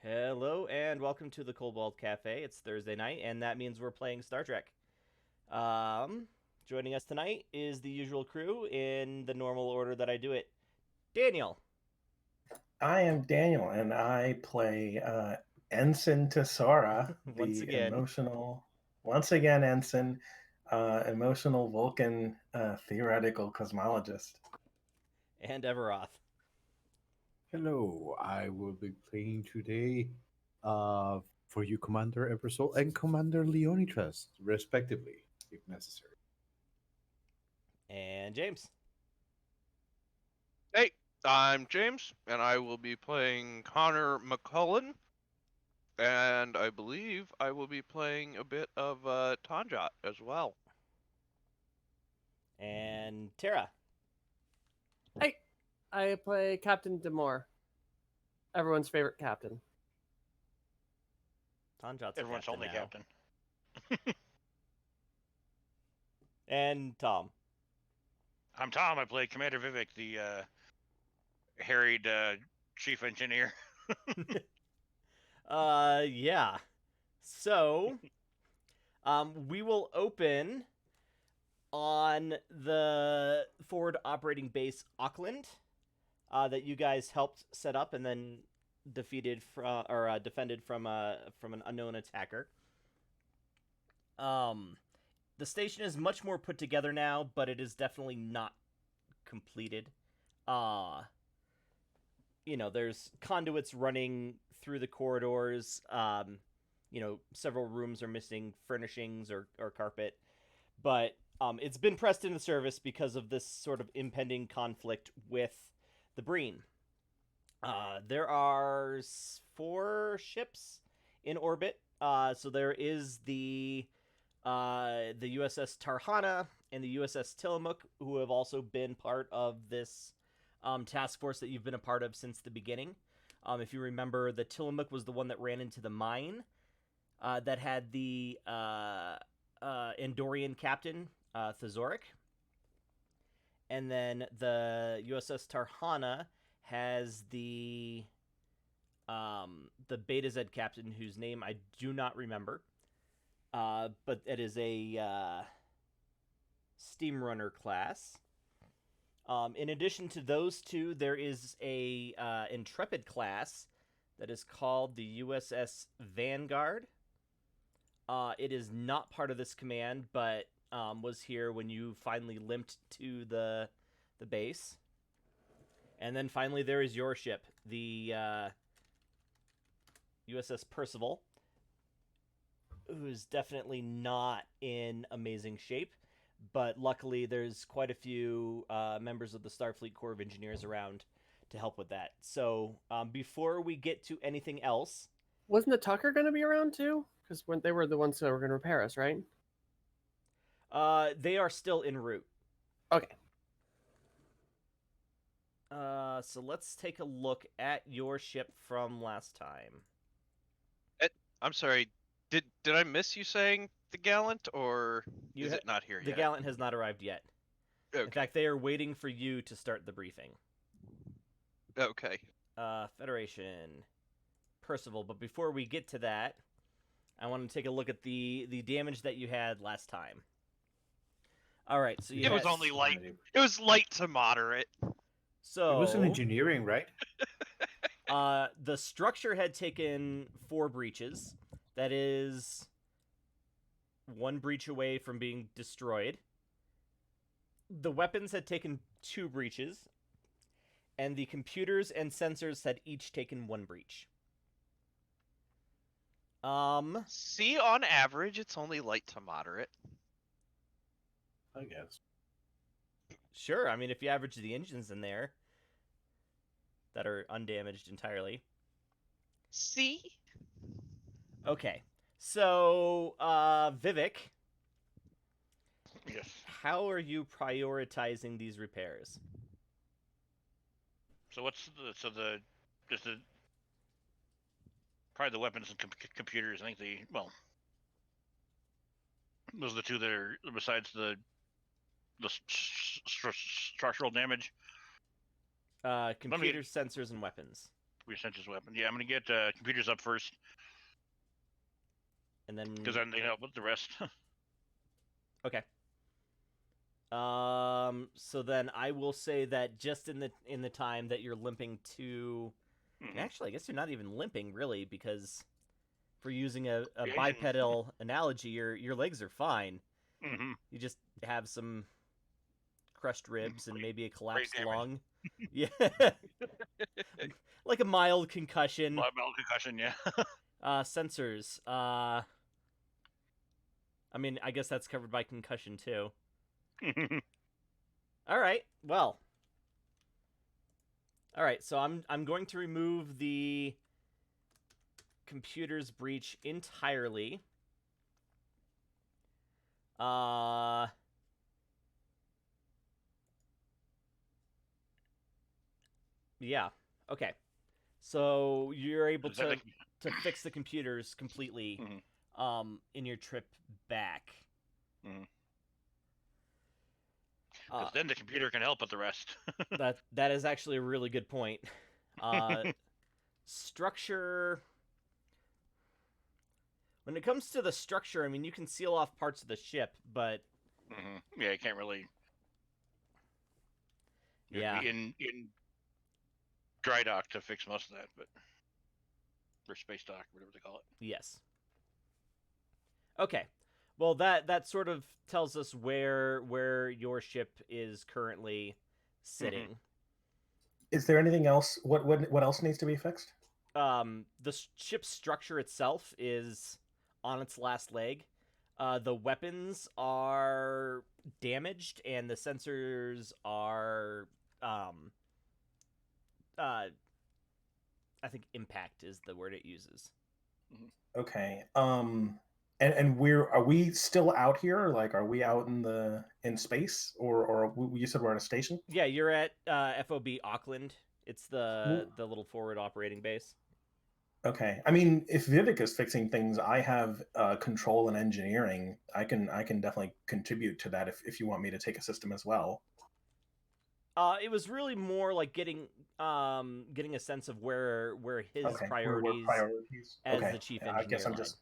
Hello and welcome to the Cobalt Cafe. It's Thursday night, and that means we're playing Star Trek. Um, Joining us tonight is the usual crew in the normal order that I do it. Daniel. I am Daniel, and I play Ensign Tesora, Once the again, once again, Ensign, emotional Vulcan theoretical cosmologist. and Everoth. Hello, I will be playing today for you Commander Eversol and Commander Leonidas, respectively, if necessary. And James. Hey, I'm James, and I will be playing Connor McCullen, and I believe I will be playing a bit of Tanjat as well. And Tara. Hey, I play Captain Demore, everyone's favorite captain. Tanjat's Everyone's captain only now. captain. And Tom. I'm Tom. I play Commander Vivek, the harried chief engineer. Yeah. So, we will open on the forward operating base Auckland that you guys helped set up and then defeated from or defended from an unknown attacker. The station is much more put together now, but it is definitely not completed. There's conduits running through the corridors. Several rooms are missing furnishings or carpet, but it's been pressed into service because of this sort of impending conflict with the Breen. There are 4 ships in orbit. So there is the USS Tarhana and the USS Tillamook, who have also been part of this task force that you've been a part of since the beginning. If you remember, the Tillamook was the one that ran into the mine that had the Andorian captain, Thazoric. And then the USS Tarhana has the Beta Z captain, whose name I do not remember. But it is a steam runner class. In addition to those two, there is a Intrepid class that is called the USS Vanguard. It is not part of this command, but was here when you finally limped to the base. And then finally, there is your ship, the USS Percival, who's definitely not in amazing shape. But luckily, there's quite a few members of the Starfleet Corps of Engineers around to help with that. So before we get to anything else, Wasn't the Tucker going to be around too? Because when they were the ones that were going to repair us, right? they are still en route. Okay. So let's take a look at your ship from last time. I'm sorry, did I miss you saying the Gallant, or is it not here The yet? Gallant has not arrived yet. Okay. In fact, they are waiting for you to start the briefing. Okay. Federation, Percival. But before we get to that, I want to take a look at the damage that you had last time. All right, so It was only light. It was light to moderate. So It was an engineering, right? The structure had taken 4 breaches. That is 1 breach away from being destroyed. The weapons had taken 2 breaches, and the computers and sensors had each taken 1 breach. See, on average, it's only light to moderate. I guess. Sure, I mean, if you average the engines in there that are undamaged entirely. See? Okay, so, Vivek, Yes. how are you prioritizing these repairs? So what's just the probably the weapons and computers. I think those are the two that are besides the structural damage. Computers, sensors, and weapons. Essentials weapon. Yeah, I'm gonna get computers up first, And then because then they help with the rest. okay. So then I will say that just in the time that you're limping to, Mhm. actually, I guess you're not even limping really, because for using a The engine. bipedal analogy, your legs are fine. Mm-hmm. You just have some crushed ribs and maybe a collapsed damage. lung. Yeah, like a mild concussion. Mild concussion, yeah. Sensors. I mean, I guess that's covered by concussion too. All right. Well. All right. So I'm going to remove the computer's breach entirely. Yeah. Okay. So you're able Is that to like- fix the computers completely Mhm. in your trip back. Mhm. Uh, Because then the computer can help with the rest. that is actually a really good point. Structure. When it comes to the structure, I mean, you can seal off parts of the ship, but Yeah, you can't really. You'd yeah, be in dry dock to fix most of that, but or space dock, whatever they call it. yes. Okay. Well, that sort of tells us where your ship is currently sitting. Is there anything else? What else needs to be fixed? The ship's structure itself is on its last leg. The weapons are damaged, and the sensors are I think impact is the word it uses. Okay. And are we still out here? Like, are we out in space, or you said we're at a station? Yeah, you're at FOB Auckland. It's the little forward operating base. Okay. I mean, if Vivek is fixing things, I have control and engineering. I can definitely contribute to that if you want me to take a system as well. It was really more like getting a sense of where his Okay. priorities, Priorities. as Okay. the chief I guess engineer I'm lie. just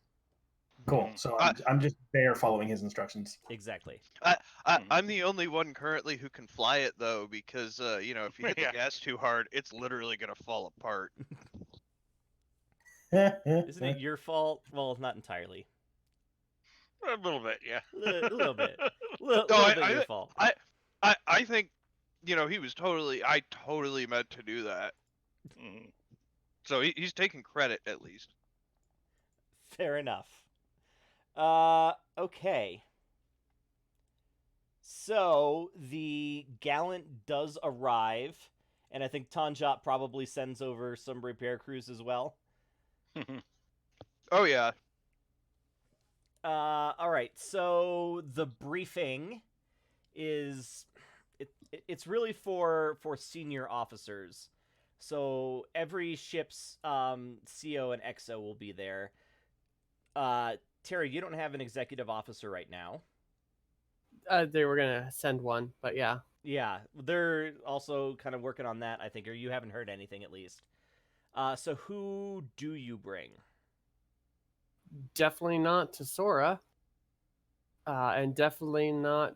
cool. So I- I'm just there following his instructions. Exactly. I'm the only one currently who can fly it though, because if you hit the Yeah. gas too hard, it's literally gonna fall apart. Isn't it your fault? Well, not entirely. A little bit, yeah. A little bit. No, Little bit your fault. I think, he was I totally meant to do that. Mhm. So he's taking credit at least. Fair enough. Okay. So the Gallant does arrive, and I think Tanjot probably sends over some repair crews as well. Oh yeah. All right. So the briefing is it's really for senior officers. So every ship's CO and XO will be there. Terry, you don't have an executive officer right now. They were gonna send one, but yeah. Yeah, they're also kind of working on that, I think, or you haven't heard anything at least. So who do you bring? Definitely not to Sora. And definitely not.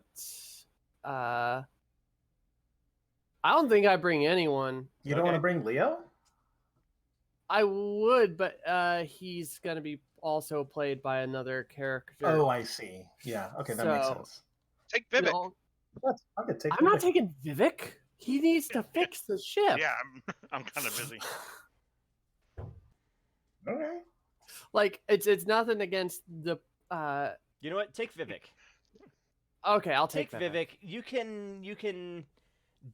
I don't think I bring anyone. You don't want to bring Leo? I would, but he's gonna be also played by another character. Oh, I see. Yeah. Okay, that makes So- sense. Take You Vivek. know, I could take. I'm not Vivek. taking Vivek. He needs to fix the ship. Yeah, I'm kind of busy. Okay. Like it's nothing against the. You know what? Take Vivek. Okay, I'll Take take Vivek. You can Yeah, I can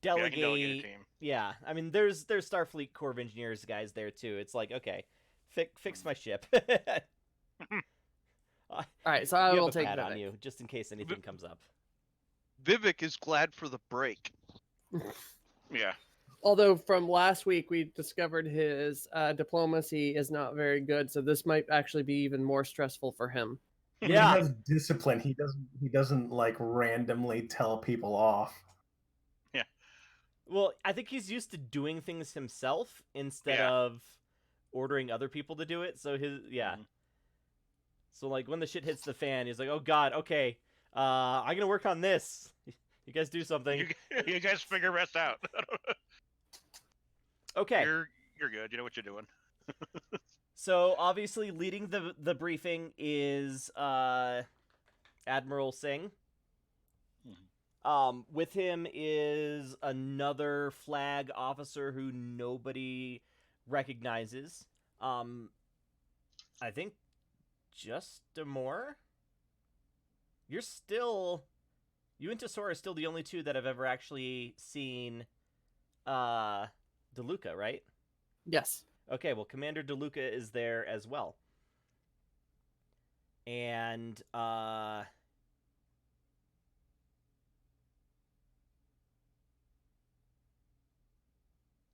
delegate. delegate a team. Yeah, I mean, there's Starfleet Corps of Engineers guys there too. It's like, okay, fix my ship. All right, so I you will have a take pad on Vivek. you just in case anything comes up. Vivek is glad for the break. Yeah. Although from last week we discovered his diplomacy is not very good, so this might actually be even more stressful for him. Yeah. He has discipline. He doesn't like randomly tell people off. Well, I think he's used to doing things himself instead Yeah. of ordering other people to do it. So Mhm. So like when the shit hits the fan, he's like, "Oh God, okay, I'm gonna work on this. You guys do something." You, you guys figure rest out. Okay. You're good. You know what you're doing. So obviously, leading the briefing is Admiral Singh. With him is another flag officer who nobody recognizes. I think just Demore. You and Tesora are still the only two that have ever actually seen DeLuca, right? Yes. Okay, well, Commander DeLuca is there as well. And,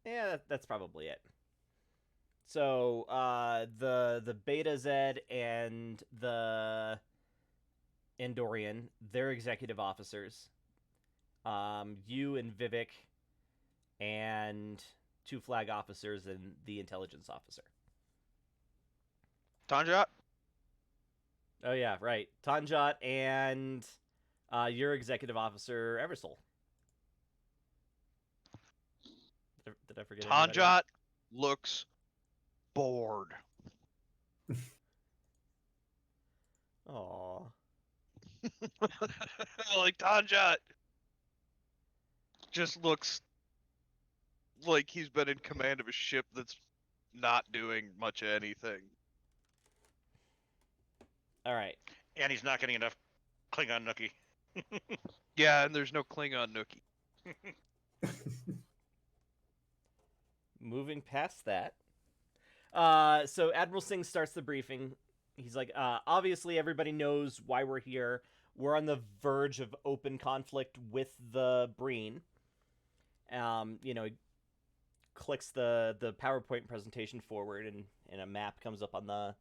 yeah, that's probably it. So, the Beta Zed and the Andorian, they're executive officers. You and Vivek and 2 flag officers and the intelligence officer. Tanjat? Oh yeah, right. Tanjat and your executive officer, Eversol. Did I forget anybody? Tanjat looks bored. Aw. Like Tanjat just looks like he's been in command of a ship that's not doing much of anything. All right. And he's not getting enough Klingon nookie. Yeah, and there's no Klingon nookie. Moving past that. So Admiral Singh starts the briefing. He's like, obviously everybody knows why we're here. We're on the verge of open conflict with the Breen. He clicks the PowerPoint presentation forward, and a map comes up on the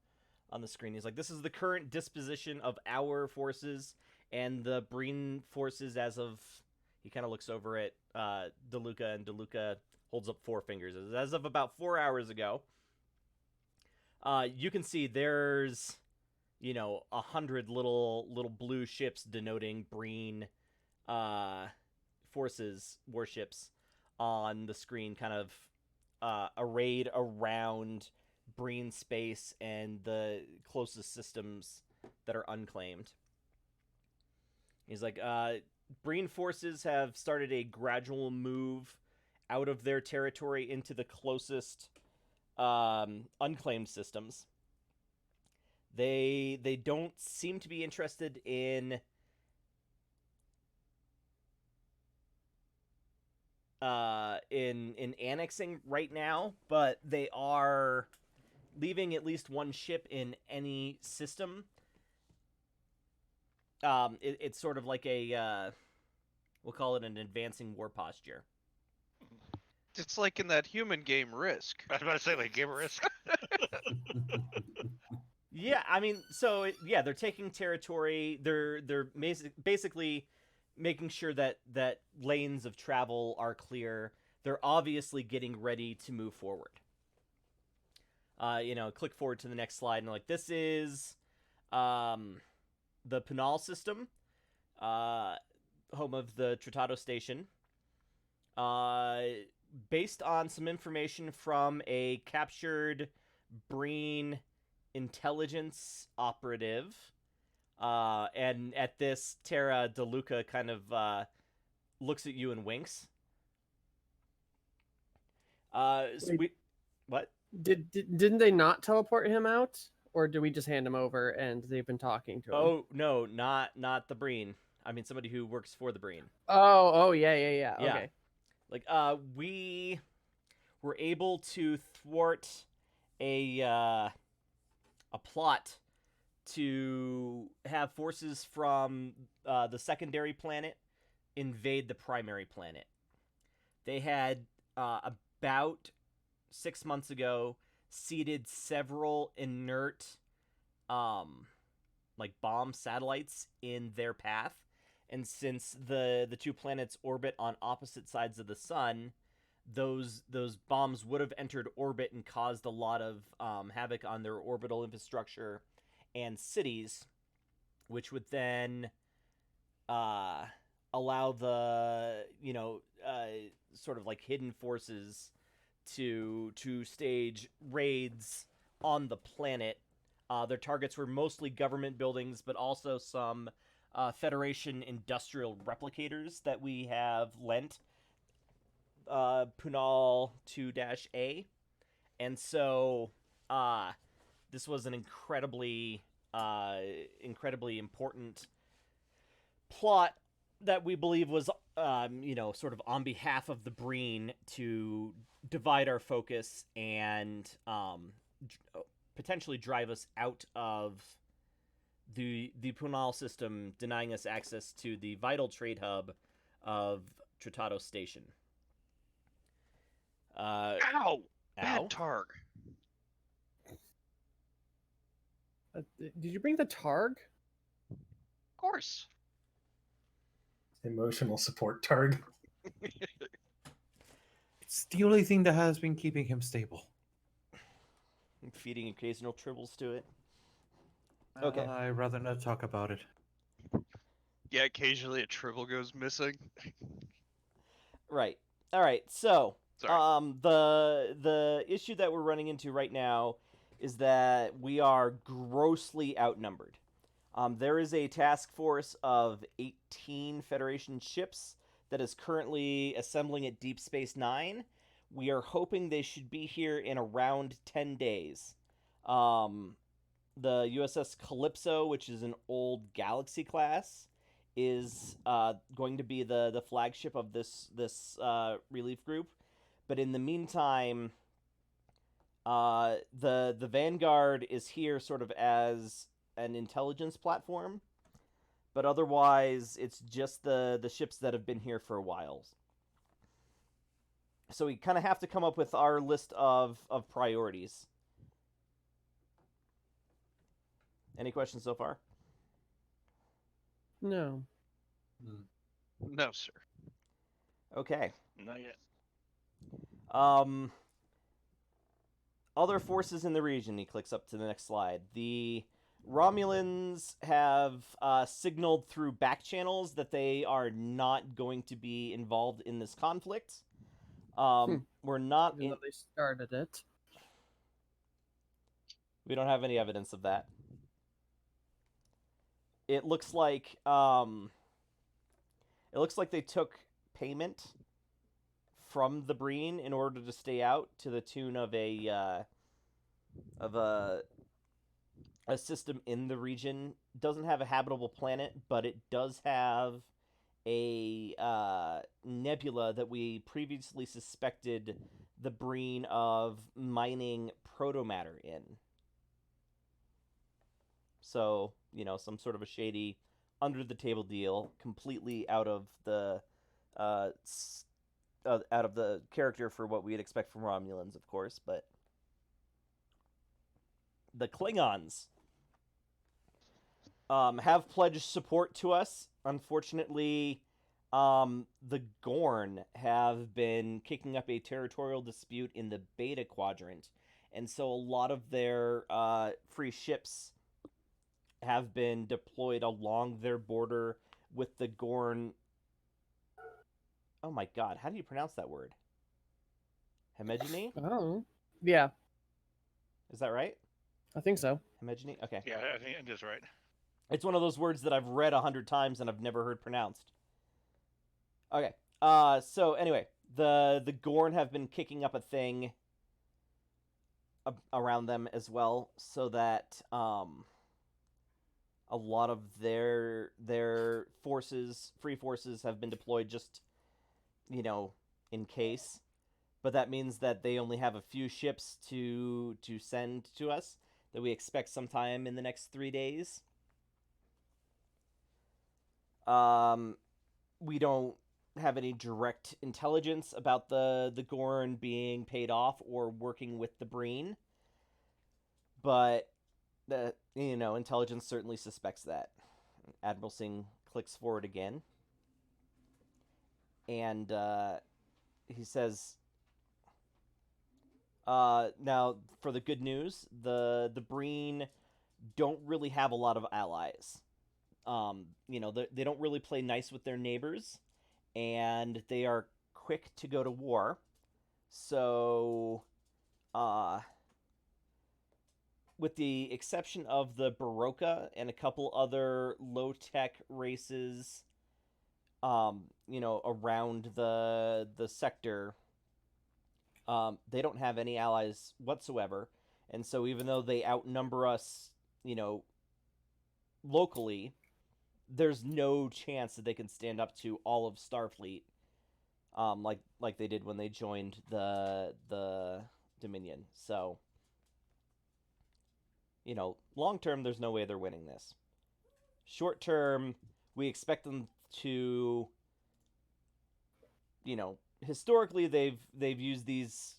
screen. He's like, this is the current disposition of our forces and the Breen forces as of... He kind of looks over at DeLuca, and DeLuca holds up 4 fingers. As of about 4 hours ago, you can see there's, 100 little blue ships denoting Breen forces, warships, on the screen, kind of arrayed around Breen space and the closest systems that are unclaimed. He's like, Breen forces have started a gradual move out of their territory into the closest unclaimed systems. They don't seem to be interested in annexing right now, but they are leaving at least one ship in any system. It's sort of like a we'll call it an advancing war posture. It's like in that human game Risk. I was about to say, like, give a risk. Yeah, I mean, so they're taking territory. They're basically making sure that lanes of travel are clear. They're obviously getting ready to move forward. Click forward to the next slide, and like, this is the Punal system, home of the Tratado station. Based on some information from a captured Breen intelligence operative, and at this, Terra DeLuca kind of looks at you and winks. What? Didn't they not teleport him out, or did we just hand him over and they've been talking to him? Oh no, not the Breen. I mean, somebody who works for the Breen. Oh, yeah. Yeah. Okay. Like, we were able to thwart a plot to have forces from the secondary planet invade the primary planet. They had about 6 months ago seeded several inert like bomb satellites in their path, and since the two planets orbit on opposite sides of the sun, those bombs would have entered orbit and caused a lot of havoc on their orbital infrastructure and cities, which would then allow the sort of like hidden forces to stage raids on the planet. Their targets were mostly government buildings, but also some Federation industrial replicators that we have lent Punal 2-A. And so this was an incredibly important plot that we believe was sort of on behalf of the Breen to divide our focus and potentially drive us out of the Punal system, denying us access to the vital trade hub of Tratado Station. Ow! Ow. Bad Targ. Did you bring the Targ? Of course. Emotional support target. It's the only thing that has been keeping him stable. Feeding occasional tribbles to it. Okay. I'd rather not talk about it. Yeah, occasionally a tribble goes missing. Right. All right. So, Sorry. the issue that we're running into right now is that we are grossly outnumbered. There is a task force of 18 Federation ships that is currently assembling at Deep Space Nine. We are hoping they should be here in around 10 days. The USS Calypso, which is an old Galaxy class, is going to be the flagship of this relief group. But in the meantime, the Vanguard is here sort of as an intelligence platform, but otherwise it's just the ships that have been here for a while. So we kind of have to come up with our list of priorities. Any questions so far? No. No, sir. Okay. Not yet. Other forces in the region. He clicks up to the next slide. The Romulans have signaled through back channels that they are not going to be involved in this conflict. We're not. Even though they started it. We don't have any evidence of that. It looks like they took payment from the Breen in order to stay out, to the tune of a system in the region. Doesn't have a habitable planet, but it does have a nebula that we previously suspected the Breen of mining protomatter in. So, some sort of a shady, under-the-table deal, completely out of the character for what we'd expect from Romulans, of course, but the Klingons have pledged support to us. Unfortunately, the Gorn have been kicking up a territorial dispute in the Beta Quadrant, and so a lot of their free ships have been deployed along their border with the Gorn. Oh my god, how do you pronounce that word? Hemegeny? Oh. Yeah, Is that right? I think so. Hemegeny? Okay. Yeah, I think it is right. It's one of those words that I've read 100 times and I've never heard pronounced. Okay. So anyway, the Gorn have been kicking up a thing around them as well, so that a lot of their forces, free forces, have been deployed just, in case. But that means that they only have a few ships to send to us that we expect sometime in the next 3 days. We don't have any direct intelligence about the Gorn being paid off or working with the Breen, but intelligence certainly suspects that. Admiral Singh clicks forward again. And he says, now for the good news, the Breen don't really have a lot of allies. They don't really play nice with their neighbors, and they are quick to go to war. So, with the exception of the Baroka and a couple other low-tech races, around the sector, they don't have any allies whatsoever. And so even though they outnumber us, locally, there's no chance that they can stand up to all of Starfleet, like they did when they joined the Dominion. So, long term, there's no way they're winning this. Short term, we expect them to, historically they've used these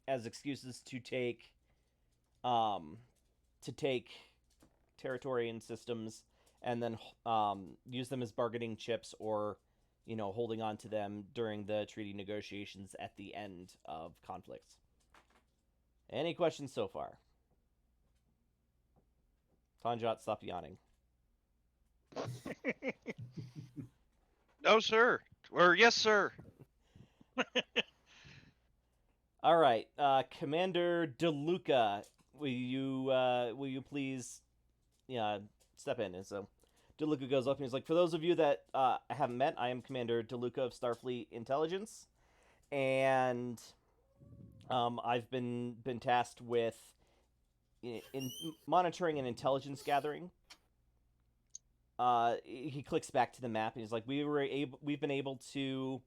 as excuses to take territory and systems, and then use them as bargaining chips, or holding on to them during the treaty negotiations at the end of conflicts. Any questions so far? Tanjot, stop yawning. No, sir. Or yes, sir. All right, Commander DeLuca, will you please step in? And so DeLuca goes up and he's like, for those of you that I haven't met, I am Commander DeLuca of Starfleet Intelligence, and I've been tasked with in monitoring and intelligence gathering. He clicks back to the map and he's like, we've been able to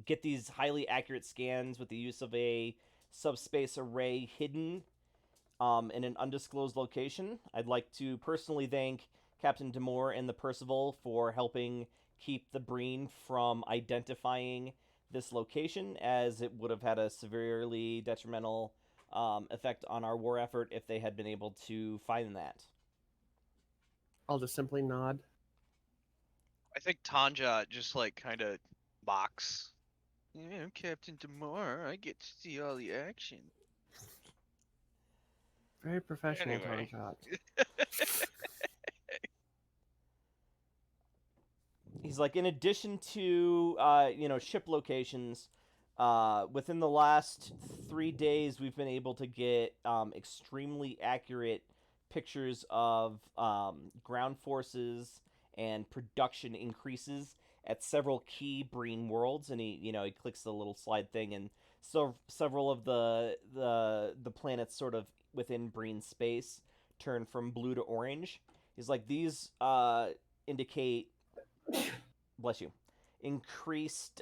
get these highly accurate scans with the use of a subspace array hidden in an undisclosed location. I'd like to personally thank Captain Demore and the Percival for helping keep the Breen from identifying this location, as it would have had a severely detrimental effect on our war effort if they had been able to find that. I'll just simply nod. I think Tanja just kind of mocks. Yeah, I'm Captain Demore. I get to see all the action. Very professional, Anyway. Tanjot. He's like, in addition to ship locations, within the last 3 days, we've been able to get extremely accurate pictures of ground forces and production increases at several key Breen worlds. And he clicks the little slide thing, and so several of the planets sort of within Breen space turn from blue to orange. He's like, these indicate, bless you, increased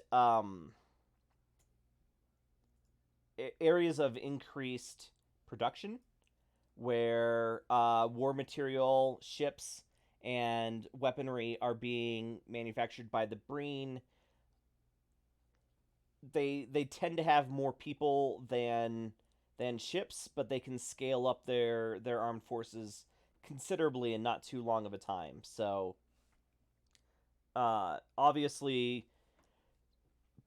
areas of increased production, where war material, ships, and weaponry are being manufactured by the Breen. They tend to have more people than ships, but they can scale up their armed forces considerably in not too long of a time. So obviously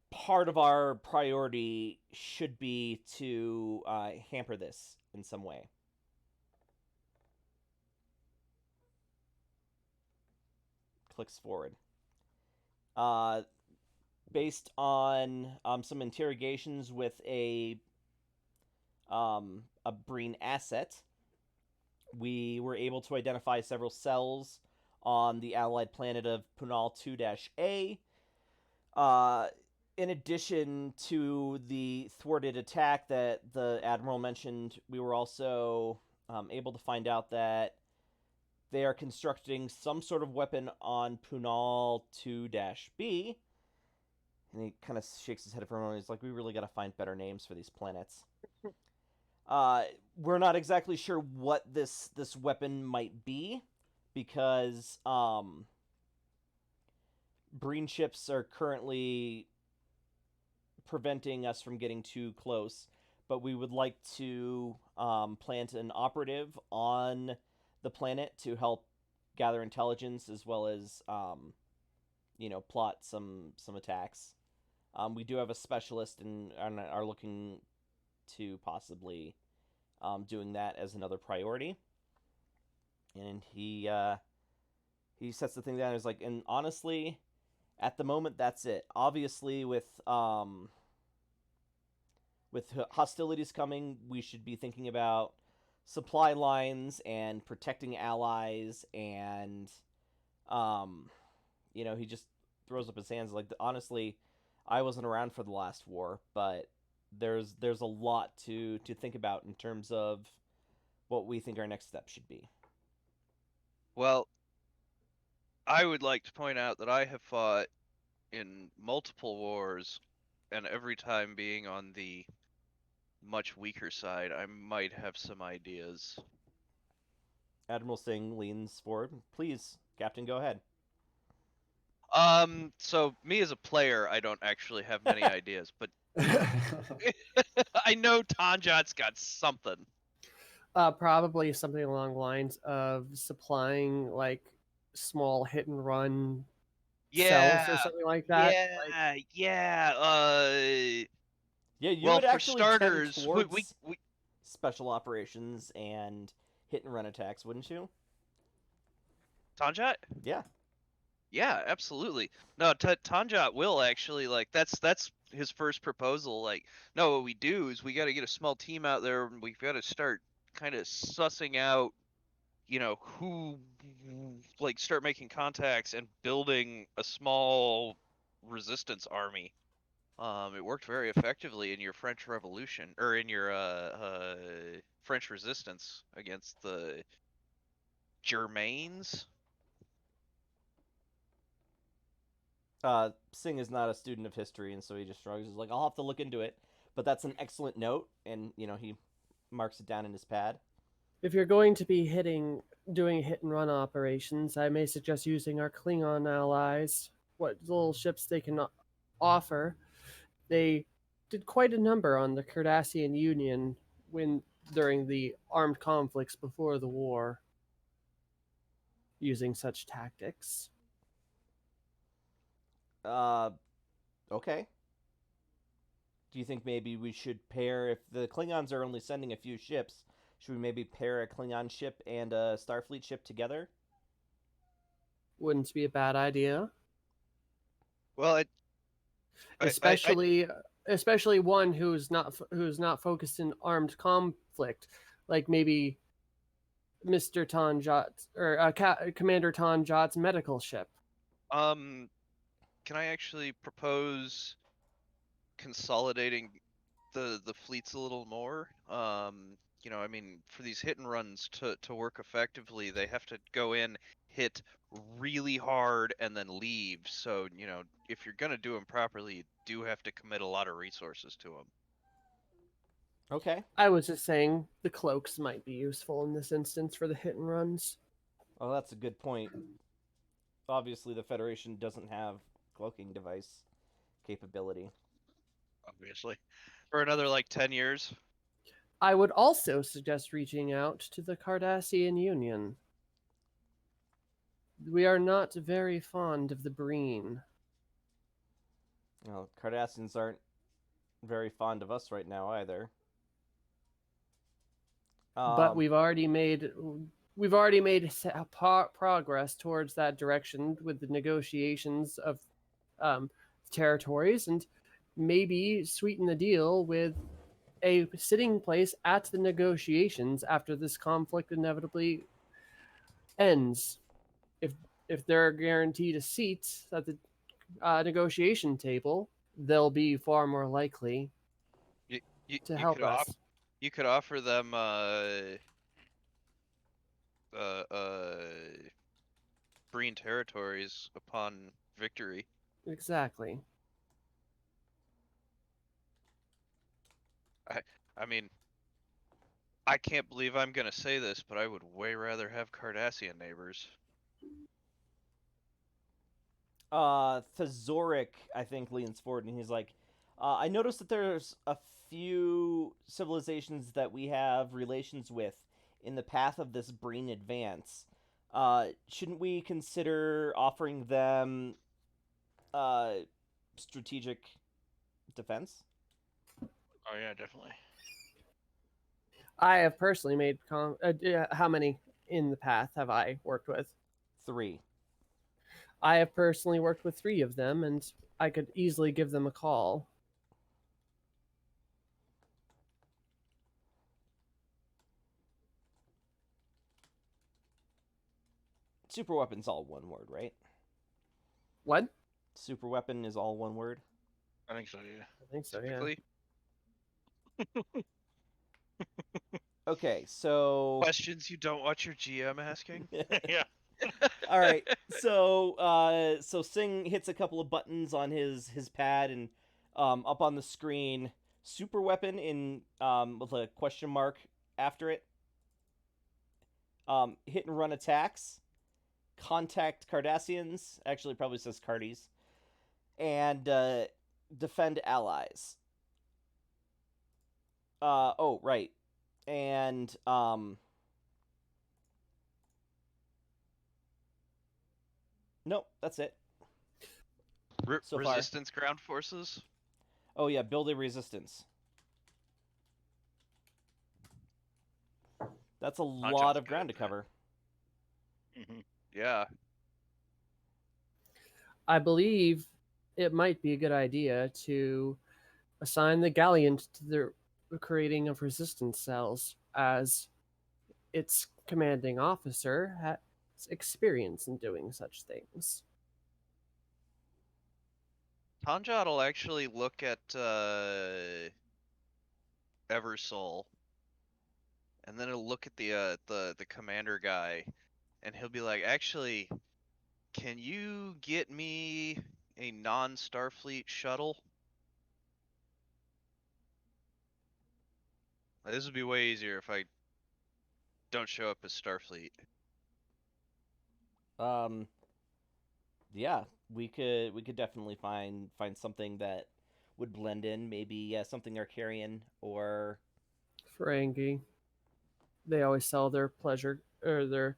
part of our priority should be to hamper this in some way. Clicks forward. Based on some interrogations with a Breen asset, we were able to identify several cells on the allied planet of Punal 2-A. In addition to the thwarted attack that the Admiral mentioned, we were also able to find out that they are constructing some sort of weapon on Punal 2-B. And he kind of shakes his head for a moment. He's like, we really got to find better names for these planets. We're not exactly sure what this weapon might be, because Breen ships are currently preventing us from getting too close. But we would like to plant an operative on the planet to help gather intelligence as well as plot some attacks. We do have a specialist and are looking to possibly doing that as another priority. And he sets the thing down. He's like, and honestly, at the moment, that's it. Obviously, with hostilities coming, we should be thinking about supply lines and protecting allies. And he just throws up his hands like, honestly, I wasn't around for the last war, but there's a lot to think about in terms of what we think our next step should be. Well, I would like to point out that I have fought in multiple wars, and every time being on the much weaker side, I might have some ideas. Admiral Singh leans forward. Please, Captain, go ahead. So me as a player, I don't actually have many ideas, but I know Tanjat's got something. Probably something along the lines of supplying like small hit and run cells or something like that. Yeah, you Well, would for actually starters, tend towards we special operations and hit and run attacks, wouldn't you? Tanjat? Yeah. Yeah, absolutely. No, Tanjat will actually that's his first proposal. Like, no, what we do is we got to get a small team out there, and we've got to start kind of sussing out, who start making contacts and building a small resistance army. It worked very effectively in your French Revolution, or in your French Resistance against the Germains. Singh is not a student of history, and so he just shrugs. He's like, I'll have to look into it. But that's an excellent note, and he marks it down in his pad. If you're going to be doing hit and run operations, I may suggest using our Klingon allies. What little ships they can offer. They did quite a number on the Cardassian Union during the armed conflicts before the war, using such tactics. Okay. Do you think maybe we should pair, if the Klingons are only sending a few ships, should we maybe pair a Klingon ship and a Starfleet ship together? Wouldn't be a bad idea. Well, especially one who's not focused in armed conflict, like maybe Mr. Tanjat or Commander Tanjat's medical ship. Can I actually propose consolidating the fleets a little more? I mean, for these hit and runs to work effectively, they have to go in, hit really hard, and then leave. So, if you're gonna do them properly, you do have to commit a lot of resources to them. Okay. I was just saying the cloaks might be useful in this instance for the hit and runs. Well, that's a good point. Obviously, the Federation doesn't have cloaking device capability. Obviously. For another 10 years. I would also suggest reaching out to the Cardassian Union. We are not very fond of the Breen. Well, Cardassians aren't very fond of us right now either. But we've already made progress towards that direction with the negotiations of territories, and maybe sweeten the deal with a sitting place at the negotiations after this conflict inevitably ends. If they're guaranteed a seat at the negotiation table, they'll be far more likely to help us. You could offer them Breen territories upon victory. Exactly. I mean, I can't believe I'm gonna say this, but I would way rather have Cardassian neighbors. Thesauric, I think, leans forward and he's like, I noticed that there's a few civilizations that we have relations with in the path of this Breen advance. Shouldn't we consider offering them strategic defense? Oh yeah, definitely. I have personally made how many in the path have I worked with? 3. I have personally worked with 3 of them, and I could easily give them a call. Super weapon's all one word, right? What? Super weapon is all one word. I think so. Yeah. I think so. Typically, Okay, so questions you don't want your GM asking. Yeah. all right. So Singh hits a couple of buttons on his pad, and up on the screen, super weapon in with a question mark after it. Hit and run attacks, contact Cardassians. Actually, it probably says Cardies, and defend allies. Oh right, and nope, that's it. So far. Resistance ground forces. Oh yeah, build a resistance. That's a lot of good ground to at that. cover. hmm Yeah. I believe it might be a good idea to assign the Galleon to the creating of resistance cells, as its commanding officer has experience in doing such things. Tanjot will actually look at Eversoul, and then he'll look at the commander guy, and he'll be like, "Actually, can you get me a non-Starfleet shuttle? This would be way easier if I don't show up as Starfleet." Um, yeah, we could definitely find something that would blend in. Maybe something Arcarian or Ferengi, they always sell their pleasure or their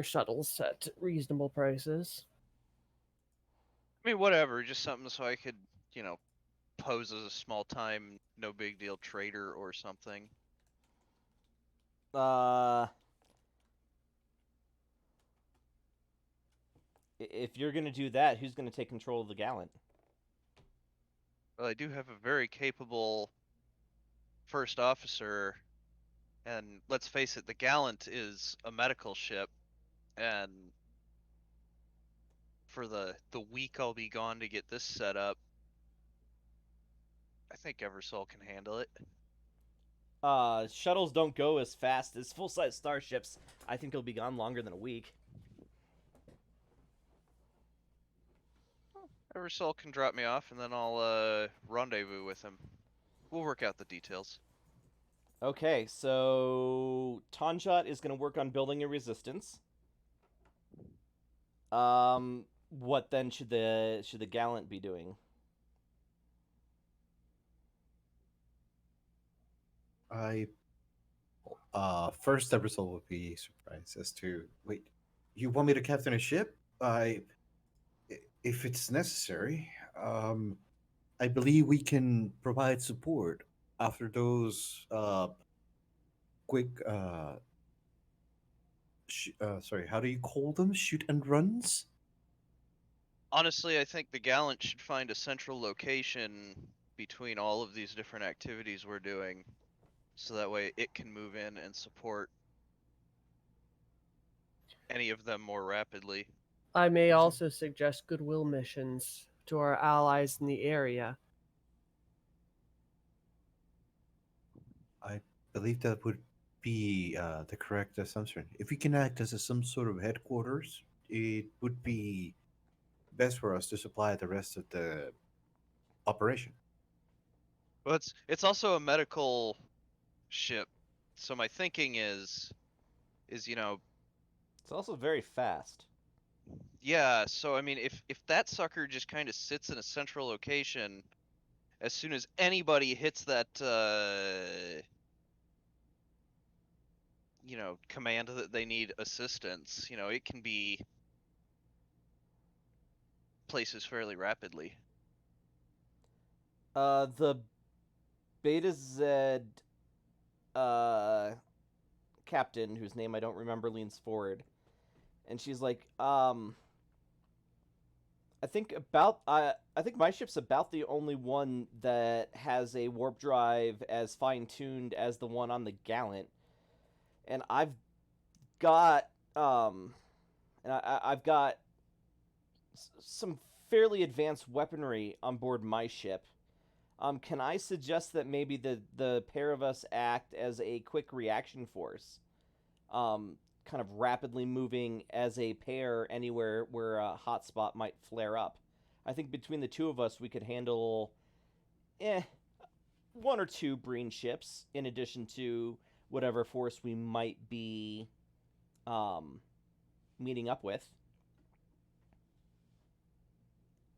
shuttles at reasonable prices. I mean, whatever, just something so I could, pose as a small-time, no big deal trader or something. uh. If you're gonna do that, who's gonna take control of the Gallant? Well, I do have a very capable first officer, and let's face it, the Gallant is a medical ship, and for the week I'll be gone to get this set up, I think Eversol can handle it. Shuttles don't go as fast as full-size starships. I think he'll be gone longer than a week. Eversol can drop me off, and then I'll rendezvous with him. We'll work out the details. Okay, so Tanjot is gonna work on building a resistance. What then should the Gallant be doing? First episode would be surprised as to wait. You want me to captain a ship? If it's necessary, I believe we can provide support after those quick. Sorry, how do you call them? Shoot and runs. Honestly, I think the Gallant should find a central location between all of these different activities we're doing, so that way it can move in and support any of them more rapidly. I may also suggest goodwill missions to our allies in the area. I believe that would be the correct assumption. If we can act as some sort of headquarters, it would be best for us to supply the rest of the operation. But it's also a medical ship, so my thinking is It's also very fast. yeah. So I mean, if that sucker just kind of sits in a central location, as soon as anybody hits that command that they need assistance, it can be places fairly rapidly. The Beta Z captain, whose name I don't remember, leans forward, and she's like, I think my ship's about the only one that has a warp drive as fine tuned as the one on the Gallant, and I've got I've got some fairly advanced weaponry on board my ship. Can I suggest that maybe the pair of us act as a quick reaction force, kind of rapidly moving as a pair anywhere where a hotspot might flare up? I think between the two of us, we could handle, one or two Breen ships in addition to whatever force we might be, meeting up with.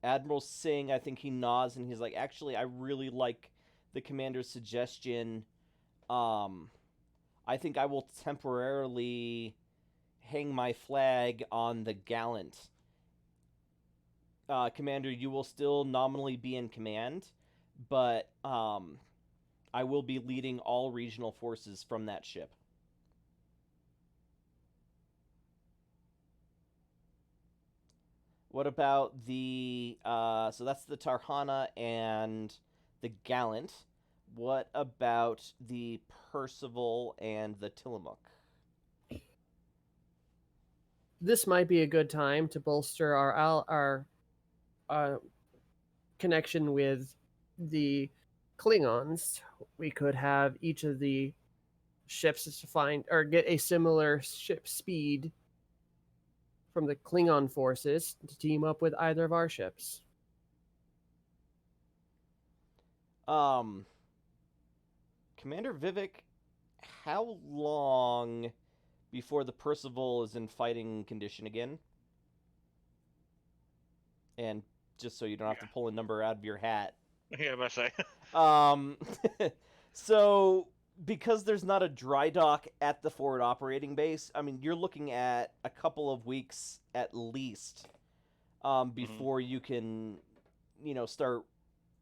Admiral Singh, I think he nods and he's like, actually, I really like the commander's suggestion. I think I will temporarily hang my flag on the Gallant. Commander, you will still nominally be in command, but I will be leading all regional forces from that ship. What about the so that's the Tarhana and the Gallant. What about the Percival and the Tillamook? This might be a good time to bolster our connection with the Klingons. We could have each of the ships to find or get a similar ship speed from the Klingon forces to team up with either of our ships. Commander Vivek, how long before the Percival is in fighting condition again? And just so you don't have to pull a number out of your hat. Yeah, I must say. So because there's not a dry dock at the forward operating base, I mean, you're looking at a couple of weeks at least before you can, start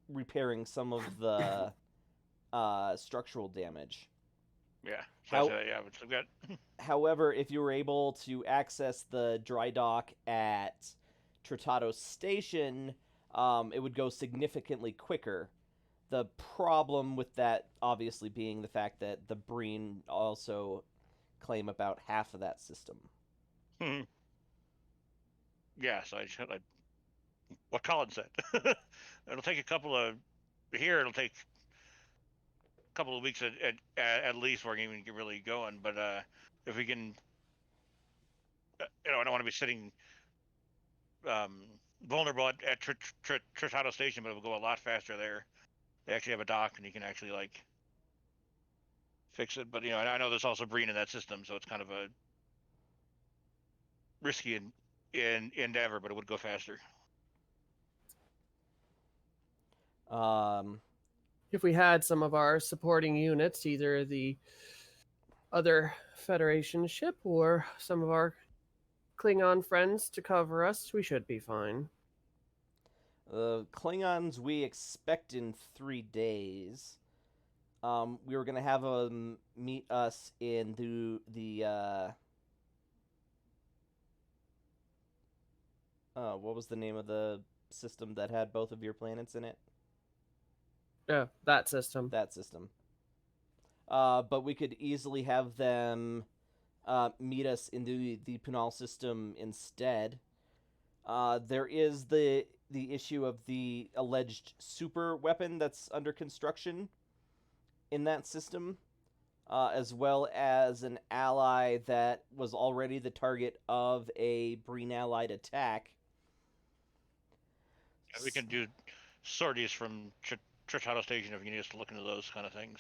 repairing some of the structural damage. Yeah. So yeah, but I've got. However, if you were able to access the dry dock at Tratado Station, it would go significantly quicker. The problem with that, obviously, being the fact that the Breen also claim about half of that system. Yeah, so I what Colin said. It'll take a couple of it'll take a couple of weeks at least before we can even get really going. But if we can, I don't want to be sitting vulnerable at Tratado Station, but it will go a lot faster there. They actually have a dock, and you can actually fix it. But I know there's also Breen in that system, so it's kind of a risky endeavor, but it would go faster. If we had some of our supporting units, either the other Federation ship or some of our Klingon friends to cover us, we should be fine. Klingons we expect in 3 days. We were going to have them meet us in the what was the name of the system that had both of your planets in it? Yeah, that system. That system. But we could easily have them meet us in the Punal system instead. There is the issue of the alleged super weapon that's under construction in that system, as well as an ally that was already the target of a Breen allied attack. Yeah, we can do sorties from Tratado Station if you need us to look into those kind of things.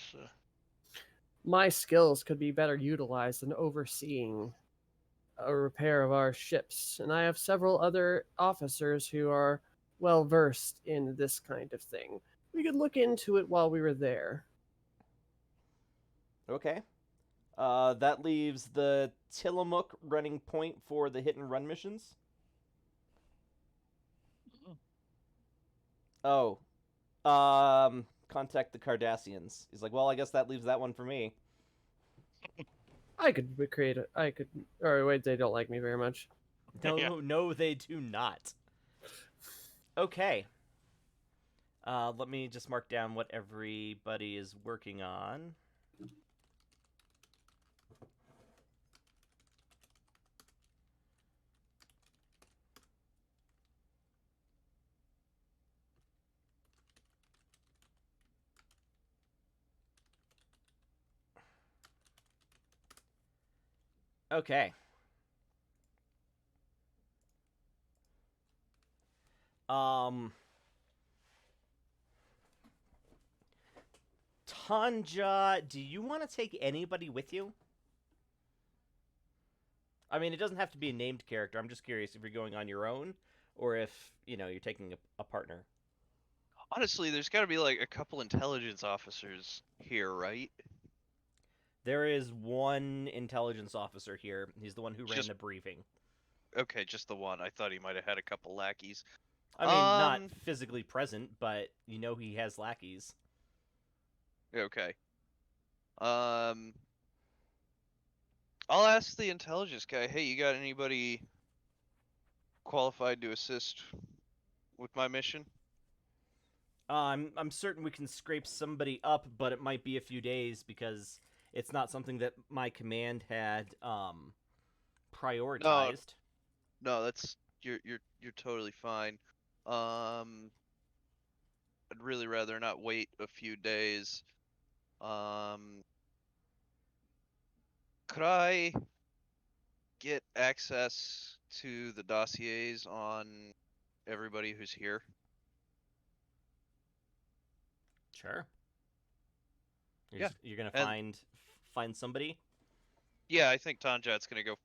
My skills could be better utilized in overseeing a repair of our ships, and I have several other officers who are well versed in this kind of thing. We could look into it while we were there. Okay. That leaves the Tillamook running point for the hit and run missions. Oh, contact the Cardassians. He's like, well, I guess that leaves that one for me. I could create a. I could. Or wait, they don't like me very much. No, Yeah. no, they do not. Okay. Let me just mark down what everybody is working on. Okay. Tanja, do you want to take anybody with you? I mean, it doesn't have to be a named character. I'm just curious if you're going on your own or if, you're taking a partner. Honestly, there's got to be like a couple intelligence officers here, right? There is one intelligence officer here. He's the one who ran Just- the briefing. Okay, just the one. I thought he might have had a couple lackeys. I mean, not Um, physically present, but he has lackeys. Okay. Um, I'll ask the intelligence guy. Hey, you got anybody qualified to assist with my mission? I'm certain we can scrape somebody up, but it might be a few days because it's not something that my command had prioritized. No, that's you're totally fine. I'd really rather not wait a few days. Could I get access to the dossiers on everybody who's here? Sure. Yeah, You're gonna and- find somebody. Yeah, I think Tonjat's gonna go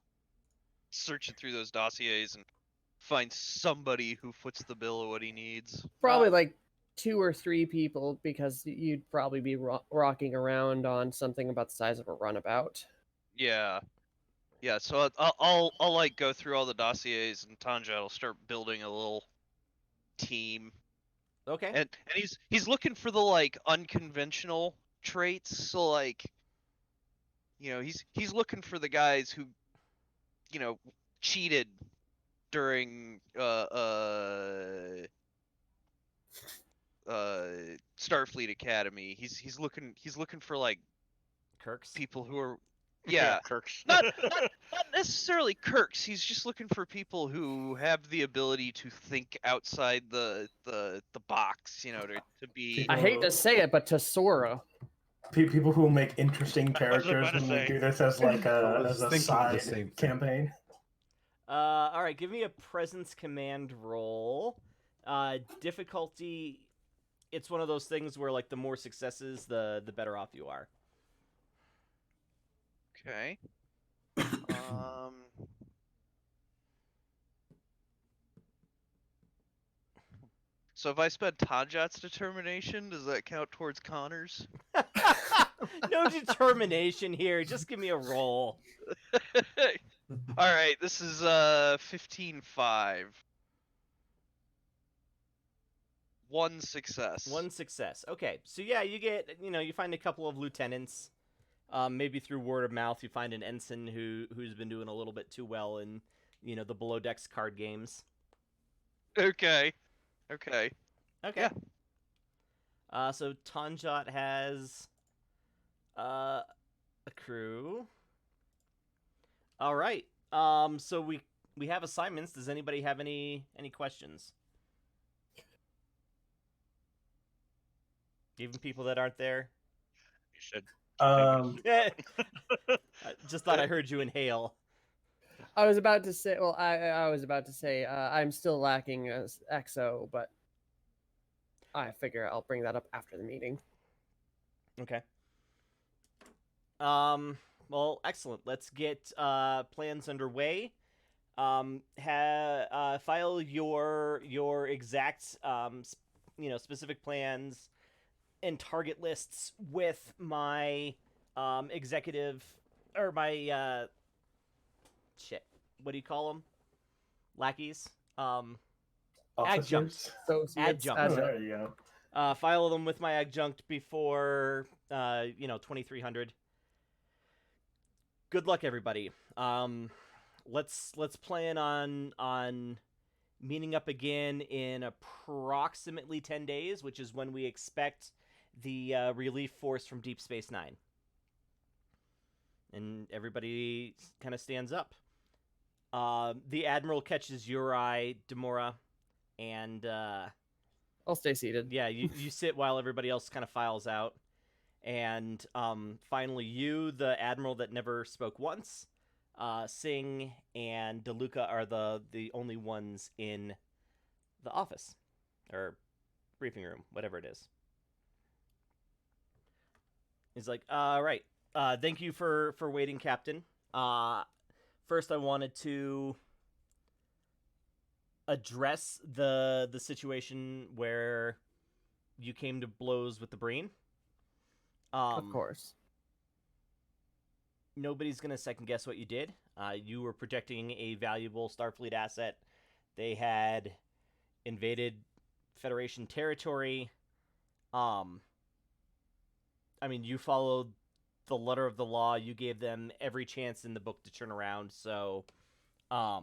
searching through those dossiers and find somebody who foots the bill of what he needs. Probably like 2 or 3 people, because you'd probably be rocking around on something about the size of a runabout. Yeah. Yeah, so I'll like go through all the dossiers, and Tanja will start building a little team. Okay. And he's looking for the like unconventional traits. So like, he's looking for the guys who, cheated during Starfleet Academy. He's looking for like Kirks. people who are yeah, Kirks. not necessarily Kirks. He's just looking for people who have the ability to think outside the box, to be. I hate to say it, but Tesora. People who make interesting I was characters about to when we say. do this as like I a was as a thinking the side same thing. campaign. All right. Give me a presence command roll. Difficulty. It's one of those things where like the more successes, the better off you are. Okay. So if I spend Tanjat's determination, does that count towards Connor's? No determination here. Just give me a roll. All right, this is 15-5. One success. One success. Okay, so yeah, you get you find a couple of lieutenants. Maybe through word of mouth, you find an ensign who's been doing a little bit too well in the below decks card games. Okay. Okay. Yeah. So Tanjat has a crew. All right. So we have assignments. Does anybody have any questions? Even people that aren't there. You said I just thought I heard you inhale. I was about to say. Well, I was about to say I'm still lacking EXO, but I figure I'll bring that up after the meeting. Okay. Well, excellent. Let's get plans underway. File your exact specific plans and target lists with my executive or my shit. What do you call them? Lackeys. Adjunct. Officers. Associates, Adjunct. Oh, adjunct. there you go. File them with my adjunct before 2300. Good luck, everybody. Let's plan on meeting up again in approximately 10 days, which is when we expect the relief force from Deep Space Nine. And everybody kind of stands up. The Admiral catches your eye, Demora, and I'll stay seated. yeah, you sit while everybody else kind of files out. And finally, you, the Admiral that never spoke once, Singh and DeLuca are the only ones in the office or briefing room, whatever it is. He's like, right. Thank you for waiting, Captain. First, I wanted to address the situation where you came to blows with the Breen. Of course. Nobody's gonna second guess what you did. You were protecting a valuable Starfleet asset. They had invaded Federation territory. I mean, you followed the letter of the law. You gave them every chance in the book to turn around. So, I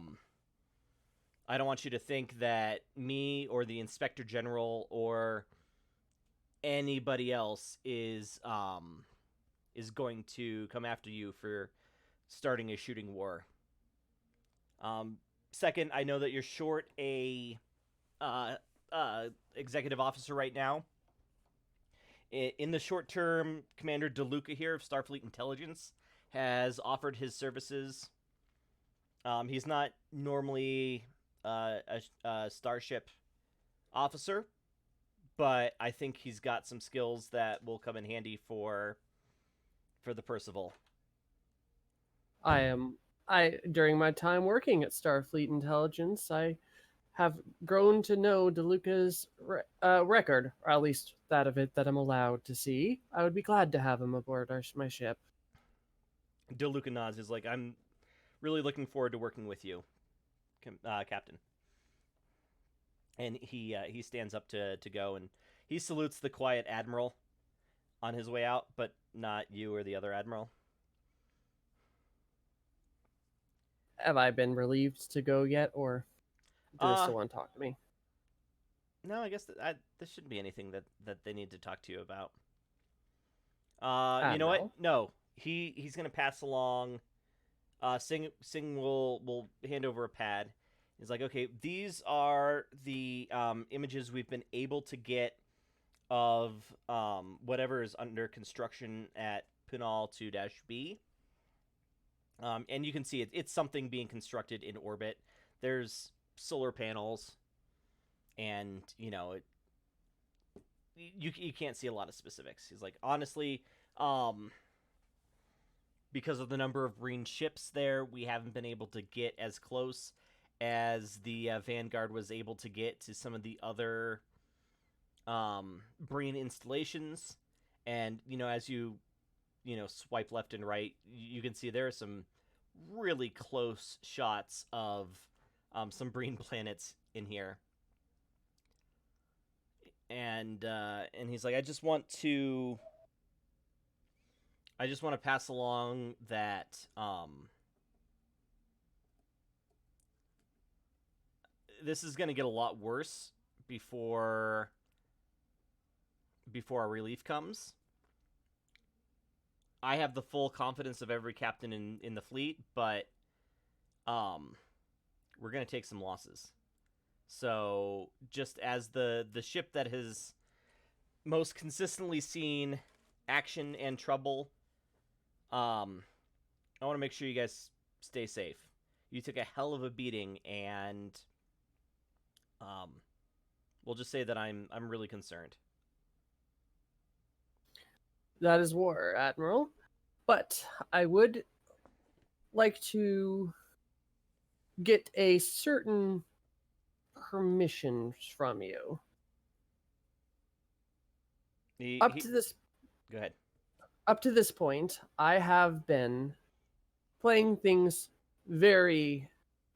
don't want you to think that me or the Inspector General or anybody else is going to come after you for starting a shooting war. Second, I know that you're short a executive officer right now. In the short term, Commander DeLuca here of Starfleet Intelligence has offered his services. He's not normally a starship officer, but I think he's got some skills that will come in handy for the Percival. During my time working at Starfleet Intelligence, I have grown to know DeLuca's record, or at least that of it that I'm allowed to see. I would be glad to have him aboard my ship. DeLuca nods. Is like, I'm really looking forward to working with you, Captain. And he stands up to go, and he salutes the quiet Admiral on his way out, but not you or the other Admiral. Have I been relieved to go yet, or do they still want to talk to me? No, I guess there shouldn't be anything that they need to talk to you about. You know what? No, he's gonna pass along. Singh will hand over a pad. He's like, okay, these are the images we've been able to get of whatever is under construction at Punal 2-B. And you can see it's something being constructed in orbit. There's solar panels, and you can't see a lot of specifics. He's like, honestly, because of the number of Breen ships there, we haven't been able to get as close as the Vanguard was able to get to some of the other Breen installations. And as you swipe left and right, you can see there are some really close shots of some Breen planets in here. And he's like, I just want to pass along that this is going to get a lot worse before our relief comes. I have the full confidence of every captain in the fleet, but we're going to take some losses. So just as the ship that has most consistently seen action and trouble, I want to make sure you guys stay safe. You took a hell of a beating, and we'll just say that I'm really concerned. That is war, Admiral. But I would like to get a certain permission from you. Go ahead. Up to this point, I have been playing things very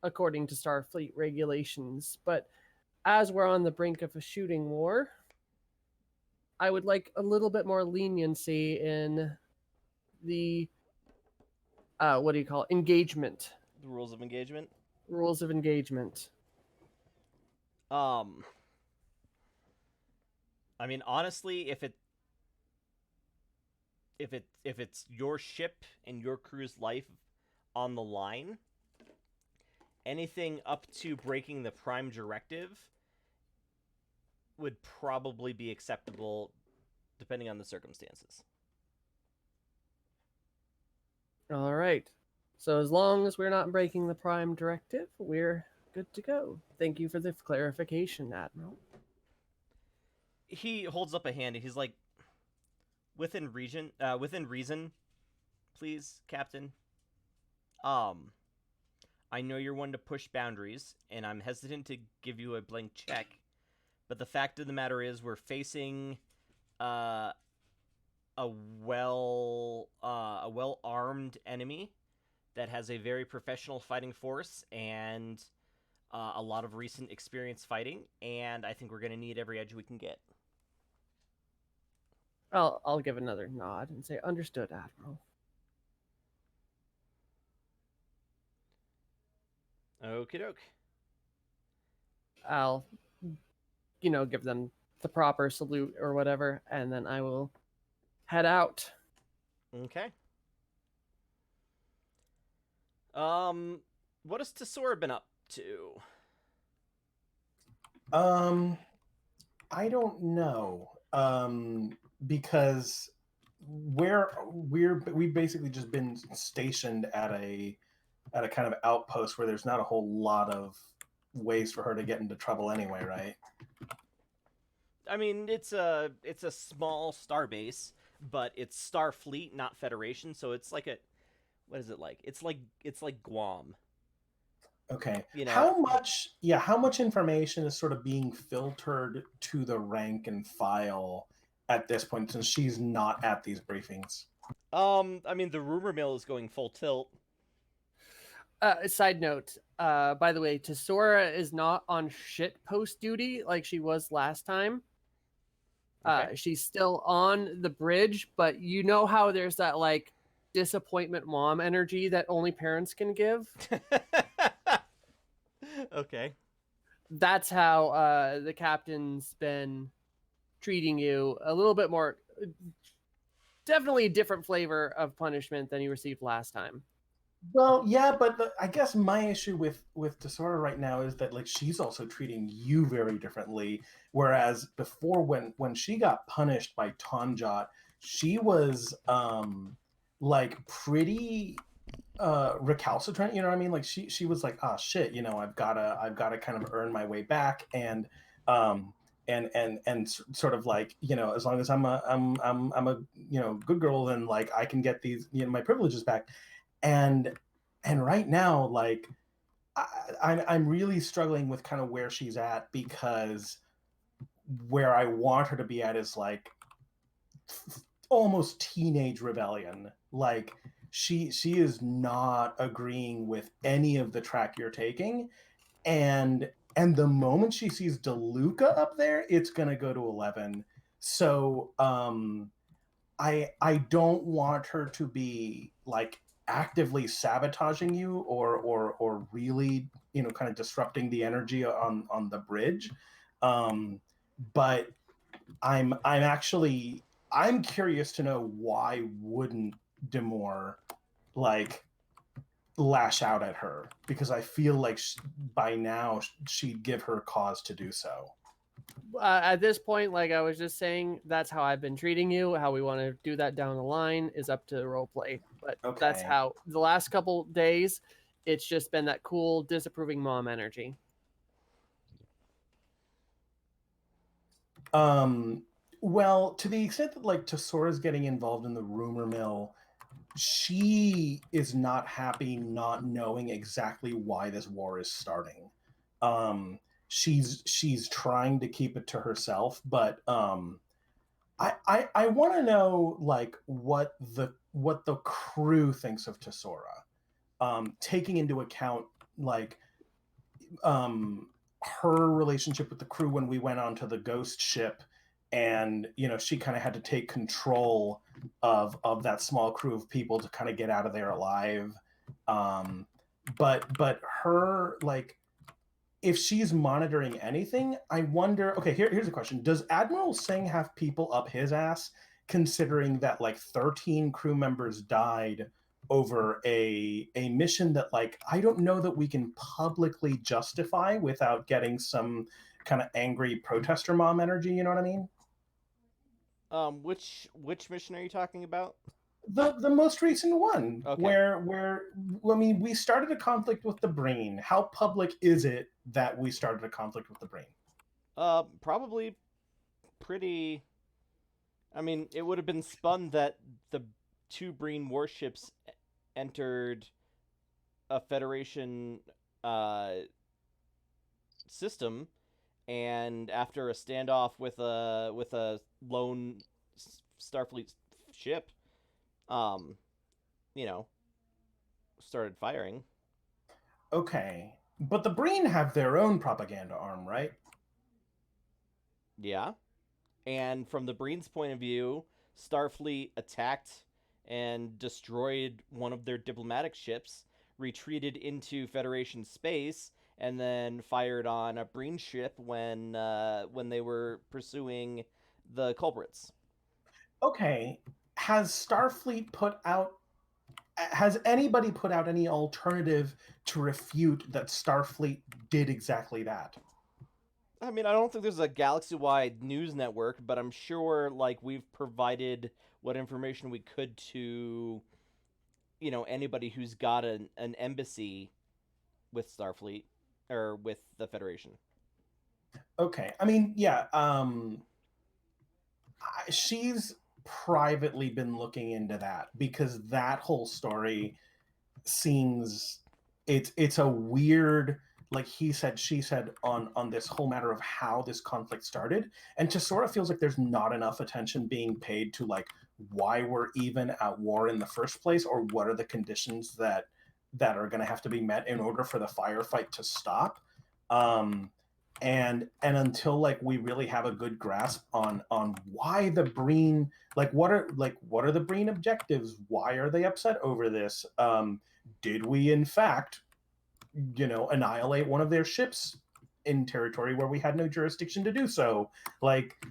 according to Starfleet regulations, but as we're on the brink of a shooting war, I would like a little bit more leniency in the what do you call it? Engagement, The rules of engagement. rules of engagement. I mean, honestly, if it's your ship and your crew's life on the line, anything up to breaking the prime directive would probably be acceptable depending on the circumstances. All right. So as long as we're not breaking the prime directive, we're good to go. Thank you for the clarification, Admiral. He holds up a hand and he's like, within reason, please, Captain. I know you're one to push boundaries, and I'm hesitant to give you a blank check, but the fact of the matter is we're facing a well-armed enemy that has a very professional fighting force and a lot of recent experience fighting, and I think we're going to need every edge we can get. I'll give another nod and say, understood, Admiral. Okie doke. I'll, give them the proper salute or whatever, and then I will head out. Okay. What has Tesora been up to? I don't know. Because we've basically just been stationed at a kind of outpost where there's not a whole lot of ways for her to get into trouble anyway, right? I mean, it's a small star base, but it's Starfleet, not Federation, so it's like what is it like? It's like Guam. Okay. You know, how much information is sort of being filtered to the rank and file at this point, since she's not at these briefings? I mean, the rumor mill is going full tilt. Side note, by the way, Tesora is not on shit post duty like she was last time. Okay. She's still on the bridge, but you know how there's that like disappointment mom energy that only parents can give? Okay. That's how the captain's been treating you. A little bit more, definitely a different flavor of punishment than you received last time. Well, yeah, but I guess my issue with Tesora right now is that like she's also treating you very differently. Whereas before, when she got punished by Tonjot, she was like pretty recalcitrant. You know what I mean? Like she was like, oh shit, I've gotta kind of earn my way back, and sort of like, as long as I'm a good girl, then like I can get these my privileges back. And right now, like I'm really struggling with kind of where she's at, because where I want her to be at is like almost teenage rebellion. Like she is not agreeing with any of the track you're taking, and the moment she sees DeLuca up there, it's gonna go to 11. So I don't want her to be like actively sabotaging you or really kind of disrupting the energy on the bridge, but I'm curious to know why wouldn't Demore like lash out at her, because I feel like by now she'd give her cause to do so. At this point, like I was just saying, that's how I've been treating you. How we want to do that down the line is up to roleplay. But that's Okay. how the last couple days, it's just been that cool, disapproving mom energy. Well, to the extent that like Tesora's getting involved in the rumor mill, she is not happy not knowing exactly why this war is starting. She's trying to keep it to herself, but I want to know like what the crew thinks of Tesora, taking into account like her relationship with the crew when we went onto the ghost ship, and she kind of had to take control of that small crew of people to kind of get out of there alive. But her, like, if she's monitoring anything, I wonder. Okay, here's a question: does Admiral Singh have people up his ass, considering that like 13 crew members died over a mission that, like, I don't know that we can publicly justify without getting some kind of angry protester mom energy? You know what I mean? Which mission are you talking about? The most recent one, Okay. where I mean, we started a conflict with the Brain. How public is it that we started a conflict with the Brain? Probably pretty. I mean, it would have been spun that the two Breen warships entered a Federation system, and after a standoff with a lone Starfleet ship, um, you know, started firing. Okay, but the Breen have their own propaganda arm, right? Yeah. And from the Breen's point of view, Starfleet attacked and destroyed one of their diplomatic ships, retreated into Federation space, and then fired on a Breen ship when they were pursuing the culprits. Okay, has Starfleet put out? Has anybody put out any alternative to refute that Starfleet did exactly that? I mean, I don't think there's a galaxy-wide news network, but I'm sure like we've provided what information we could to anybody who's got an embassy with Starfleet or with the Federation. Okay, I mean, yeah, she's privately been looking into that, because that whole story seems, it's a weird, like, he said she said on this whole matter of how this conflict started, and just sort of feels like there's not enough attention being paid to like why we're even at war in the first place, or what are the conditions that are going to have to be met in order for the firefight to stop. And until like we really have a good grasp on why the Breen, like what are the Breen objectives, why are they upset over this, did we in fact annihilate one of their ships in territory where we had no jurisdiction to do so, like,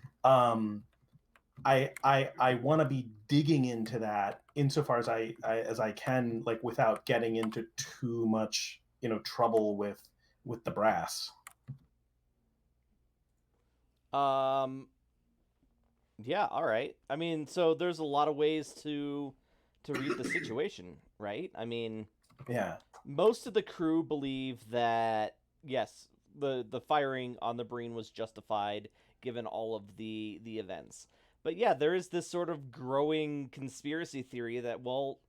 I want to be digging into that insofar as I can, like, without getting into too much trouble with the brass. Yeah, all right. I mean, so there's a lot of ways to read the situation, right? I mean, Yeah. most of the crew believe that yes, the firing on the Breen was justified given all of the events. But yeah, there is this sort of growing conspiracy theory that, well,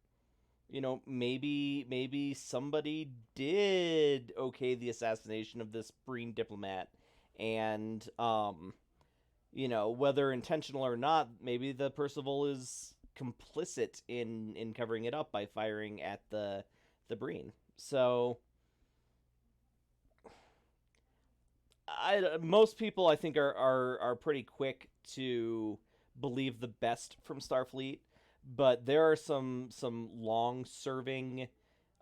maybe somebody did okay the assassination of this Breen diplomat, and whether intentional or not, maybe the Percival is complicit in covering it up by firing at the Breen. So most people, I think, are pretty quick to believe the best from Starfleet, but there are some long serving,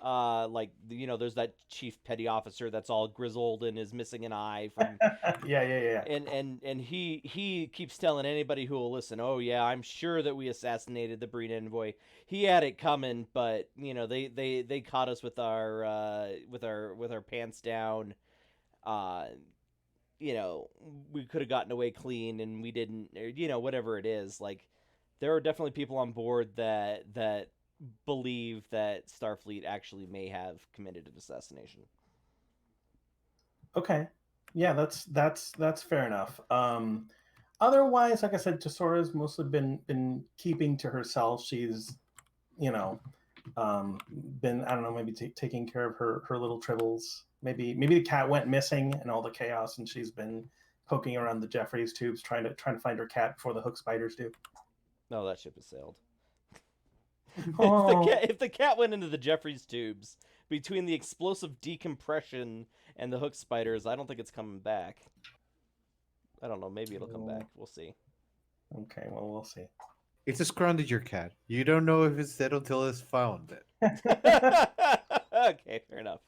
like there's that chief petty officer that's all grizzled and is missing an eye from yeah. and he keeps telling anybody who will listen, oh yeah, I'm sure that we assassinated the Breen envoy. He had it coming, but they caught us with our pants down. We could have gotten away clean and we didn't, or, whatever it is. Like, there are definitely people on board that believe that Starfleet actually may have committed an assassination. Okay. Yeah, that's fair enough. Otherwise, like I said, Tesora's mostly been keeping to herself. She's, been, I don't know, maybe taking care of her little tribbles. Maybe the cat went missing and all the chaos, and she's been poking around the Jeffries tubes trying to find her cat before the hook spiders do. No, that ship has sailed. Oh. If the cat went into the Jeffries tubes, between the explosive decompression and the hook spiders, I don't think it's coming back. I don't know. Maybe it'll come back. We'll see. Okay, well, we'll see. It's a Scrundiger cat. You don't know if it's dead until it's found dead. Okay, fair enough.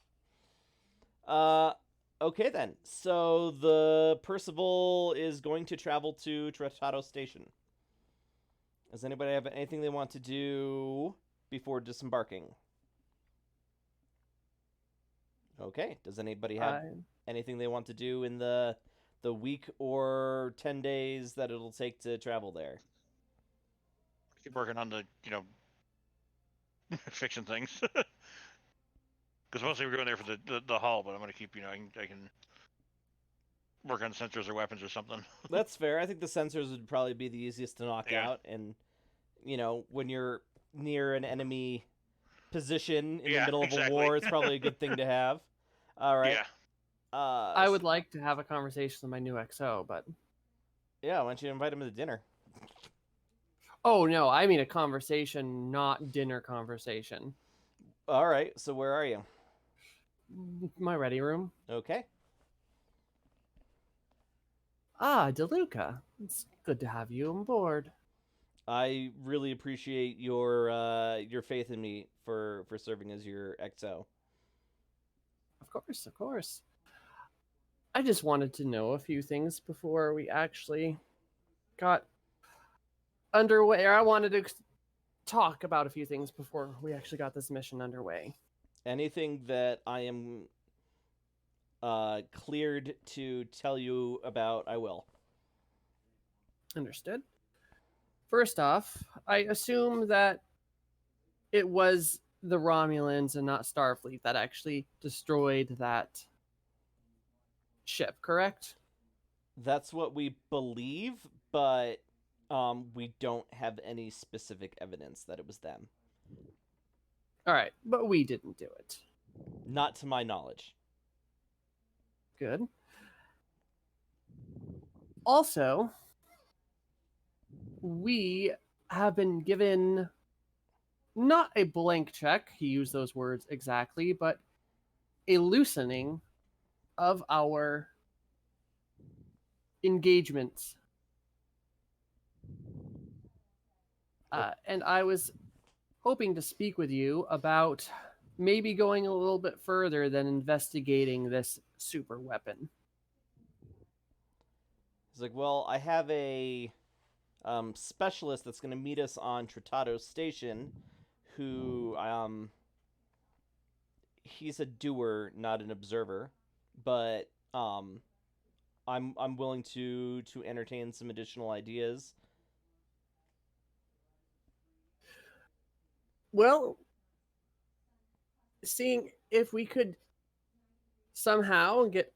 Okay then. So the Percival is going to travel to Tratado Station. Does anybody have anything they want to do before disembarking? Okay. Does anybody have anything they want to do in the week or 10 days that it'll take to travel there? Keep working on the fiction things. Because mostly we're going there for the hull, but I'm gonna keep I can work on sensors or weapons or something. That's fair. I think the sensors would probably be the easiest to knock out, and when you're near an enemy position in the middle of a war, it's probably a good thing to have. All right. Yeah. I would like to have a conversation with my new XO, but Yeah, why don't you invite him to dinner? oh no, I mean a conversation, not dinner conversation. All right. So where are you? My ready room. Okay. Ah, DeLuca. It's good to have you on board. I really appreciate your faith in me for serving as your XO. Of course. I just wanted to know a few things before we actually got underway. Or I wanted to talk about a few things before we actually got this mission underway. Anything that I am cleared to tell you about, I will. Understood. First off, I assume that it was the Romulans and not Starfleet that actually destroyed that ship, correct? That's what we believe, but we don't have any specific evidence that it was them. All right, but we didn't do it. Not to my knowledge. Good. Also, we have been given not a blank check, he used those words exactly, but a loosening of our engagements. And I was hoping to speak with you about maybe going a little bit further than investigating this super weapon. He's like, well, I have a specialist that's going to meet us on Tratado Station, who he's a doer, not an observer, but I'm willing to entertain some additional ideas. Well, seeing if we could somehow get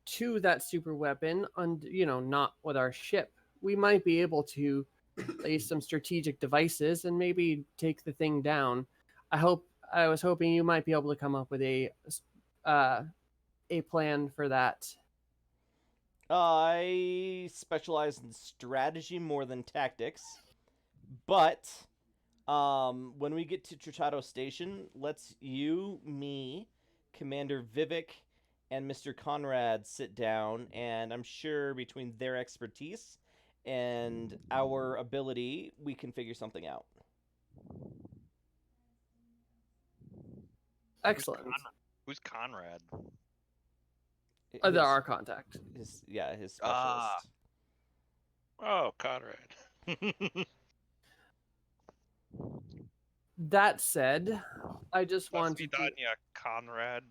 to that super weapon, not with our ship, we might be able to lay some strategic devices and maybe take the thing down. I was hoping you might be able to come up with a plan for that. I specialize in strategy more than tactics, but when we get to Tratado Station, let's you, me, Commander Vivek, and Mr. Conrad sit down, and I'm sure between their expertise and our ability, we can figure something out. Excellent. Who's Conrad? They're our contact. His specialist. Oh, Conrad. That said, I just wanted Conrad.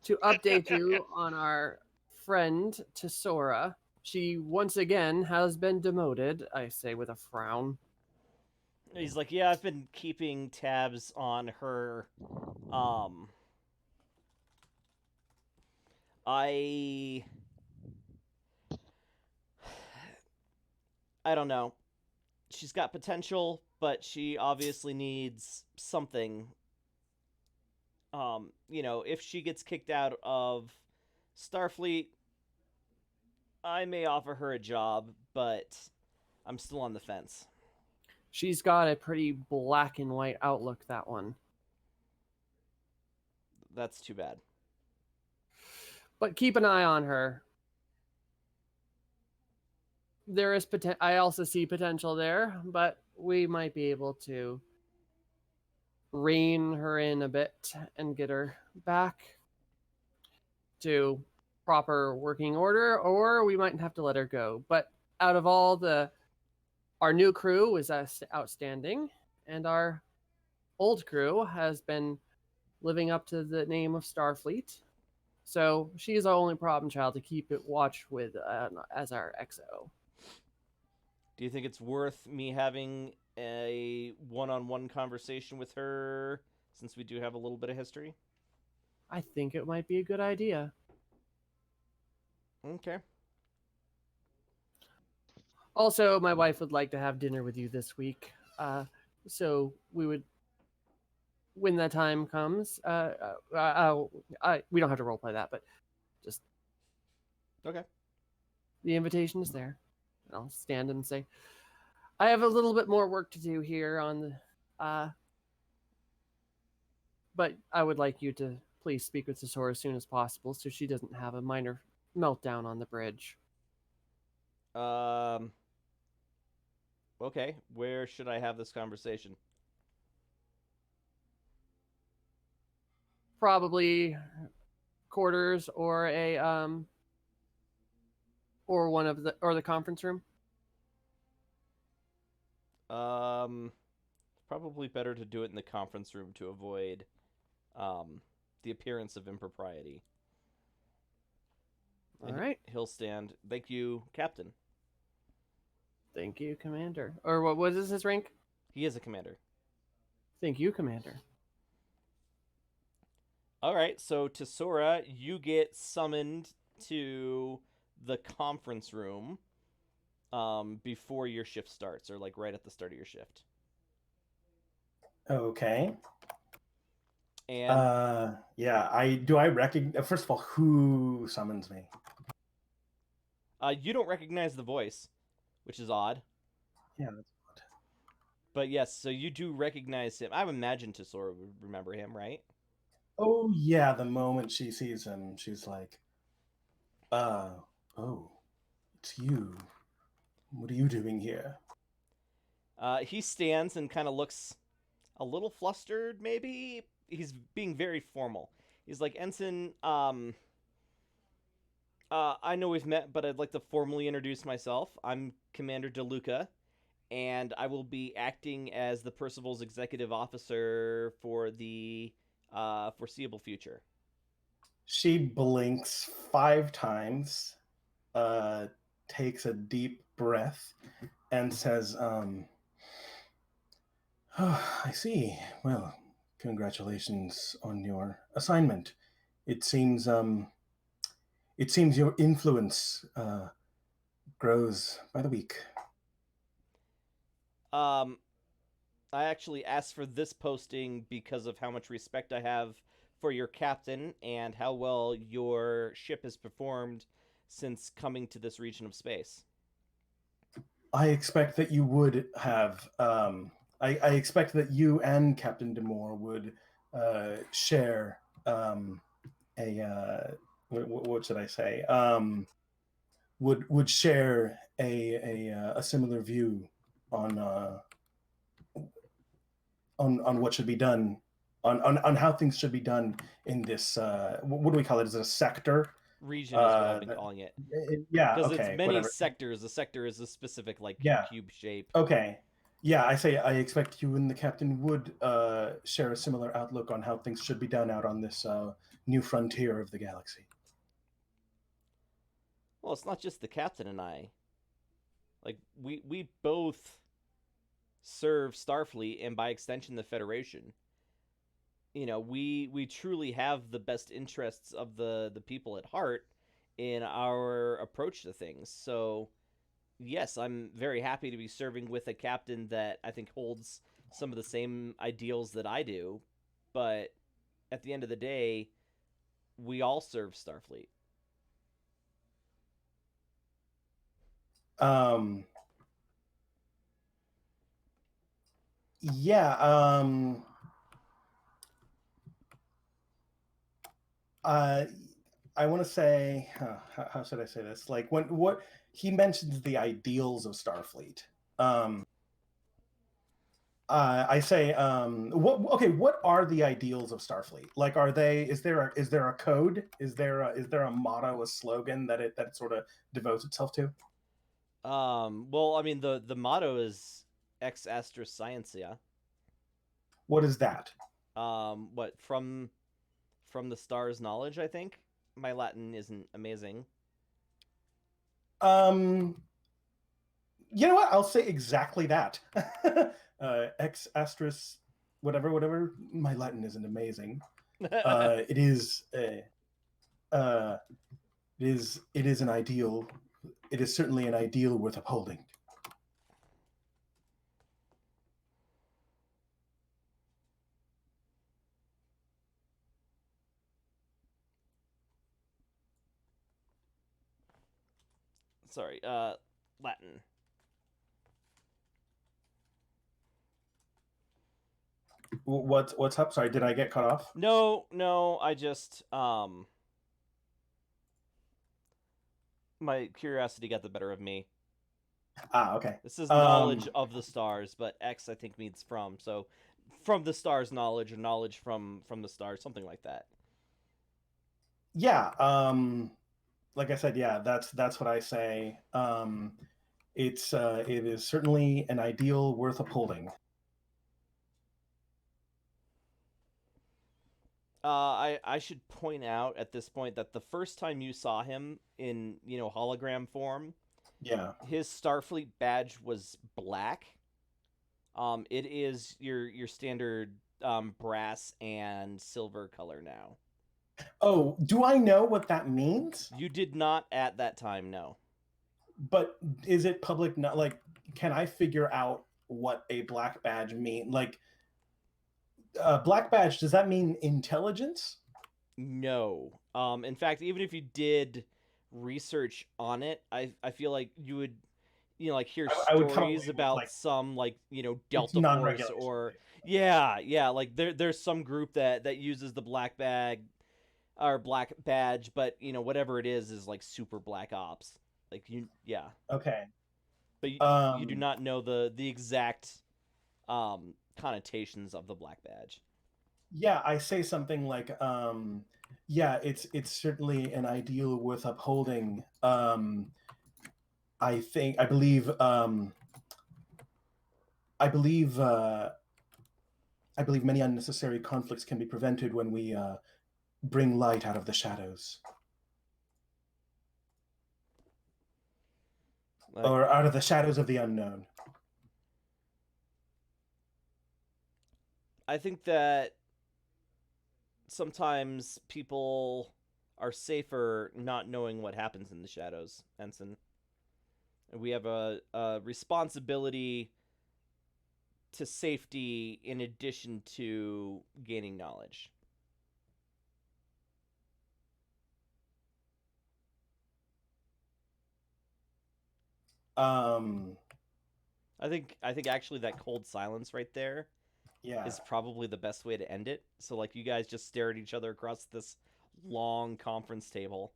to update you on our friend Tesora. She once again has been demoted, I say with a frown. He's like, yeah, I've been keeping tabs on her. I don't know. She's got potential, but she obviously needs something. If she gets kicked out of Starfleet, I may offer her a job, but I'm still on the fence. She's got a pretty black and white outlook, that one. That's too bad. But keep an eye on her. There is I also see potential there, but we might be able to rein her in a bit and get her back to proper working order, or we might have to let her go. But out of all our new crew was outstanding, and our old crew has been living up to the name of Starfleet. So she's our only problem child to keep it watch with as our XO. Do you think it's worth me having a one-on-one conversation with her, since we do have a little bit of history? I think it might be a good idea. Okay. Also, my wife would like to have dinner with you this week. So we would, when that time comes, we don't have to roleplay that, but just Okay. the invitation is there. I'll stand and say, I have a little bit more work to do here on the, but I would like you to please speak with Tesora as soon as possible so she doesn't have a minor meltdown on the bridge. Okay, where should I have this conversation? Probably quarters or or one of the conference room. Probably better to do it in the conference room to avoid the appearance of impropriety. All right. He'll stand. Thank you, Captain. Thank you, Commander. Or what was his rank? He is a commander. Thank you, Commander. All right, so Tesora, you get summoned to the conference room before your shift starts, or like right at the start of your shift. Okay. And yeah, I recognize, first of all, who summons me? you don't recognize the voice, which is odd. Yeah, that's odd. But yes, so you do recognize him. I imagine Tesora would remember him, right? Oh yeah, the moment she sees him, she's like, oh, it's you. What are you doing here? He stands and kind of looks a little flustered, maybe. He's being very formal. He's like, Ensign, I know we've met, but I'd like to formally introduce myself. I'm Commander DeLuca, and I will be acting as the Percival's executive officer for the foreseeable future. She blinks 5 times, takes a deep breath, and says, oh, I see. Well, congratulations on your assignment. It seems your influence grows by the week. I actually asked for this posting because of how much respect I have for your captain and how well your ship has performed since coming to this region of space. I expect that you would have. I expect that you and Captain Demore would share what should I say? Would share a similar view on what should be done, on how things should be done in this. What do we call it? Is it a sector? Region is what I've been calling it. Yeah, Because okay, it's many whatever. sectors. A sector is a specific cube shape. Okay. Yeah, I expect you and the captain would share a similar outlook on how things should be done out on this new frontier of the galaxy. Well, it's not just the captain and I. Like we both serve Starfleet and by extension the Federation. You know, we truly have the best interests of the people at heart in our approach to things. So, yes, I'm very happy to be serving with a captain that I think holds some of the same ideals that I do, but at the end of the day, we all serve Starfleet. Um, Yeah. I want to say, how should I say this? Like what he mentions the ideals of Starfleet. I say, what are the ideals of Starfleet? Like, are they? Is there a code? Is there a motto, a slogan that it sort of devotes itself to? Well, I mean, the motto is Ex Astra Scientia. What is that? What from the stars' knowledge? I think my Latin isn't amazing. Um, you know what? I'll say exactly that. Ex astris, whatever. My Latin isn't amazing. It is. Uh, it is an ideal. It is certainly an ideal worth upholding. Sorry, Latin. What's up? Sorry, did I get cut off? No, I just my curiosity got the better of me. Ah, okay. This is knowledge of the stars, but X I think means from. So from the stars knowledge or knowledge from the stars, something like that. Yeah. Like I said, yeah, that's what I say. It is certainly an ideal worth upholding. I should point out at this point that the first time you saw him in hologram form, Yeah. his Starfleet badge was black. It is your standard brass and silver color now. Oh, do I know what that means? You did not at that time, no. But is it public? Not like, can I figure out what a black badge mean? Like, black badge, does that mean intelligence? No. In fact, even if you did research on it, I feel like you would like hear I would come away stories with, about like, some like it's Delta Force non-regulation. or yeah, like there's some group that uses the black bag or black badge, but whatever it is like super black ops. Like yeah. Okay. But you do Um, not know the exact connotations of the black badge. yeah, I say something like, yeah, it's certainly an ideal worth upholding. I think I believe I believe many unnecessary conflicts can be prevented when we bring light out of the shadows, or out of the shadows of the unknown. I think that sometimes people are safer not knowing what happens in the shadows, Ensign. We have a responsibility to safety in addition to gaining knowledge. Um, I think actually that cold silence right there yeah. is probably the best way to end it. So like you guys just stare at each other across this long conference table,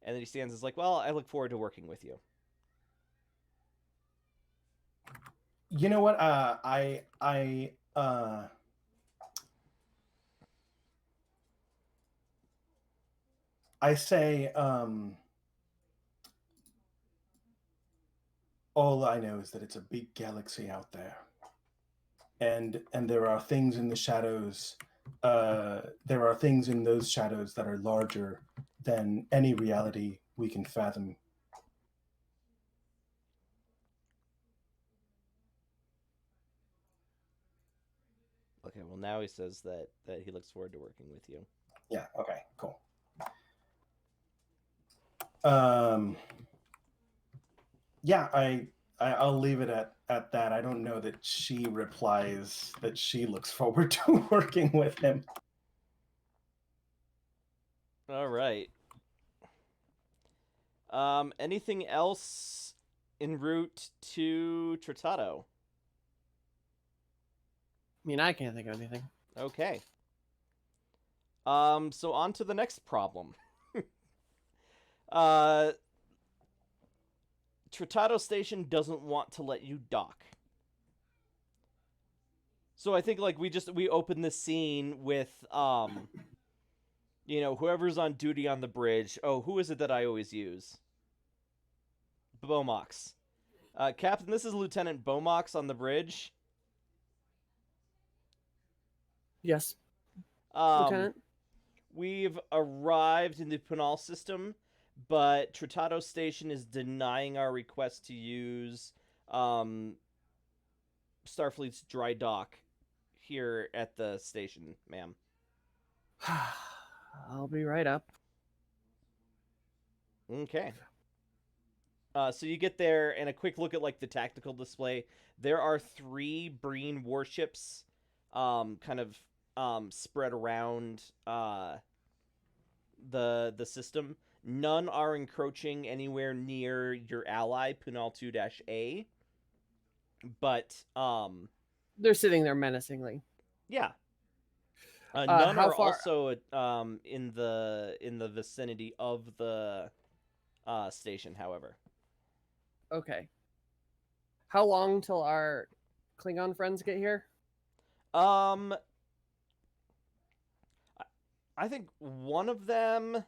and then he stands and is like, "Well, I look forward to working with you." You know what? I say, all I know is that it's a big galaxy out there, and there are things in the shadows. There are things in those shadows that are larger than any reality we can fathom. Okay, well now he says that he looks forward to working with you. Yeah. Okay. Cool. Um, yeah, I'll leave it at that. I don't know that she replies that she looks forward to working with him. All right. Anything else en route to Tratado? mean, I can't think of anything. Okay. So on to the next problem. Tratado Station doesn't want to let you dock. So I think like we open the scene with whoever's on duty on the bridge. Oh, who is it that I always use? Bomox. Captain, this is Lieutenant Bomox on the bridge. Yes, Um, Lieutenant. We've arrived in the Punal system, but Tratado Station is denying our request to use Starfleet's dry dock here at the station, ma'am. I'll be right up. Okay. So you get there, and a quick look at like the tactical display. There are 3 Breen warships, kind of spread around the system. None are encroaching anywhere near your ally, Punal 2-A. But They're sitting there menacingly. yeah. None how are far- also in the vicinity of the station, however. Okay. How long till our Klingon friends get here? I think one of them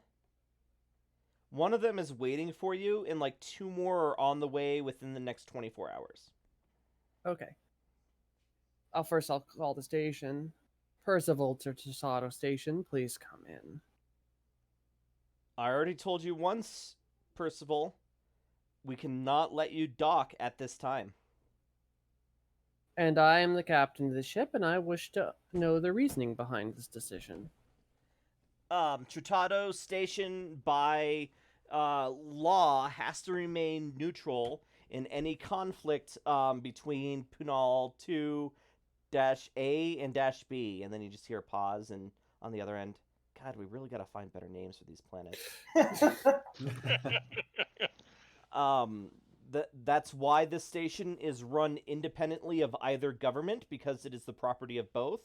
is waiting for you, and like 2 more are on the way within the next 24 hours. Okay. I'll call the station. Percival to Tratado Station, please come in. I already told you once, Percival, we cannot let you dock at this time. And I am the captain of the ship, and I wish to know the reasoning behind this decision. Tratado Station, by law, has to remain neutral in any conflict between Punal 2-A and -B. And then you just hear a pause, and on the other end, God, we really got to find better names for these planets. That's why this station is run independently of either government, because it is the property of both.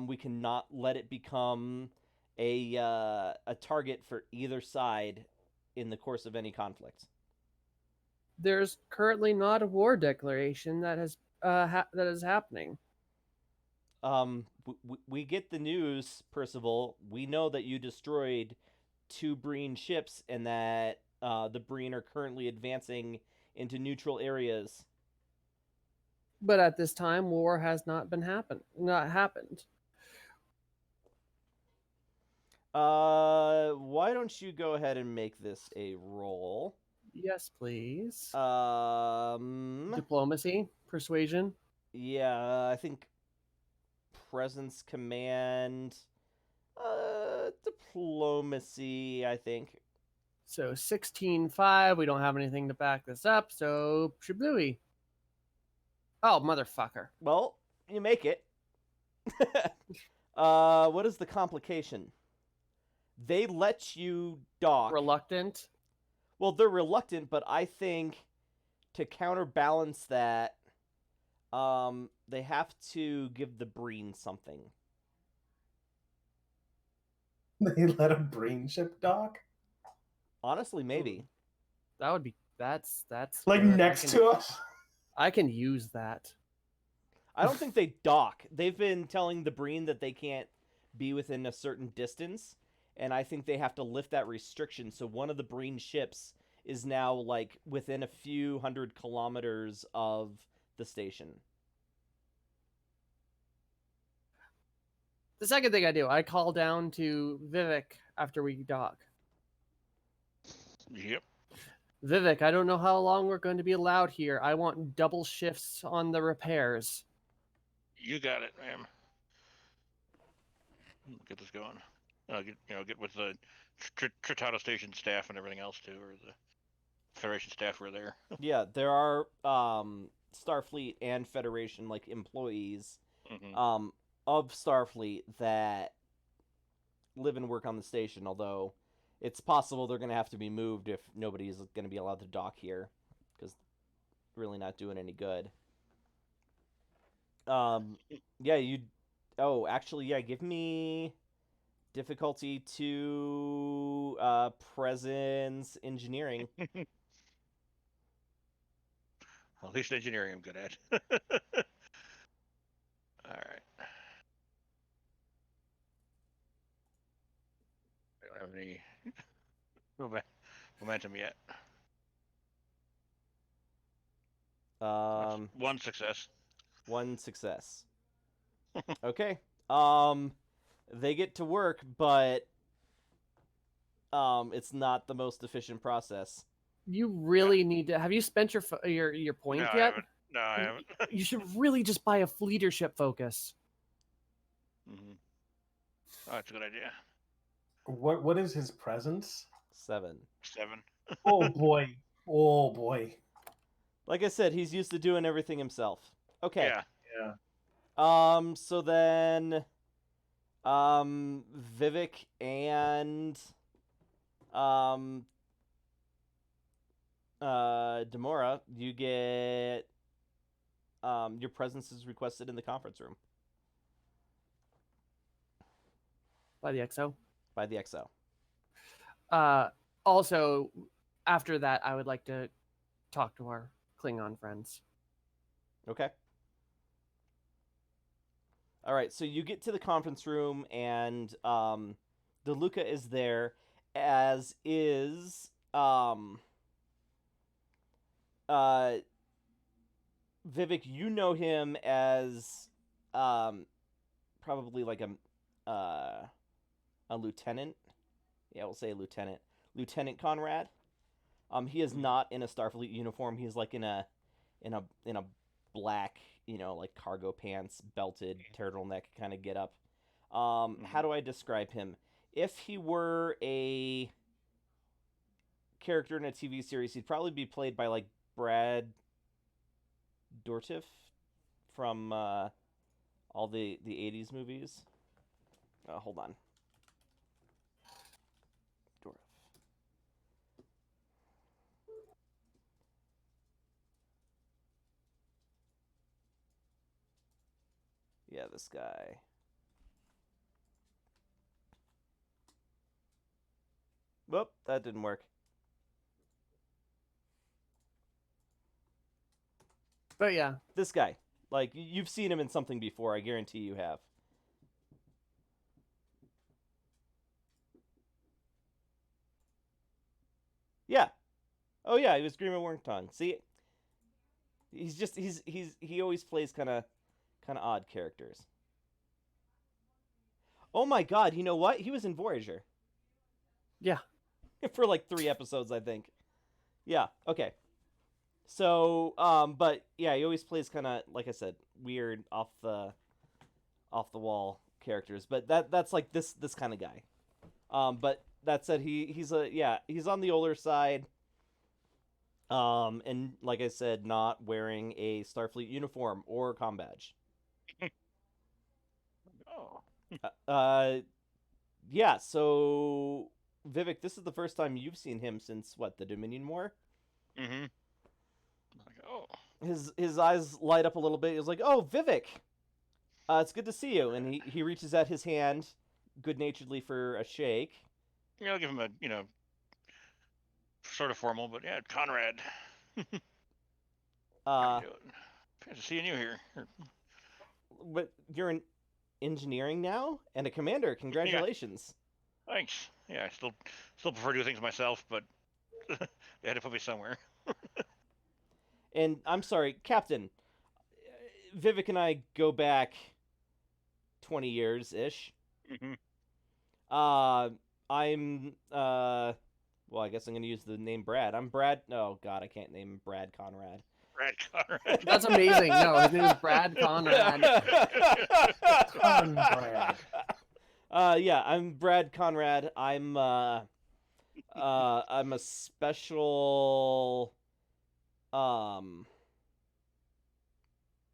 We cannot let it become a target for either side in the course of any conflict. There's currently not a war declaration that has that is happening. We get the news, Percival. We know that you destroyed 2 Breen ships, and that the Breen are currently advancing into neutral areas. But at this time, war has not happened. Why don't you go ahead and make this a roll? Yes, please. Um, Diplomacy, persuasion. yeah, I think presence, command, diplomacy, I think. So 16-5. We don't have anything to back this up, so Shiblui. Oh, motherfucker. Well, you make it. What is the complication? They let you dock. Reluctant. Well, they're reluctant, but I think to counterbalance that, they have to give the Breen something. They let a Breen ship dock? Honestly, maybe. That would be that's Like good. next to us? I can use that. I don't think they dock. They've been telling the Breen that they can't be within a certain distance, and I think they have to lift that restriction. So one of the Breen ships is now like within a few 100 kilometers of the station. The second thing I do, I call down to Vivek after we dock. Yep. Vivek, I don't know how long we're going to be allowed here. I want double shifts on the repairs. You got it, ma'am. Get this going. Get with the Tratado Station staff and everything else too, or the Federation staff who are there. Yeah, there are Starfleet and Federation like employees Mm-hmm. Of Starfleet that live and work on the station, although it's possible they're going to have to be moved if nobody's going to be allowed to dock here, because really not doing any good. Yeah, you. Oh, actually, yeah. Give me difficulty to presence engineering. At least engineering I'm good at. All right. I don't have any momentum yet. That's one success. One success. Okay. They get to work, but it's not the most efficient process. You really need to. Have you spent your point No, I yet? haven't. No, I haven't. You should really just buy a leadership focus. Mm-hmm. Oh, that's a good idea. What is his presence? 7. 7. Oh boy. Oh boy. Like I said, he's used to doing everything himself. Okay. Yeah. Yeah. So then, Vivek and Demora, you get your presence is requested in the conference room By the XO. by the XO. Also, after that, I would like to talk to our Klingon friends. Okay. All right, so you get to the conference room, and DeLuca is there, as is Vivek. You know him as probably like a lieutenant. Yeah, we'll say lieutenant. Lieutenant Conrad. He is not in a Starfleet uniform. He's like in a black, like cargo pants, belted turtleneck kind of get up. How do I describe him? If he were a character in a TV series, he'd probably be played by like Brad Dourif from all the 80s movies. Hold on. Dourif. Yeah, this guy. Whoop, that didn't work. But yeah, This guy. Like, you've seen him in something before, I guarantee you have. Yeah. Oh yeah, he was Grima Wormtongue. See, he always plays kind of odd characters. Oh my god, you know what? He was in Voyager. yeah. For like 3 episodes, I think. Yeah, okay. So, but yeah, he always plays kind of, like I said, weird off the wall characters. But that's like this kind of guy. But that said, he's on the older side. And like I said, not wearing a Starfleet uniform or comm badge. Oh. Yeah. So, Vivek, this is the first time you've seen him since what, the Dominion War? Mm-hmm. Like, oh. His eyes light up a little bit. He's like, "Oh, Vivek, it's good to see you." And he reaches out his hand, good naturedly for a shake. Yeah, I'll give him a sort of formal, but yeah, Conrad. How you doing? Fancy seeing you here. But you're in engineering now and a commander. Congratulations. Yeah, thanks. Yeah, I still prefer to do things myself, but they had to put me somewhere. And I'm sorry, Captain. Vivek and I go back 20 years ish. Mm-hmm. I'm well, I guess I'm gonna use the name Brad. I'm Brad. Oh God, I can't name Brad Conrad. Brad Conrad. That's amazing. No, his name is Brad Conrad. Conrad. Yeah, I'm Brad Conrad. I'm a special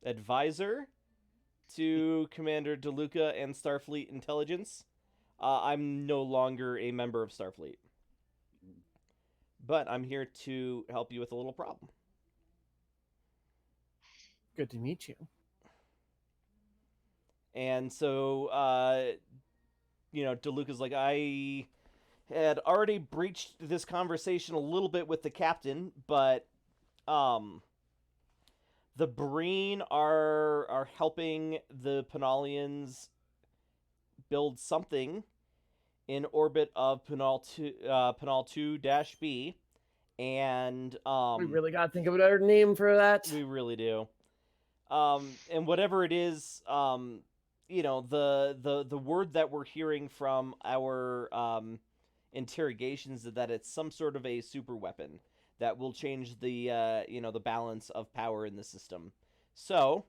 advisor to Commander DeLuca and Starfleet Intelligence. I'm no longer a member of Starfleet, but I'm here to help you with a little problem. Good to meet you. And so, DeLuca's like, I had already breached this conversation a little bit with the captain, but um, the Breen are helping the Penalians build something in orbit of Penal 2-B, and We really got to think of another name for that. we really do. And whatever it is, the word that we're hearing from our interrogations is that it's some sort of a super weapon that will change the balance of power in the system. So,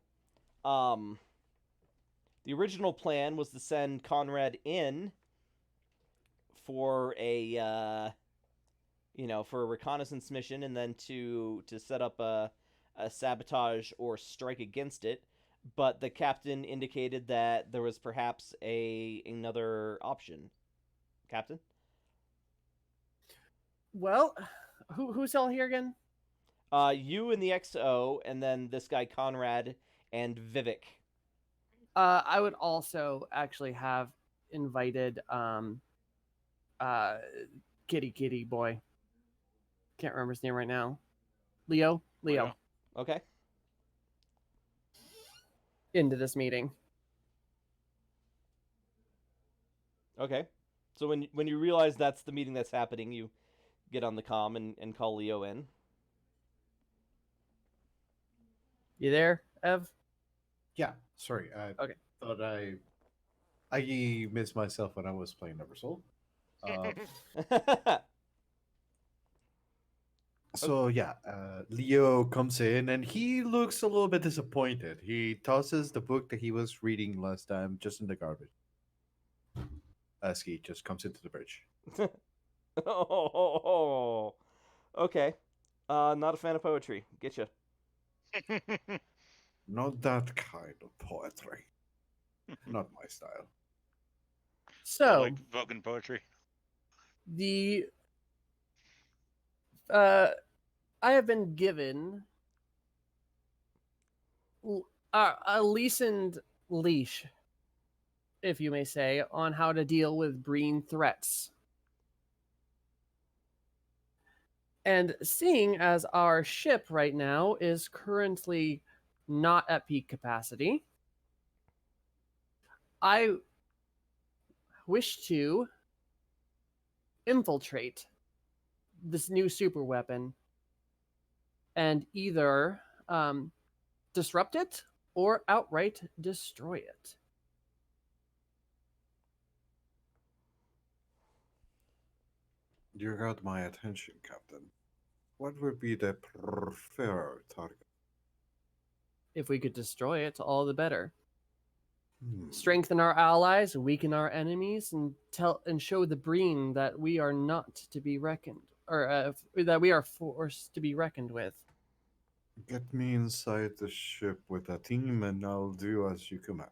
the original plan was to send Conrad in for a for a reconnaissance mission, and then to set up a sabotage or strike against it. But the captain indicated that there was perhaps another option. Captain? Well, who's all here again? You and the XO, and then this guy Conrad and Vivek. I would also actually have invited Kitty boy. Can't remember his name right now. Leo. Yeah. Okay. Into this meeting. Okay. So when you realize that's the meeting that's happening, you get on the comm and call Leo in. You there, Ev? Yeah, sorry. I Okay. thought I missed myself when I was playing Eversoul. So yeah, Leo comes in and he looks a little bit disappointed. He tosses the book that he was reading last time just in the garbage as he just comes into the bridge. Oh, okay. Not a fan of poetry. Get you. Not that kind of poetry. Not my style. So like Vulcan poetry. the I have been given a loosened leash, if you may say, on how to deal with Breen threats. And seeing as our ship right now is currently not at peak capacity, I wish to infiltrate this new super weapon and either disrupt it or outright destroy it. You got my attention, Captain. What would be the preferred target? If we could destroy it, all the better. Hmm. Strengthen our allies, weaken our enemies, and show the Breen that we are not to be reckoned, or that we are forced to be reckoned with. Get me inside the ship with a team and I'll do as you command.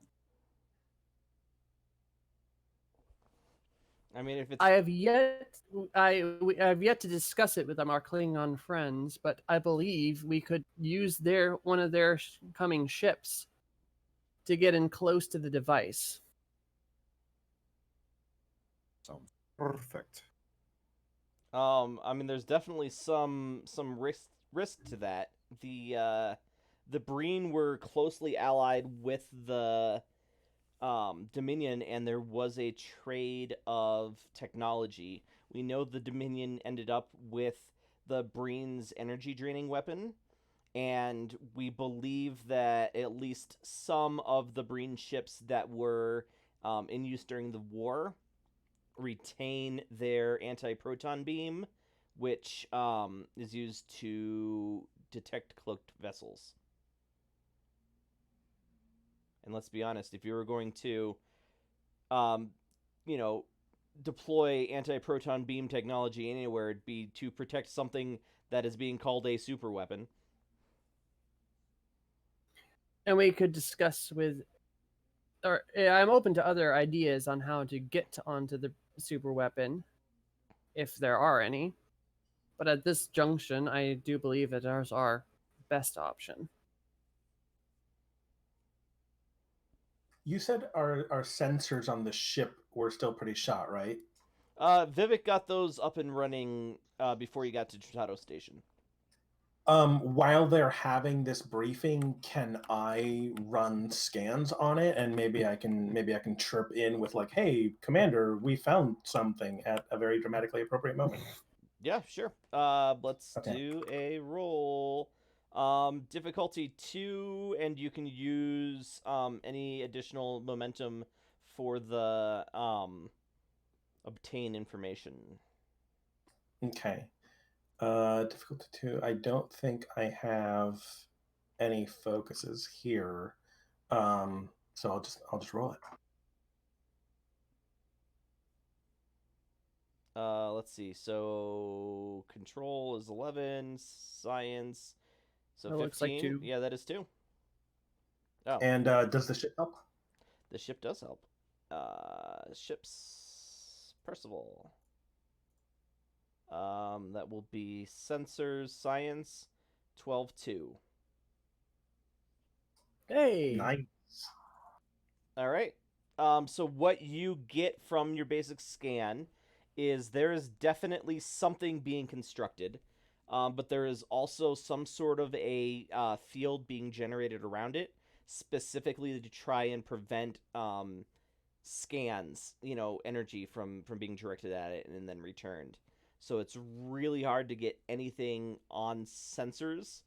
I mean, if it's I have yet to discuss it with our Klingon friends, but I believe we could use one of their coming ships to get in close to the device. Sounds perfect. I mean, there's definitely some risk to that. The Breen were closely allied with the Dominion, and there was a trade of technology. We know the Dominion ended up with the Breen's energy draining weapon, and we believe that at least some of the Breen ships that were in use during the war retain their anti-proton beam, which is used to detect cloaked vessels. And let's be honest, if you were going to, deploy anti-proton beam technology anywhere, it'd be to protect something that is being called a super weapon. And we could discuss I'm open to other ideas on how to get onto the super weapon, if there are any. But at this junction, I do believe that ours are best option. You said our sensors on the ship were still pretty shot, right? Vivek got those up and running before you got to Trutato Station. While they're having this briefing, can I run scans on it, and maybe I can chirp in with like, "Hey, Commander, we found something at a very dramatically appropriate moment." Yeah, sure. Let's Okay. do a roll. Difficulty 2, and you can use any additional momentum for the obtain information. Okay. Difficulty 2. I don't think I have any focuses here. So I'll just roll it. Let's see. So control is 11, science. So That 15. looks like 2. Yeah, that is 2. Oh, And does the ship help? the ship does help. Ships Percival. That will be sensors science 12-2. Hey. Nice. All right. So what you get from your basic scan is there is definitely something being constructed, but there is also some sort of a field being generated around it, specifically to try and prevent scans, energy from being directed at it and then returned. So it's really hard to get anything on sensors.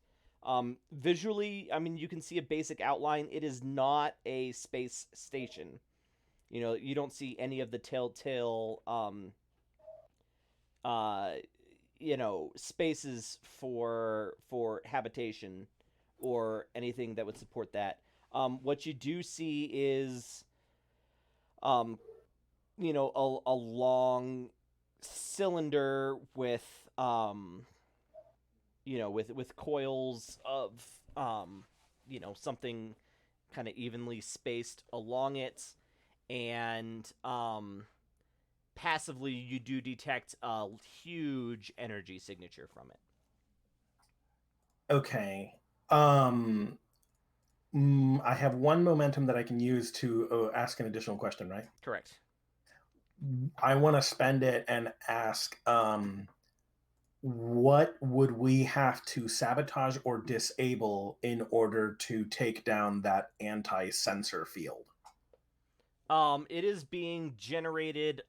Visually, I mean, you can see a basic outline. It is not a space station. You don't see any of the telltale, uh, spaces for habitation or anything that would support that. What you do see is, um, a long cylinder with, with coils of, something kind of evenly spaced along it, and passively you do detect a huge energy signature from it. Okay. I have one momentum that I can use to ask an additional question, right? Correct. I want to spend it and ask, what would we have to sabotage or disable in order to take down that anti-sensor field? It is being generated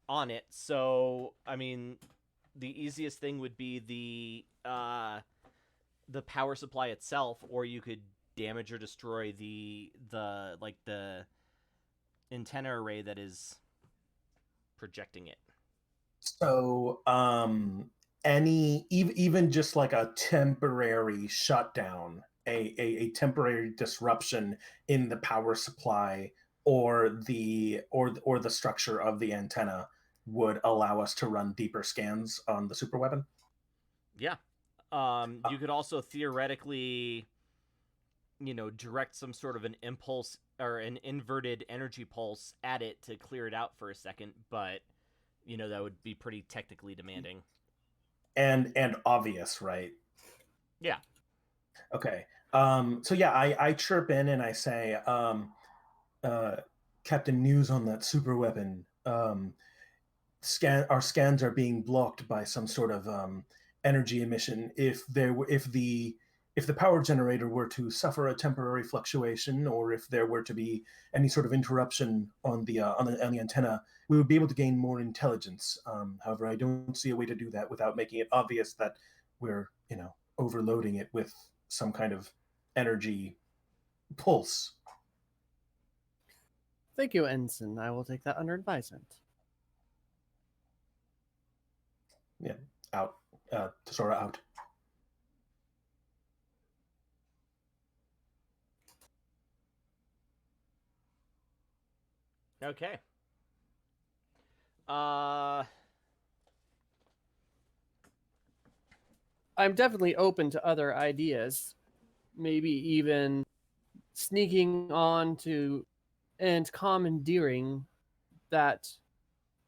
on it, so I mean, the easiest thing would be the power supply itself, or you could damage or destroy the antenna array that is projecting it. So, even just like a temporary shutdown, a temporary disruption in the power supply or the structure of the antenna would allow us to run deeper scans on the super weapon. Yeah. You could also theoretically, direct some sort of an impulse or an inverted energy pulse at it to clear it out for a second, but that would be pretty technically demanding. And obvious, right? Yeah. Okay. So yeah, I chirp in and I say, uh, Captain, news on that super weapon. Our scans are being blocked by some sort of energy emission. If the power generator were to suffer a temporary fluctuation, or if there were to be any sort of interruption on the antenna, we would be able to gain more intelligence. However, I don't see a way to do that without making it obvious that we're overloading it with some kind of energy pulse. Thank you, Ensign. I will take that under advisement. Yeah, out. Tesora out. Okay. Uh I'm definitely open to other ideas. Maybe even sneaking on to and commandeering that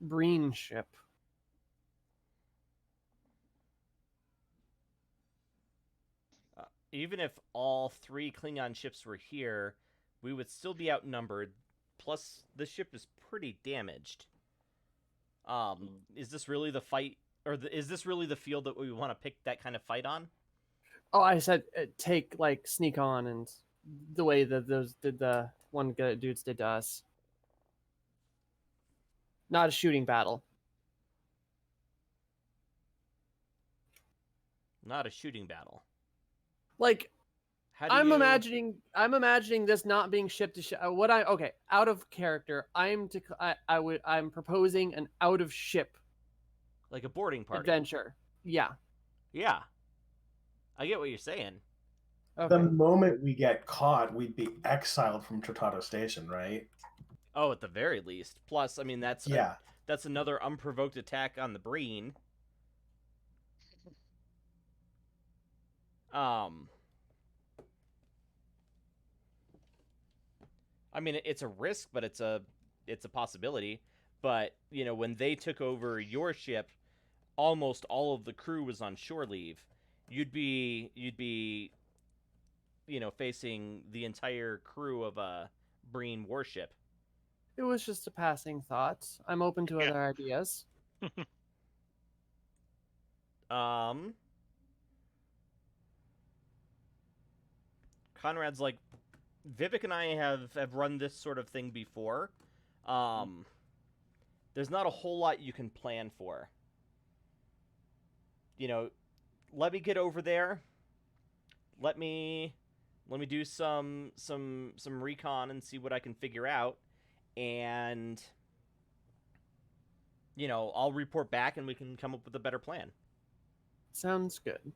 Breen ship. Even if all 3 Klingon ships were here, we would still be outnumbered. Plus, the ship is pretty damaged. Is this really the fight, or is this really the field that we want to pick that kind of fight on? Oh, I said take like sneak on and the way that those did the one dudes did to us. Not a shooting battle. Not a shooting battle. Like How do I'm you... imagining this not being shipped to ship. What I okay out of character. I'm proposing an out of ship like a boarding party? adventure. Yeah. Yeah, I get what you're saying. Okay. The moment we get caught, we'd be exiled from Tratado Station, right? Oh, at the very least. Plus, I mean, that's Yeah. that's another unprovoked attack on the Breen. I mean, it's a risk, but it's a possibility. But you know, when they took over your ship, almost all of the crew was on shore leave. You'd be facing the entire crew of a Breen warship. It was just a passing thought. I'm open to Yeah. other ideas. Conrad's like, Vivek and I have run this sort of thing before. There's not a whole lot you can plan for. You know, let me get over there. Let me do some recon and see what I can figure out, and I'll report back and we can come up with a better plan. Sounds good.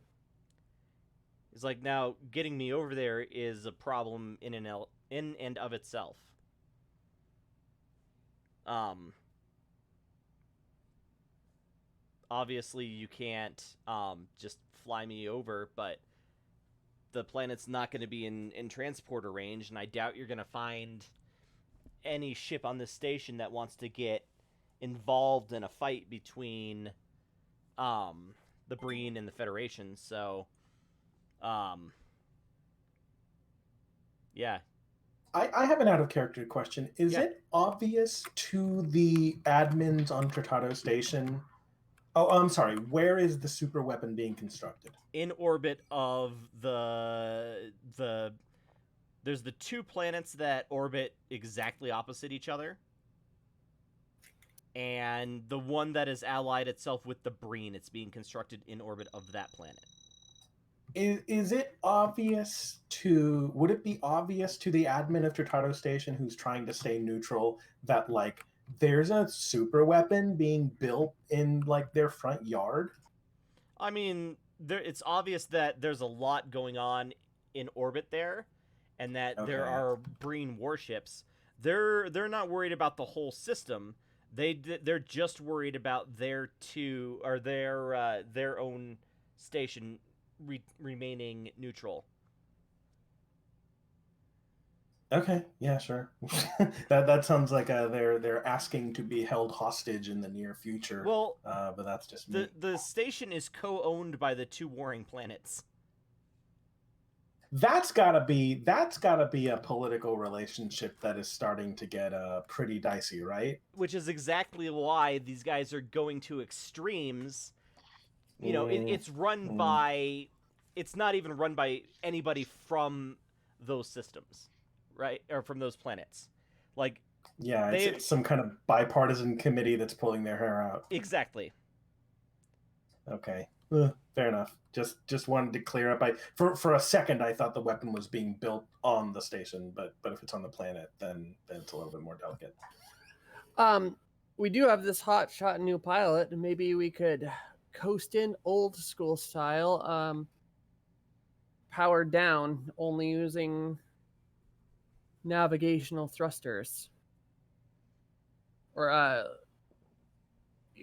It's like, now getting me over there is a problem in and of itself. Obviously you can't just fly me over, but the planet's not going to be in transporter range, and I doubt you're going to find any ship on this station that wants to get involved in a fight between the Breen and the Federation. So yeah. I have an out of character question. Is Yeah. it obvious to the admins on Tratado Station? Oh, I'm sorry. Where is the super weapon being constructed? In orbit of there's the two planets that orbit exactly opposite each other, and the one that is allied itself with the Breen. It's being constructed in orbit of that planet. Is it obvious to? Would it be obvious to the admin of Tratado Station who's trying to stay neutral that like there's a super weapon being built in like their front yard? I mean, it's obvious that there's a lot going on in orbit there, and that there Okay. are Breen warships. They're not worried about the whole system. They're just worried about their own station remaining neutral. Okay, yeah, sure. that sounds like they're asking to be held hostage in the near future. Well, but that's just me. the station is co-owned by the two warring planets. That's gotta be a political relationship that is starting to get pretty dicey, right? Which is exactly why these guys are going to extremes. You know, it's run by... It's not even run by anybody from those systems, right? Or from those planets. Like, yeah, it's some kind of bipartisan committee that's pulling their hair out. Exactly. Okay, fair enough. Just wanted to clear up. For a second I thought the weapon was being built on the station, but if it's on the planet, then it's a little bit more delicate. We do have this hot shot new pilot, and maybe we could coast in old school style, powered down, only using navigational thrusters. Or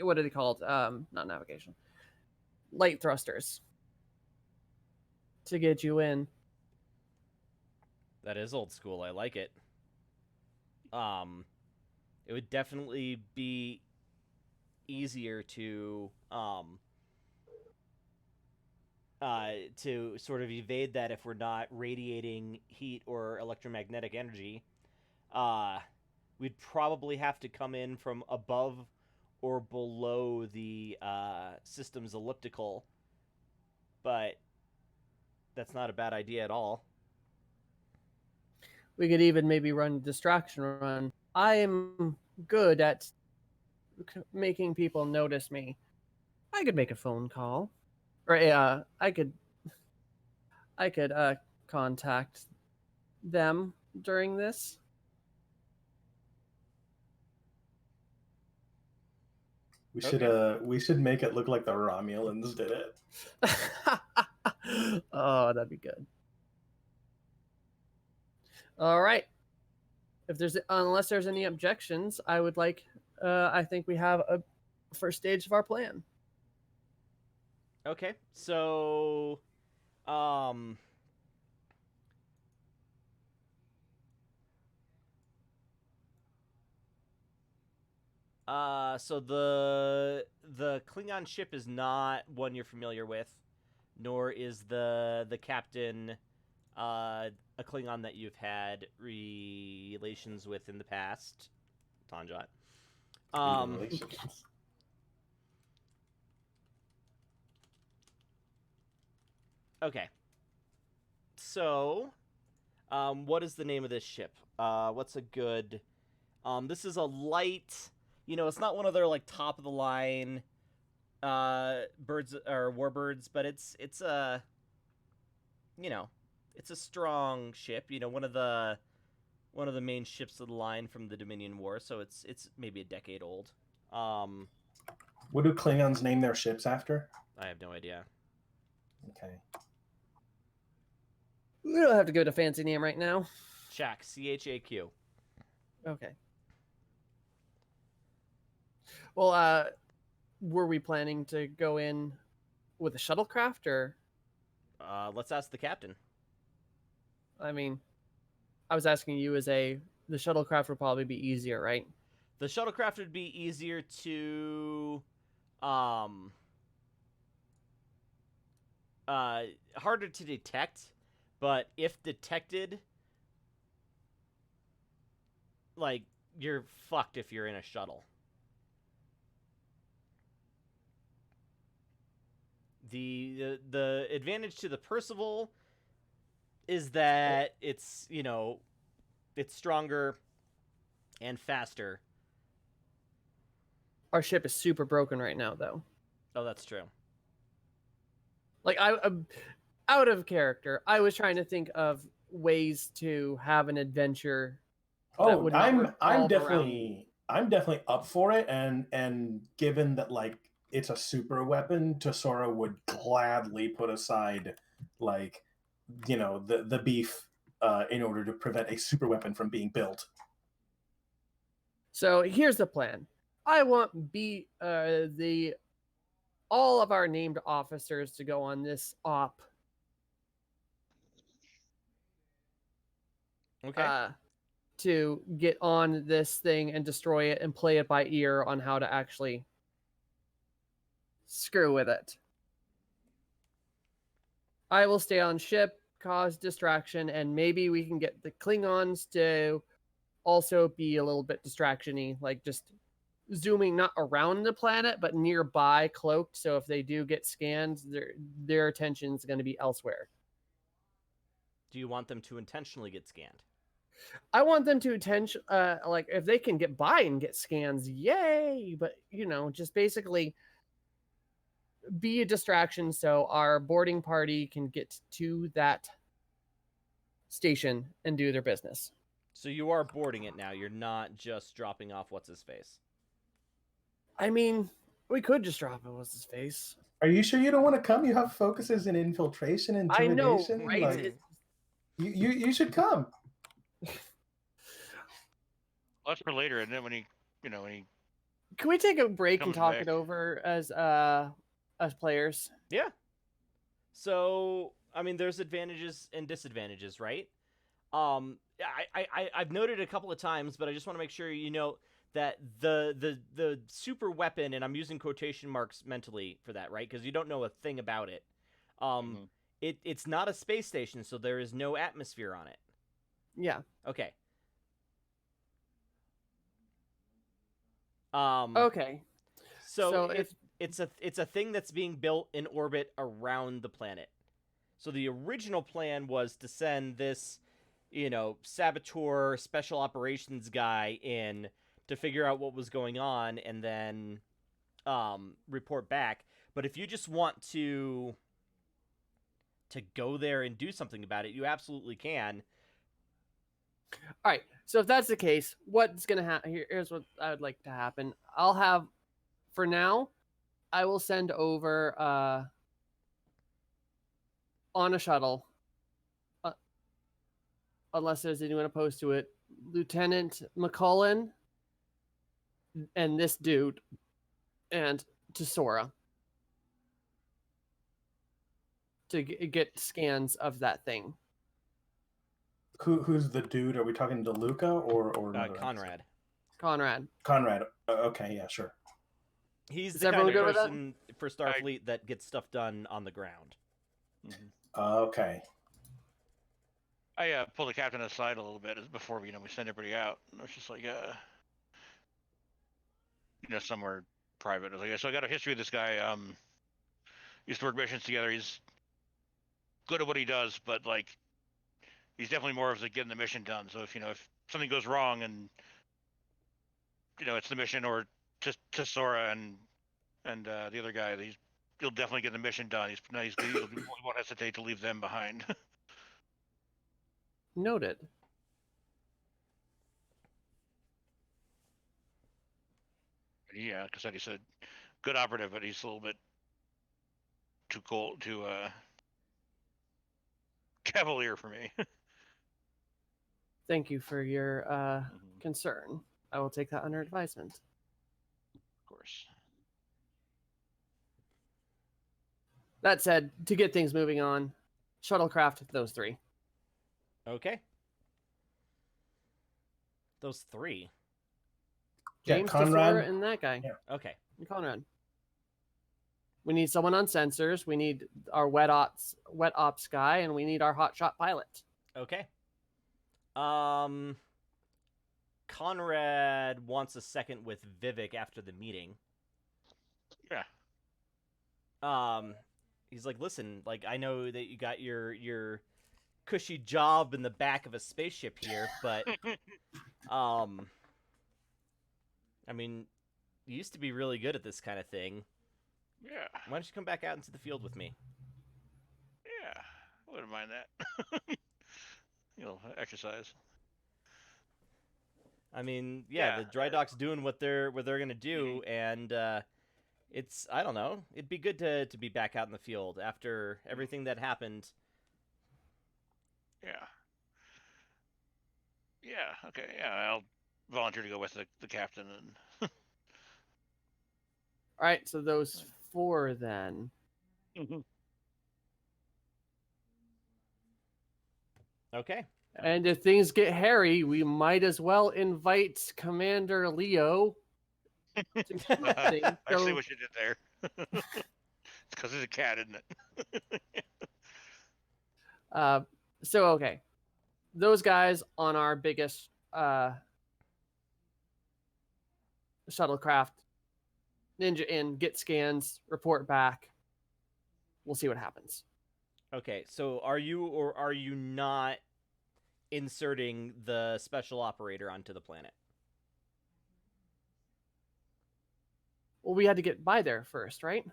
what are they called? Not navigation. Light thrusters. To get you in. That is old school. I like it. It would definitely be easier to to sort of evade that if we're not radiating heat or electromagnetic energy, we'd probably have to come in from above or below the system's elliptical, but that's not a bad idea at all. We could even maybe run a distraction run. I am good at making people notice me. I could make a phone call, or I could contact them during this. We should make it look like the Romulans did it. Oh, that'd be good. All right. Unless there's any objections, I would like. I think we have a first stage of our plan. Okay, so, so the Klingon ship is not one you're familiar with, nor is the captain a Klingon that you've had relations with in the past, Tanjot. Relations. Okay. So, what is the name of this ship? What's a good? This is a light. It's not one of their like top of the line, birds or warbirds, but it's a, it's a strong ship. One of the main ships of the line from the Dominion War. So it's maybe a decade old. What do Klingons name their ships after? I have no idea. Okay. We don't have to give it a fancy name right now. Chaq, CHAQ. Okay. Well, were we planning to go in with a shuttlecraft, or? Let's ask the captain. I mean, I was asking you the shuttlecraft would probably be easier, right? The shuttlecraft would be easier to, harder to detect, but if detected, like, you're fucked if you're in a shuttle. The advantage to the Percival is that it's stronger and faster. Our ship is super broken right now, though. Oh, that's true. Like, I'm out of character. I was trying to think of ways to have an adventure. Oh, would not I'm revolve definitely up for it, and given that like it's a super weapon, Tesora would gladly put aside like the beef in order to prevent a super weapon from being built. So here's the plan. I want all of our named officers to go on this op. Okay. To get on this thing and destroy it and play it by ear on how to actually screw with it. I will stay on ship, cause distraction, and maybe we can get the Klingons to also be a little bit distraction-y, like just zooming not around the planet, but nearby, cloaked, so if they do get scanned, their attention is going to be elsewhere. Do you want them to intentionally get scanned? I want them to like if they can get by and get scans, yay! But just basically be a distraction so our boarding party can get to that station and do their business. So you are boarding it now. You're not just dropping off what's his face. I mean, we could just drop it. What's his face? Are you sure you don't want to come? You have focuses in infiltration, intimidation. I know, right? Like, you should come. That's for later, and then when he Can we take a break and Comes talk back. it over as players? Yeah. So, I mean, there's advantages and disadvantages, right? I've noted a couple of times, but I just want to make sure you know that the super weapon, and I'm using quotation marks mentally for that, right? Because you don't know a thing about it. Um, it's not a space station, so there is no atmosphere on it. Yeah. Okay. Okay. So, So it's a thing that's being built in orbit around the planet. So the original plan was to send this, saboteur special operations guy in to figure out what was going on and then report back. But if you just want to go there and do something about it, you absolutely can. All right. So if that's the case, what's gonna happen? Here's what I would like to happen. I'll have, for now, I will send over on a shuttle, unless there's anyone opposed to it, Lieutenant McCullen and this dude, and to Sora to get scans of that thing. Who's the dude? Are we talking to Luca or another Conrad. Conrad. Conrad. Okay, yeah, sure. He's Is the kind everyone of good with that? person for Starfleet that gets stuff done on the ground. Okay. I pulled the captain aside a little bit before we send everybody out. I was just like, somewhere private. I was like, so I got a history of this guy. Used to work missions together. He's good at what he does, but like, he's definitely more of getting the mission done. So if something goes wrong and it's the mission or to Sora and the other guy, he'll definitely get the mission done. He won't hesitate to leave them behind. Noted. Yeah, because he said good operative, but he's a little bit too cold, too cavalier for me. Thank you for your concern. I will take that under advisement. Of course. That said, to get things moving on, shuttlecraft those three. Okay. Those three. James, Conrad, Tesora, and that guy. Yeah. Okay. And Conrad. We need someone on sensors. We need our wet ops guy, and we need our hotshot pilot. Okay. Conrad wants a second with Vivek after the meeting. Yeah. He's like, listen, like, I know that you got your cushy job in the back of a spaceship here, but I mean, you used to be really good at this kind of thing. Yeah. Why don't you come back out into the field with me? Yeah. I wouldn't mind that. Exercise. I mean, Yeah. the dry dock's doing what they're gonna do, and it's, I don't know, it'd be good to be back out in the field after everything that happened. Yeah. Yeah. Okay. Yeah. I'll volunteer to go with the captain and. All right, so those four then. Okay. And if things get hairy, we might as well invite Commander Leo. I see what you did there. It's because there's a cat, isn't it? So okay, those guys on our biggest shuttlecraft, ninja in, get scans, report back. We'll see what happens. Okay, so are you or are you not inserting the special operator onto the planet? Well, we had to get by there first, right?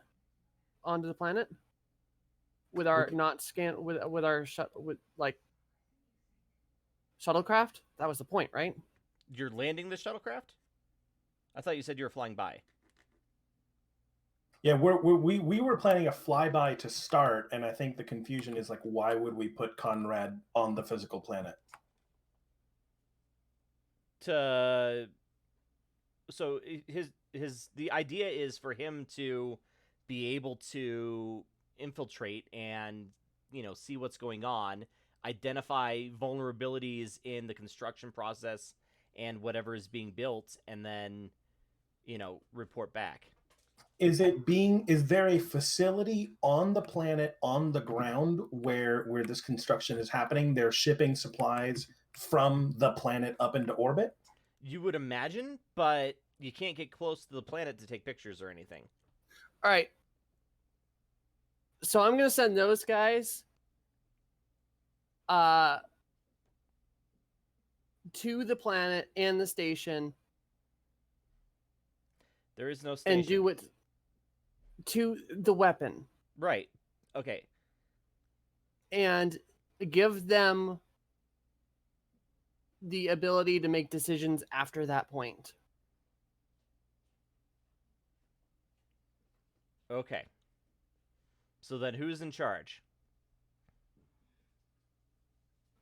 Onto the planet with our not scan with our shuttlecraft. That was the point, right? You're landing the shuttlecraft? I thought you said you were flying by. Yeah, we were planning a flyby to start, and I think the confusion is like, why would we put Conrad on the physical planet? So the idea is for him to be able to infiltrate and see what's going on, identify vulnerabilities in the construction process and whatever is being built, and then report back. Is there a facility on the planet on the ground where this construction is happening? They're shipping supplies from the planet up into orbit? You would imagine, but you can't get close to the planet to take pictures or anything. All right. So I'm going to send those guys to the planet and the station There is no station. and do it to the weapon Right. Okay. and give them the ability to make decisions after that point. Okay. So then who's in charge?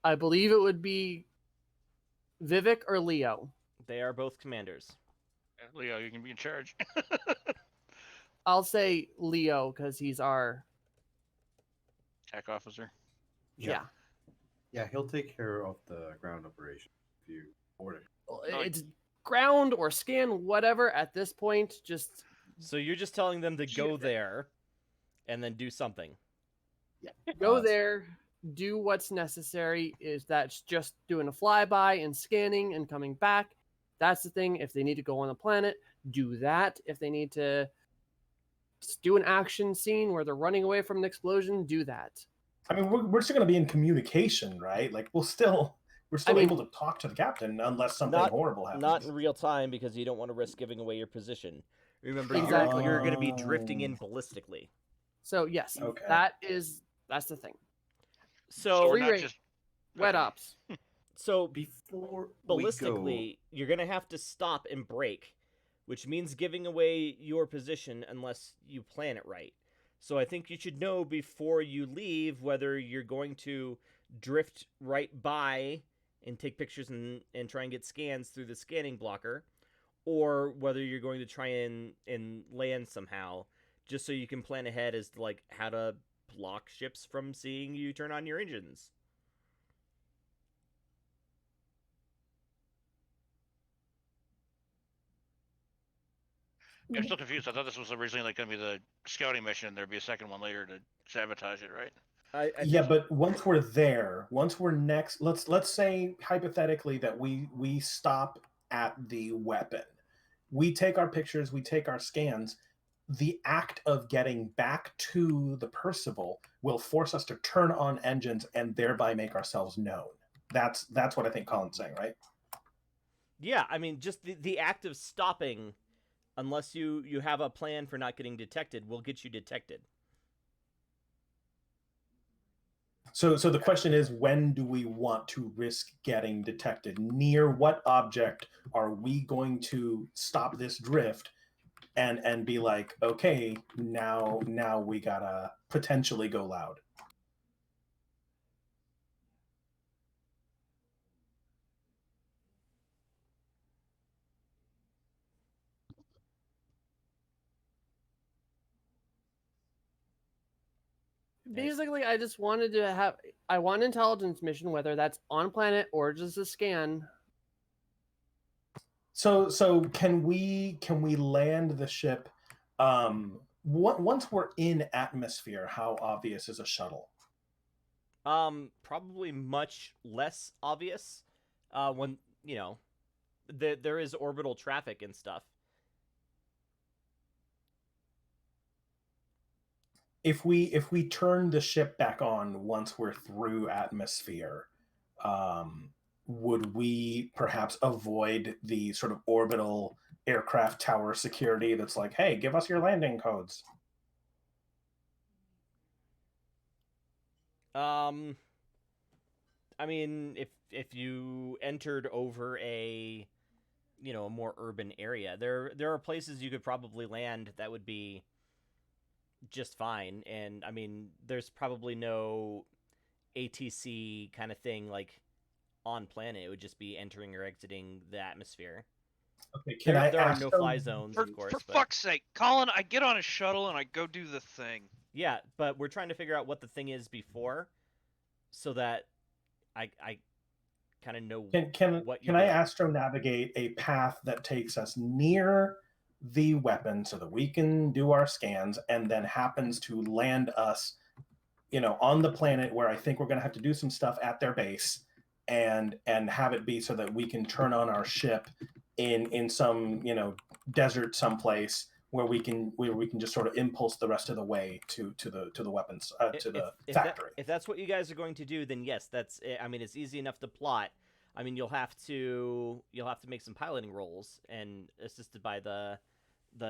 I believe it would be Vivek or Leo. They are both commanders. Leo, you can be in charge. I'll say Leo because he's our Tech officer. yeah. Yeah, he'll take care of the ground operation if you order. It's ground or scan, whatever. At this point, just So you're just telling them to go Shoot. there and then do something. go there, do what's necessary. Is that's just doing a flyby and scanning and coming back. That's the thing. If they need to go on the planet, do that. If they need to do an action scene where they're running away from an explosion, do that. I mean, we're still going to be in communication, right? Like we're still I mean- able to talk to the captain unless something Not- horrible happens. Not in real time because you don't want to risk giving away your position. Remember, Exactly. you're going to be drifting in ballistically. So yes, Okay. that's the thing. So we're Free not range. just Wet okay. ops. so Before we ballistically, you're going to have to stop and brake, which means giving away your position unless you plan it right. So I think you should know before you leave whether you're going to drift right by and take pictures and try and get scans through the scanning blocker, or whether you're going to try and land somehow, just so you can plan ahead as to like how to block ships from seeing you turn on your engines. I'm still confused. I thought this was originally like going to be the scouting mission. There'd be a second one later to sabotage it, right? Yeah, but once we're there, once we're next, let's say hypothetically that we stop at the weapon. We take our pictures, we take our scans. The act of getting back to the Percival will force us to turn on engines and thereby make ourselves known. That's what I think Colin's saying, right? Yeah, I mean, just the act of stopping, unless you have a plan for not getting detected, will get you detected. So the question is, when do we want to risk getting detected? Near what object are we going to stop this drift and be like, okay, now we gotta potentially go loud? Basically, I just wanted to have. I want an intelligence mission, whether that's on planet or just a scan. So can we land the ship? Once we're in atmosphere, how obvious is a shuttle? Probably much less obvious. When there is orbital traffic and stuff. If we turn the ship back on once we're through atmosphere, would we perhaps avoid the sort of orbital aircraft tower security that's like, hey, give us your landing codes? I mean, if you entered over a more urban area, there are places you could probably land that would be just fine. And I mean, there's probably no ATC kind of thing like on planet. It would just be entering or exiting the atmosphere. Okay, There are ask no them- fly zones, For, of course. for but fuck's sake, Colin, I get on a shuttle and I go do the thing. yeah, but we're trying to figure out what the thing is before, so that I kind of know Can what I astro navigate a path that takes us near the weapon so that we can do our scans, and then happens to land us, on the planet where I think we're going to have to do some stuff at their base, and have it be so that we can turn on our ship in some desert someplace where we can just sort of impulse the rest of the way to the weapons to the factory. If that's what you guys are going to do, then yes, that's. I mean, it's easy enough to plot. I mean, you'll have to make some piloting rolls and assisted by the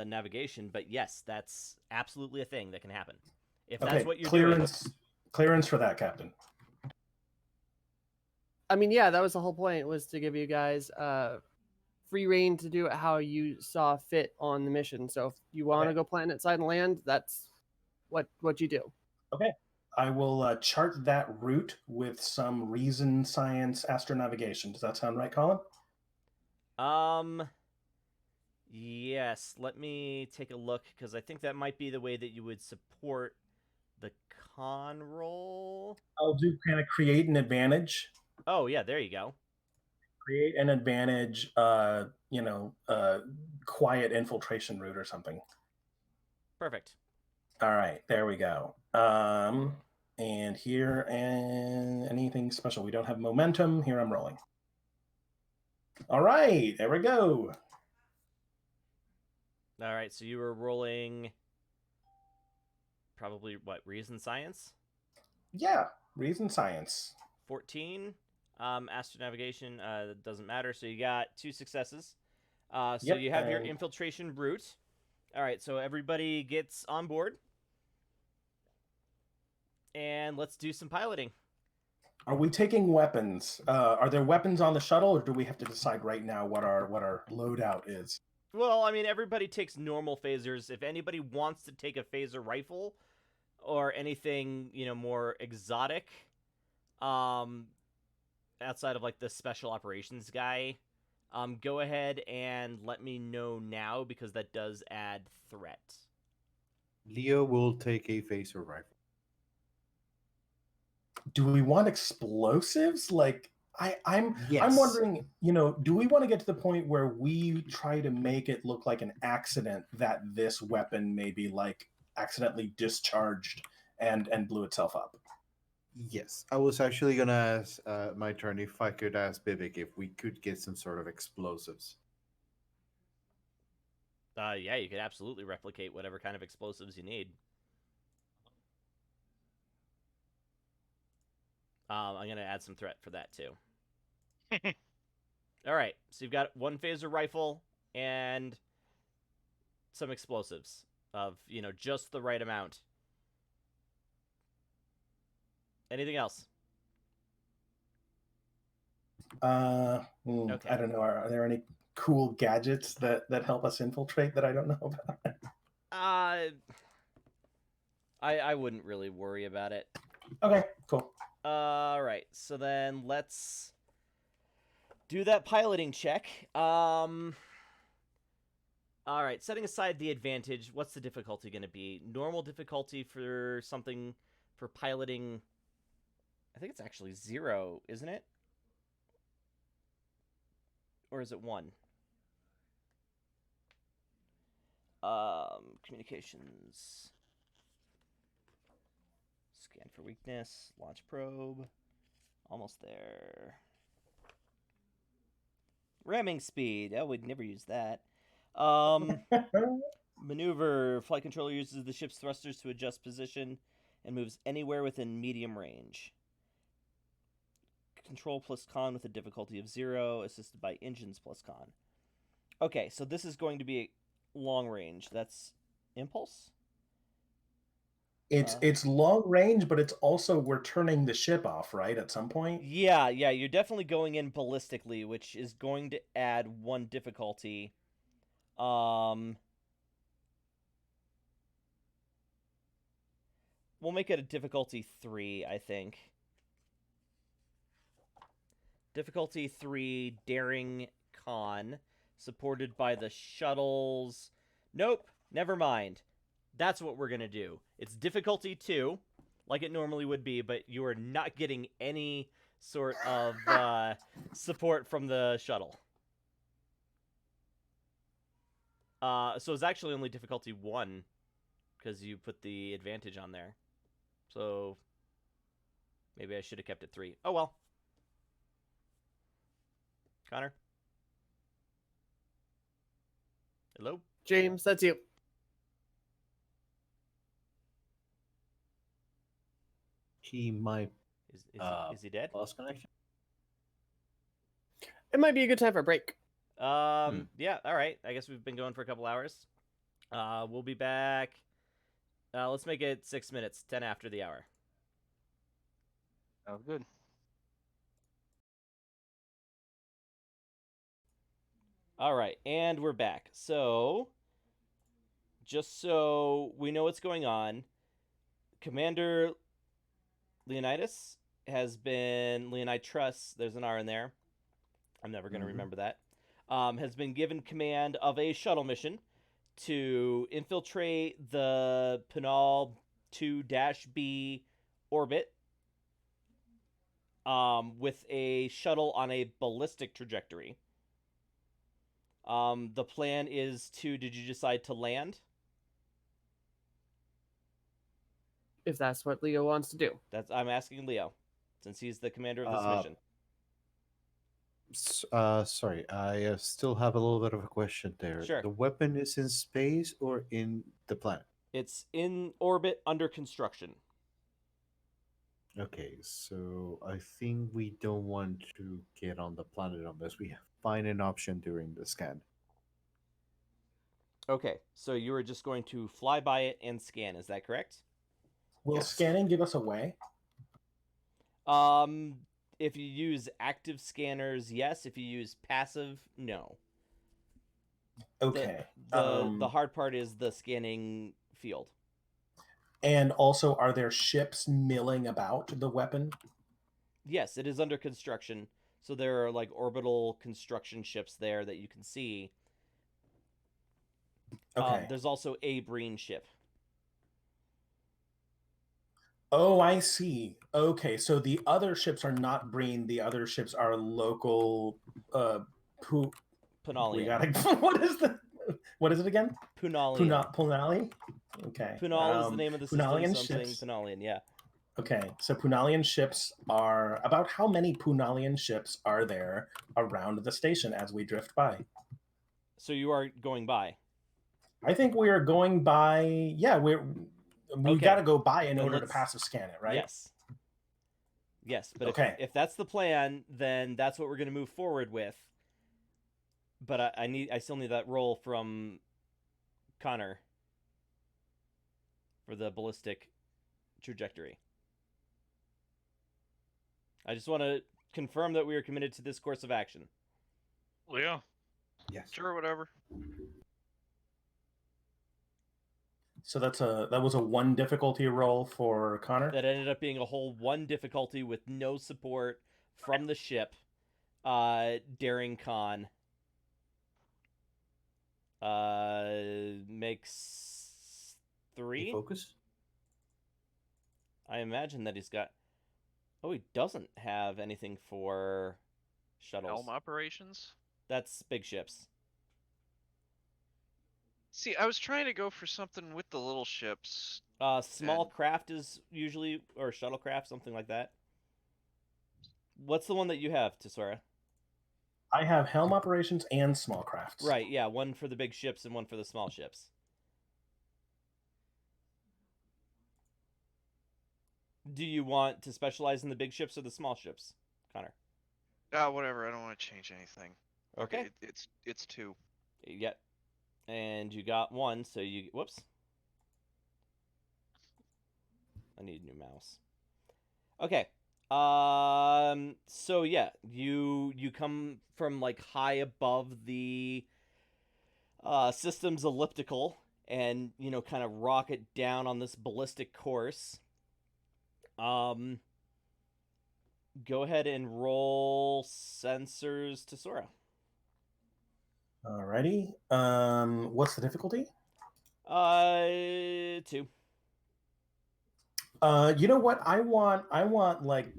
navigation. But yes, that's absolutely a thing that can happen. If that's what you're clearance for that, Captain. I mean, yeah, that was the whole point, was to give you guys free reign to do it how you saw fit on the mission. So if you want to go planet side and land, that's what you do. Okay. I will chart that route with some reason, science, astronavigation. Does that sound right, Colin? Yes. Let me take a look, because I think that might be the way that you would support the con roll. I'll do kind of create an advantage. Oh yeah, there you go. Create an advantage, quiet infiltration route or something. Perfect. All right, there we go. And here, and anything special. We don't have momentum. Here I'm rolling. All right, there we go. All right, so you were rolling probably what, reason science? Yeah, reason science. 14. Astronavigation doesn't matter. So you got 2 successes. So you have your infiltration route. All right, so everybody gets on board. And let's do some piloting. Are we taking weapons? Are there weapons on the shuttle, or do we have to decide right now what our loadout is? Well, I mean, everybody takes normal phasers. If anybody wants to take a phaser rifle or anything, more exotic, outside of like the special operations guy, go ahead and let me know now, because that does add threat. Leo will take a phaser rifle. Do we want explosives? Like, I'm Yes. wondering, do we want to get to the point where we try to make it look like an accident that this weapon maybe like accidentally discharged and blew itself up? Yes, I was actually gonna ask my turn if I could ask Vivek if we could get some sort of explosives. Yeah, you could absolutely replicate whatever kind of explosives you need. I'm going to add some threat for that, too. All right, so you've got 1 phaser rifle and some explosives of, just the right amount. Anything else? Okay. I don't know. Are there any cool gadgets that help us infiltrate that I don't know about? I wouldn't really worry about it. Okay, cool. All right, so then let's do that piloting check. All right, setting aside the advantage, what's the difficulty going to be? Normal difficulty for something for piloting, I think it's actually 0, isn't it? Or is it 1? Communications. Scan for weakness. Launch probe. Almost there. Ramming speed. Oh, we'd never use that. Maneuver. Flight controller uses the ship's thrusters to adjust position and moves anywhere within medium range. Control plus con with a difficulty of 0, assisted by engines plus con. Okay, so this is going to be long range. That's impulse? It's long range, but it's also, we're turning the ship off, right, at some point? Yeah, you're definitely going in ballistically, which is going to add 1 difficulty. We'll make it a difficulty 3, I think. Difficulty 3, daring con, supported by the shuttles. Nope, never mind. That's what we're going to do. It's difficulty 2, like it normally would be, but you are not getting any sort of support from the shuttle. So it's actually only difficulty 1 because you put the advantage on there. So maybe I should have kept it 3. Oh well. Connor? Hello? James, that's you. He might Is he dead? lost connection. It might be a good time for a break. Yeah, all right. I guess we've been going for a couple hours. We'll be back. Let's make it 6 minutes, 10 after the hour. Sounds good. All right, and we're back. So, just so we know what's going on, Commander Leonidas has been Leonitrus. There's an R in there. I'm never going to remember that. Has been given command of a shuttle mission to infiltrate the Pinal 2-B orbit with a shuttle on a ballistic trajectory. The plan is to, did you decide to land? If that's what Leo wants to do. I'm asking Leo, since he's the commander of this mission. Sorry, I still have a little bit of a question there. Sure. The weapon is in space or in the planet? It's in orbit under construction. Okay, so I think we don't want to get on the planet unless we find an option during the scan. Okay, so you were just going to fly by it and scan, is that correct? Will Yes. scanning give us away? If you use active scanners, yes. If you use passive, no. Okay. The hard part is the scanning field. And also, are there ships milling about the weapon? Yes, it is under construction. So there are like orbital construction ships there that you can see. Okay. There's also a Breen ship. Oh, I see. Okay, so the other ships are not Breen. The other ships are local. We Punalian. gotta. What is it again? Punalian. Punali. Okay. Punal is the name of the system. Punalian So I'm saying ships. Punalian, yeah. Okay, so Punalian ships are about how many Punalian ships are there around the station as we drift by? So you are going by. I think we are going by. Yeah, we Okay. got to go by in Then order to let's- passive scan it, right? Yes, but Okay. if that's the plan, then that's what we're going to move forward with. But I still need that roll from Connor for the ballistic trajectory. I just want to confirm that we are committed to this course of action. Leo? Yes. Sure, whatever. So that was a 1 difficulty roll for Connor. That ended up being a whole 1 difficulty with no support from the ship. Daring Con makes 3. Focus? I imagine that he's got. Oh, he doesn't have anything for shuttles. Helm operations. That's big ships. See, I was trying to go for something with the little ships. Small And- craft is usually, or shuttlecraft, something like that. What's the one that you have, Tesora? I have helm operations and small crafts. Right, yeah, one for the big ships and one for the small ships. Do you want to specialize in the big ships or the small ships, Connor? Whatever. I don't want to change anything. Okay. It's 2. Yeah. And you got 1, so you... Whoops. I need a new mouse. Okay. So yeah, you come from like high above the system's elliptical and, you know, kind of rocket down on this ballistic course. Go ahead and roll sensors to Sora. Alrighty. What's the difficulty? 2. You know what? I want like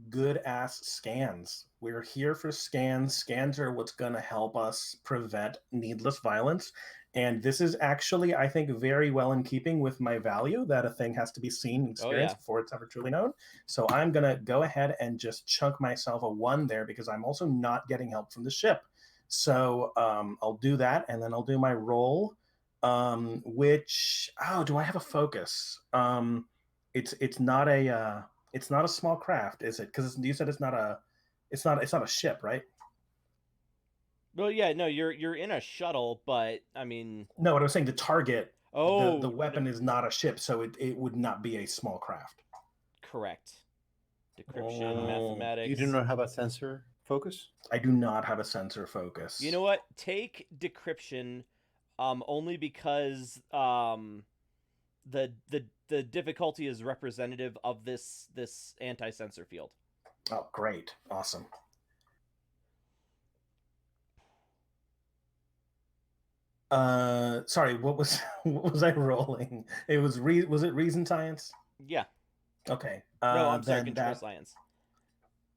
good ass scans. We're here for scans. Scans are what's gonna help us prevent needless violence. And this is actually, I think, very well in keeping with my value that a thing has to be seen and experienced before it's ever truly known. So I'm going to go ahead and just chunk myself a 1 there because I'm also not getting help from the ship. So I'll do that, and then I'll do my roll, which, do I have a focus? It's not a small craft, is it? Because you said it's not a ship, right? Well, yeah, no, you're in a shuttle, but I mean, No, what I was saying, the target, oh, the weapon is not a ship, so it would not be a small craft. correct. Decryption, Oh, mathematics. You do not have a sensor focus? I do not have a sensor focus. You know what? Take decryption, only because the difficulty is representative of this anti-sensor field. Oh, great. Awesome. Sorry, what was I rolling? It was was it reason science? Yeah. Okay. No, I'm sorry, then control that science.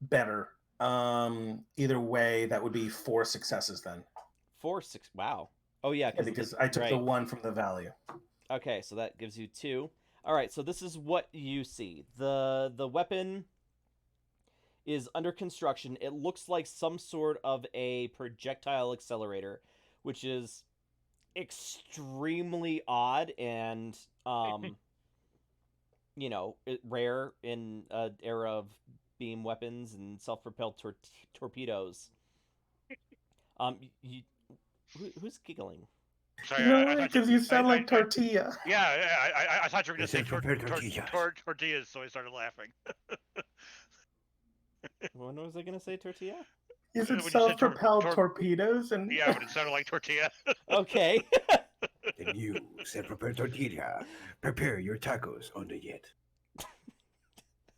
better. Either way, that would be 4 successes then. 4, 6. Wow. Oh yeah, Because I took the 1 from the value. Okay, so that gives you 2. All right, so this is what you see. The weapon is under construction. It looks like some sort of a projectile accelerator, which is extremely odd and rare in an era of beam weapons and self-propelled torpedoes. Who's giggling? Sorry, You know I what? thought Because you sound like tortilla. I thought you were going to say tortillas. tortillas, so I started laughing. When was I going to say tortilla? You said When you said self-propelled torpedoes, and Yeah, but it sounded like tortilla. Okay. The new self-prepared tortilla. Prepare your tacos on the jet.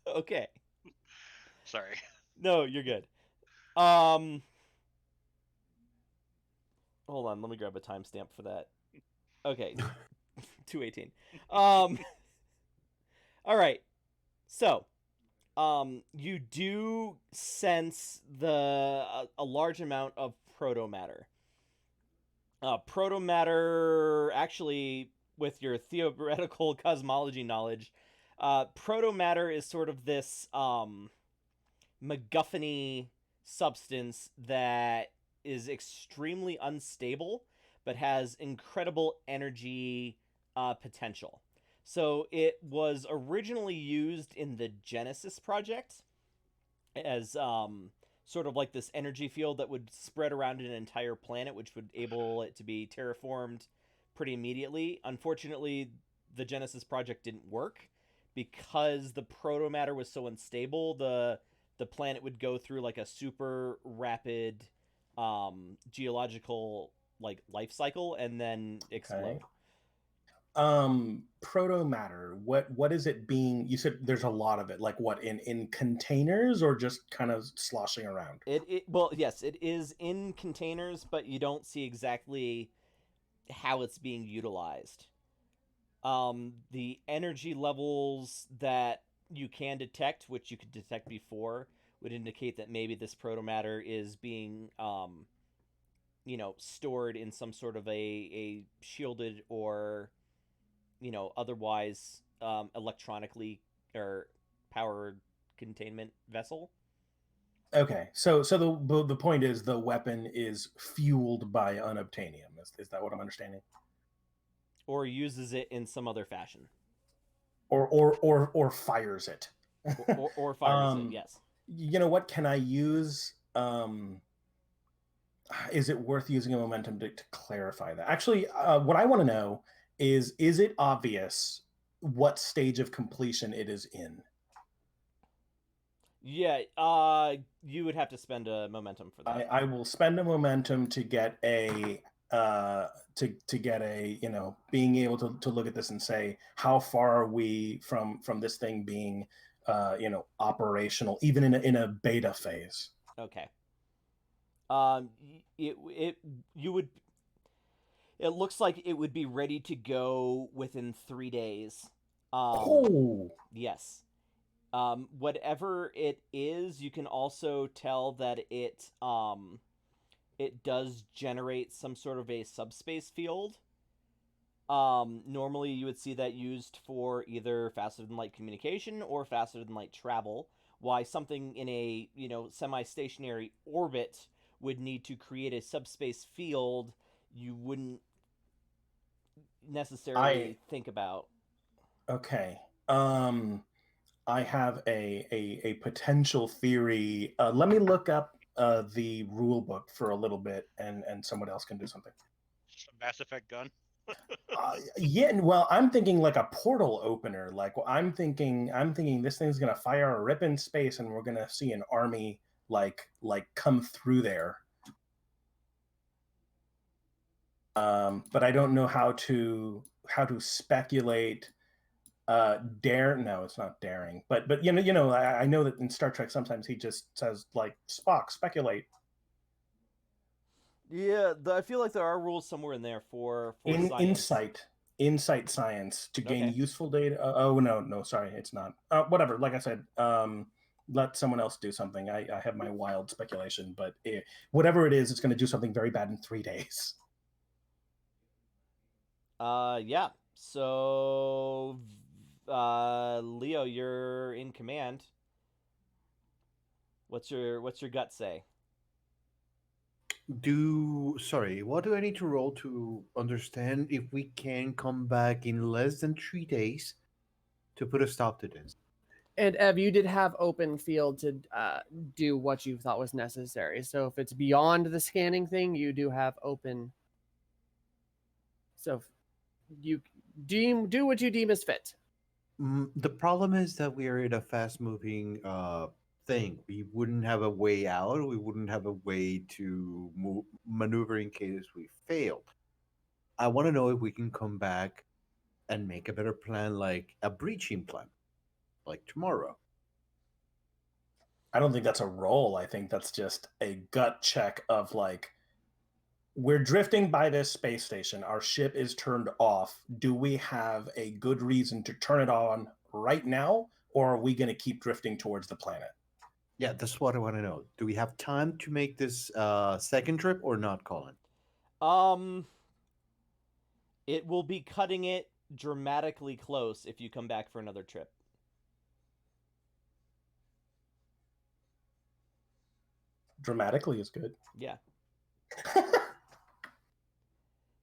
Okay. Sorry. No, you're good. Hold on, let me grab a timestamp for that. Okay. 2:18. All right. So, you do sense a large amount of protomatter. Protomatter, actually, with your theoretical cosmology knowledge, protomatter is sort of this MacGuffin-y substance that is extremely unstable, but has incredible energy potential. So it was originally used in the Genesis project as sort of like this energy field that would spread around an entire planet, which would enable it to be terraformed pretty immediately. Unfortunately, the Genesis project didn't work because the protomatter was so unstable. The planet would go through like a super rapid geological like life cycle and then explode. Proto matter, what is it being? You said there's a lot of it, like what, in containers or just kind of sloshing around? Well, yes, it is in containers, but you don't see exactly how it's being utilized. The energy levels that you can detect, which you could detect before, would indicate that maybe this protomatter is being stored in some sort of a shielded or otherwise electronically or powered containment vessel. Okay, so the point is the weapon is fueled by unobtainium. Is that what I'm understanding? Or uses it in some other fashion. Or fires it. or fires it, yes. You know what? Can I use? Is it worth using a momentum to clarify that? Actually, what I want to know is it obvious what stage of completion it is in? Yeah, you would have to spend a momentum for that. I will spend a momentum to get a to get a being able to look at this and say how far are we from this thing being operational, even in a beta phase. Okay. It looks like it would be ready to go within 3 days. Yes. Whatever it is, you can also tell that it does generate some sort of a subspace field Normally, you would see that used for either faster than light communication or faster than light travel. Why something in a semi-stationary orbit would need to create a subspace field you wouldn't I necessarily think about. okay. I have a potential theory. Let me look up the rule book for a little bit, and someone else can do something. Just a Mass Effect gun. Yeah, well, I'm thinking like a portal opener. Like I'm thinking this thing's gonna fire a rip in space, and we're gonna see an army like come through there. But I don't know how to speculate. Dare? No, it's not daring. But I know that in Star Trek sometimes he just says like Spock speculate. Yeah, I feel like there are rules somewhere in there for In science. insight science to gain Okay. useful data. Oh no, sorry, it's not. Whatever. Like I said, let someone else do something. I have my wild speculation, but whatever it is, it's going to do something very bad in 3 days. Yeah. So, Leo, you're in command. What's your gut say? Sorry, what do I need to roll to understand if we can come back in less than 3 days to put a stop to this? And Ev, you did have open field to do what you thought was necessary. So if it's beyond the scanning thing, you do have open. So you do what you deem as fit. The problem is that we are in a fast moving thing. We wouldn't have a way out. We wouldn't have a way to maneuver in case we failed. I want to know if we can come back and make a better plan, like a breaching plan, like tomorrow. I don't think that's a roll. I think that's just a gut check of like, we're drifting by this space station. Our ship is turned off. Do we have a good reason to turn it on right now, or are we going to keep drifting towards the planet? Yeah, that's what I want to know. Do we have time to make this second trip or not, Colin? Um, it will be cutting it dramatically close if you come back for another trip. Dramatically is good. Yeah.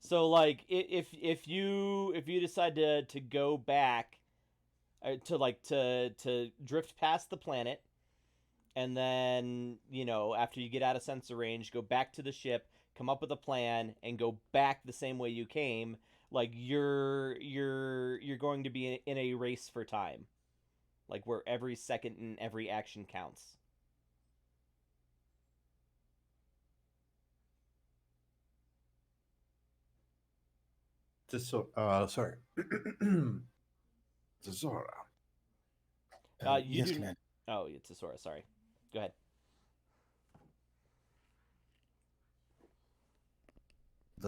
So like if you decide to go back to drift past the planet, and then after you get out of sensor range, go back to the ship, come up with a plan, and go back the same way you came, like you're going to be in a race for time, like where every second and every action counts. Sorry. Zora. You Yes, do. Commander. Oh, it's a Sora. Sorry. Go ahead.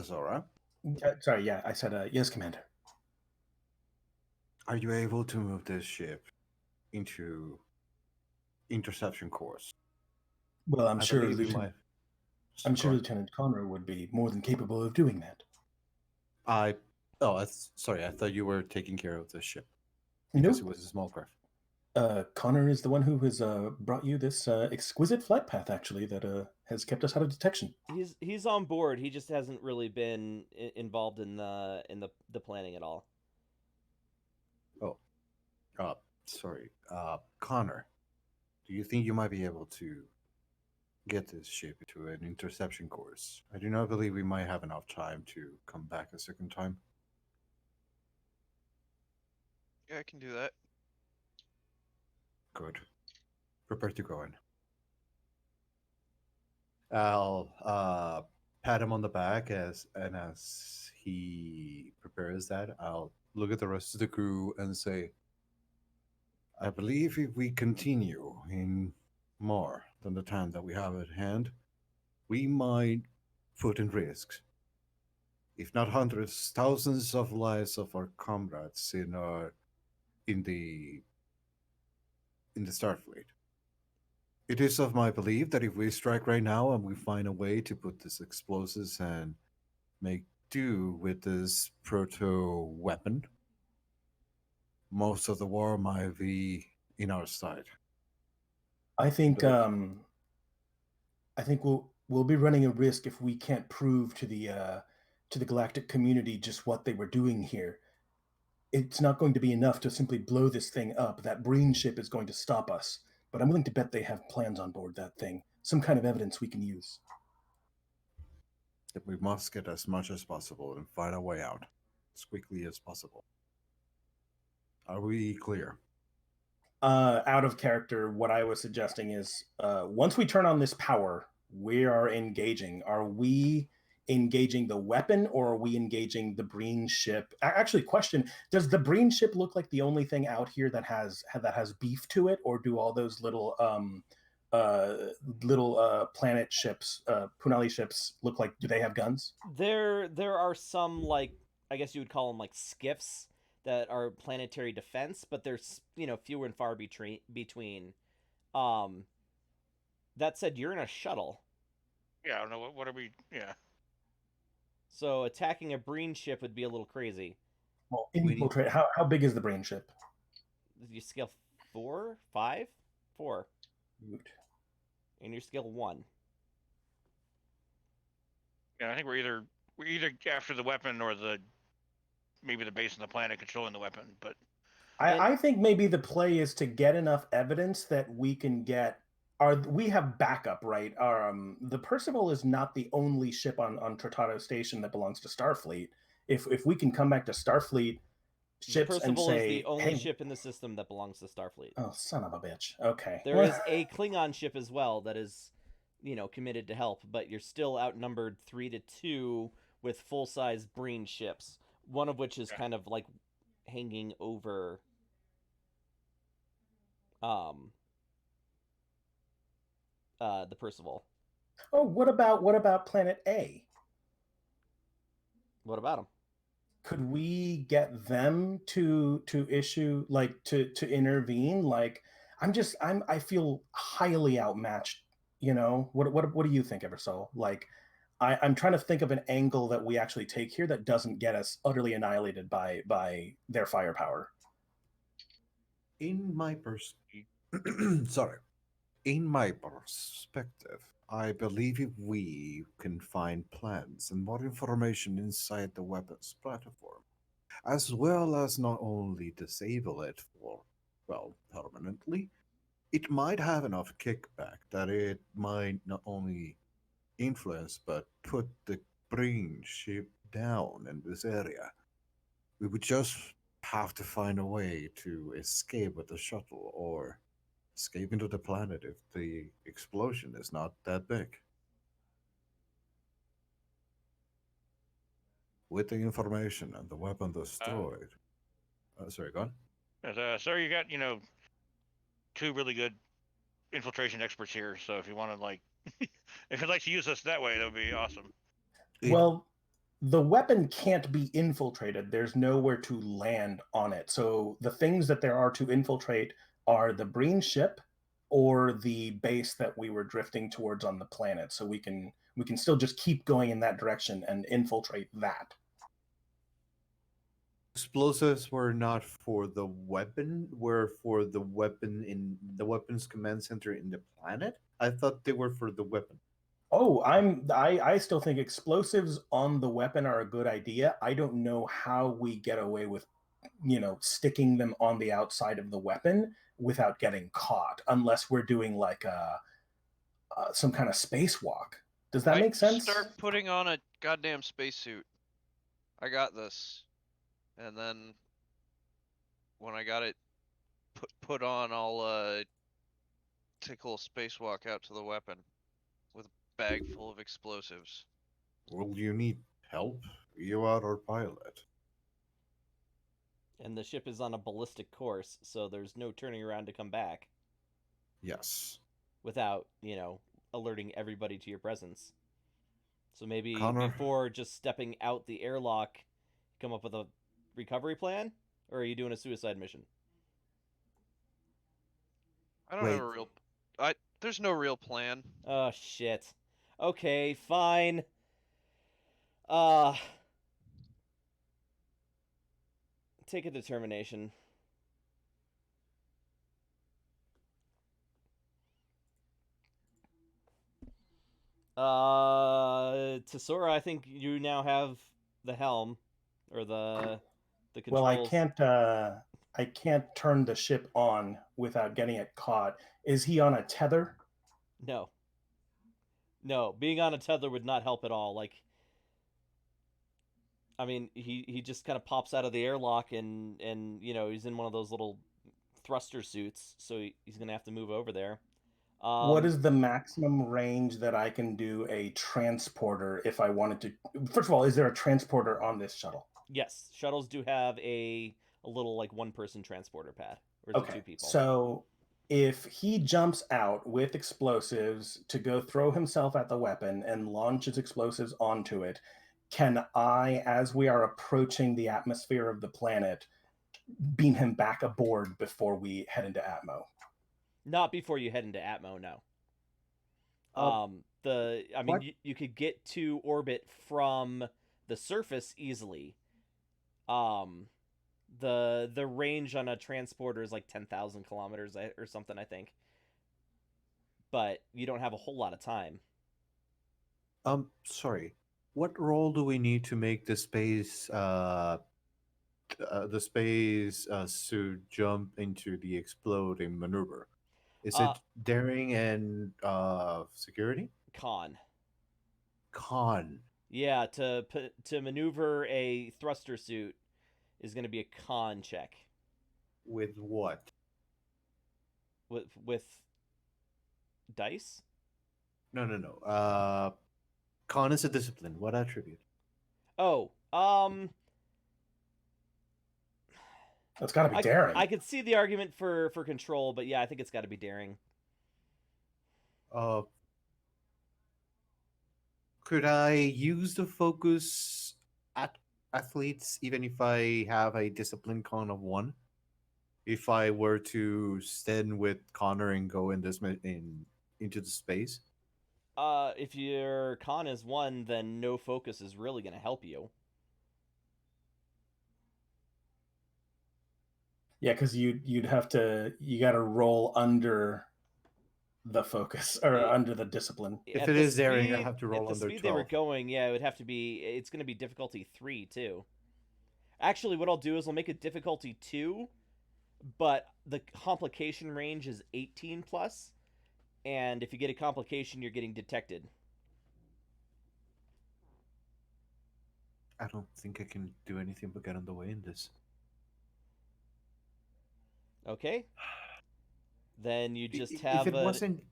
Zora. Sorry, yeah, I said yes, Commander. Are you able to move this ship into interception course? Well, I'm I sure believe we Lieutenant. might. I'm sure Go on. Lieutenant Connor would be more than capable of doing that. I. Oh, sorry. I thought you were taking care of the ship because it Nope. was a small craft. Connor is the one who has brought you this exquisite flight path, actually, that has kept us out of detection. He's on board. He just hasn't really been involved in the planning at all. Oh, sorry. Connor, do you think you might be able to get this ship to an interception course? I do not believe we might have enough time to come back a second time. Yeah, I can do that. Good. Prepare to go in. I'll pat him on the back as he prepares that. I'll look at the rest of the crew and say, I believe if we continue in more than the time that we have at hand, we might put in risk, if not hundreds, thousands of lives of our comrades in the Starfleet. It is of my belief that if we strike right now and we find a way to put these explosives and make do with this proto weapon, most of the war might be in our side. I think But I think we'll be running a risk if we can't prove to the galactic community just what they were doing here. It's not going to be enough to simply blow this thing up. That Breen ship is going to stop us. But I'm willing to bet they have plans on board that thing. Some kind of evidence we can use. we must get as much as possible and find a way out as quickly as possible. Are we clear? Out of character, what I was suggesting is once we turn on this power, we are engaging. Are we engaging the weapon or are we engaging the Breen ship? Actually, question: does the Breen ship look like the only thing out here that has beef to it, or do all those little planet ships, Punali ships, look like? Do they have guns? There are some, like, I guess you would call them like skiffs that are planetary defense, but there's fewer and far between. Um, that said, you're in a shuttle, Yeah, I don't know what are we. Yeah, so attacking a Breen ship would be a little crazy. Well, need- infiltrate. How big is the Breen ship? You scale 4, 5, 4, Root. and you scale 1. yeah. I think we're either after the weapon or maybe the base on the planet controlling the weapon. But I think maybe the play is to get enough evidence that we can get we have backup, right? The Percival is not the only ship on Tratado Station that belongs to Starfleet. If we can come back to Starfleet The ships and Percival is say, the only hey, ship in the system that belongs to Starfleet. oh son of a bitch. Okay. There is a Klingon ship as well that is, committed to help, but you're still outnumbered 3-2 with full-size Breen ships. One of which is kind of like hanging over the Percival. Oh, what about Planet A? What about him? Could we get them to issue, like, to intervene? Like, I feel highly outmatched. What do you think, Eversoul? Like, I'm trying to think of an angle that we actually take here that doesn't get us utterly annihilated by their firepower. In my sorry, in my perspective, I believe if we can find plans and more information inside the weapons platform, as well as not only disable it for, well, permanently, it might have enough kickback that it might not only influence but put the brain ship down in this area. We would just have to find a way to escape with the shuttle or escape into the planet if the explosion is not that big. With the information and the weapon destroyed. Sorry, go on. sir, you got two really good infiltration experts here. So if you want to if you'd like to use us that way, that would be awesome. Well, the weapon can't be infiltrated. There's nowhere to land on it. So the things that there are to infiltrate are the Breen ship or the base that we were drifting towards on the planet. So we can still just keep going in that direction and infiltrate that. Explosives were not for the weapon, were for the weapon in the weapons command center in the planet. I thought they were for the weapon. Oh, I still think explosives on the weapon are a good idea. I don't know how we get away with, sticking them on the outside of the weapon without getting caught, unless we're doing like some kind of spacewalk. Does that make sense? Start putting on a goddamn spacesuit. I got this. And then when I got it put on, I'll take a little spacewalk out to the weapon with a bag full of explosives. Will you need help? You are our pilot. And the ship is on a ballistic course, so there's no turning around to come back Yes. without, alerting everybody to your presence. So maybe Connor. before just stepping out the airlock, come up with a recovery plan? Or are you doing a suicide mission? I don't have a real. There's no real plan. Oh, shit. Okay, fine. Uh, take a determination. Tesora, I think you now have the helm, or the Well, controls. I can't turn the ship on without getting it caught. Is he on a tether? No, no, being on a tether would not help at all. Like, I mean, he just kind of pops out of the airlock, and he's in one of those little thruster suits, so he's gonna have to move over there. What is the maximum range that I can do a transporter if I wanted to? First of all, is there a transporter on this shuttle? Yes, shuttles do have a little like one person transporter pad, or is it Okay, two people? so if he jumps out with explosives to go throw himself at the weapon and launches explosives onto it, can I, as we are approaching the atmosphere of the planet, beam him back aboard before we head into Atmo? Not before you head into Atmo, no. Uh, I mean, what? you could get to orbit from the surface easily. Um, the range on a transporter is like 10,000 kilometers or something, I think. But you don't have a whole lot of time. Sorry. What role do we need to make the space suit jump into the exploding maneuver? Is Uh, it daring and security? Con. Con. Yeah, to maneuver a thruster suit is going to be a con check With what? with dice. No, no, no. Con is a discipline. What attribute? Oh, That's got to be daring. I could see the argument for control, but yeah, I think it's got to be daring. Uh, could I use the focus at athletes even if I have a discipline con of 1? If I were to stand with Connor and go into the space? If your con is 1, then no focus is really going to help you. Yeah, because you'd have to, you got to roll under the focus or It, under the discipline. If at it the is daring, I speed have to at roll the under speed they were 12. going, yeah, it would have to be. It's going to be difficulty 3 too. Actually, what I'll do is I'll make it difficulty 2, but the complication range is 18 plus, and if you get a complication, you're getting detected. I don't think I can do anything but get on the way in this. Okay. Then you just If have it a wasn't,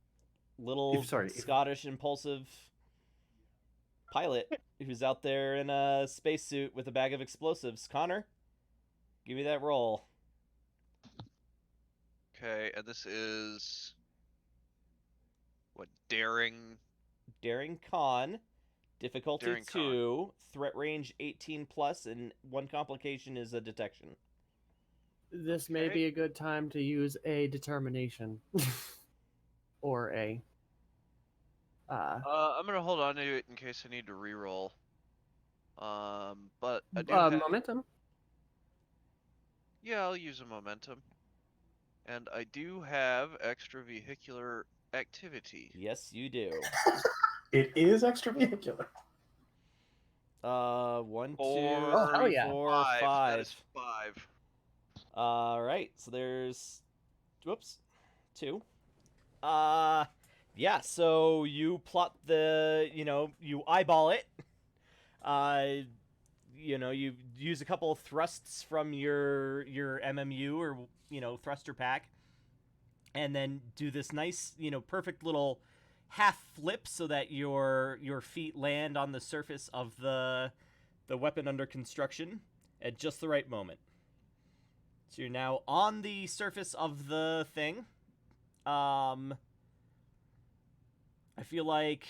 little if Scottish impulsive pilot who's out there in a spacesuit with a bag of explosives. Connor, give me that roll. Okay, and this is what, daring Daring con, difficulty daring con. 2, threat range 18 plus, and one complication is a detection. This may Okay. be a good time to use a determination. Or a. I'm gonna hold on to it in case I need to re-roll. But I do have. Momentum. Yeah, I'll use a momentum. And I do have extravehicular activity. Yes, you do. It is extravehicular. 1, 2, Oh, hell 3, yeah. 4, 5. 5. That is 5. Right, so there's, whoops, 2. Yeah, so you plot you eyeball it. You use a couple of thrusts from your MMU or thruster pack, and then do this nice perfect little half flip so that your feet land on the surface of the weapon under construction at just the right moment. So you're now on the surface of the thing. I feel like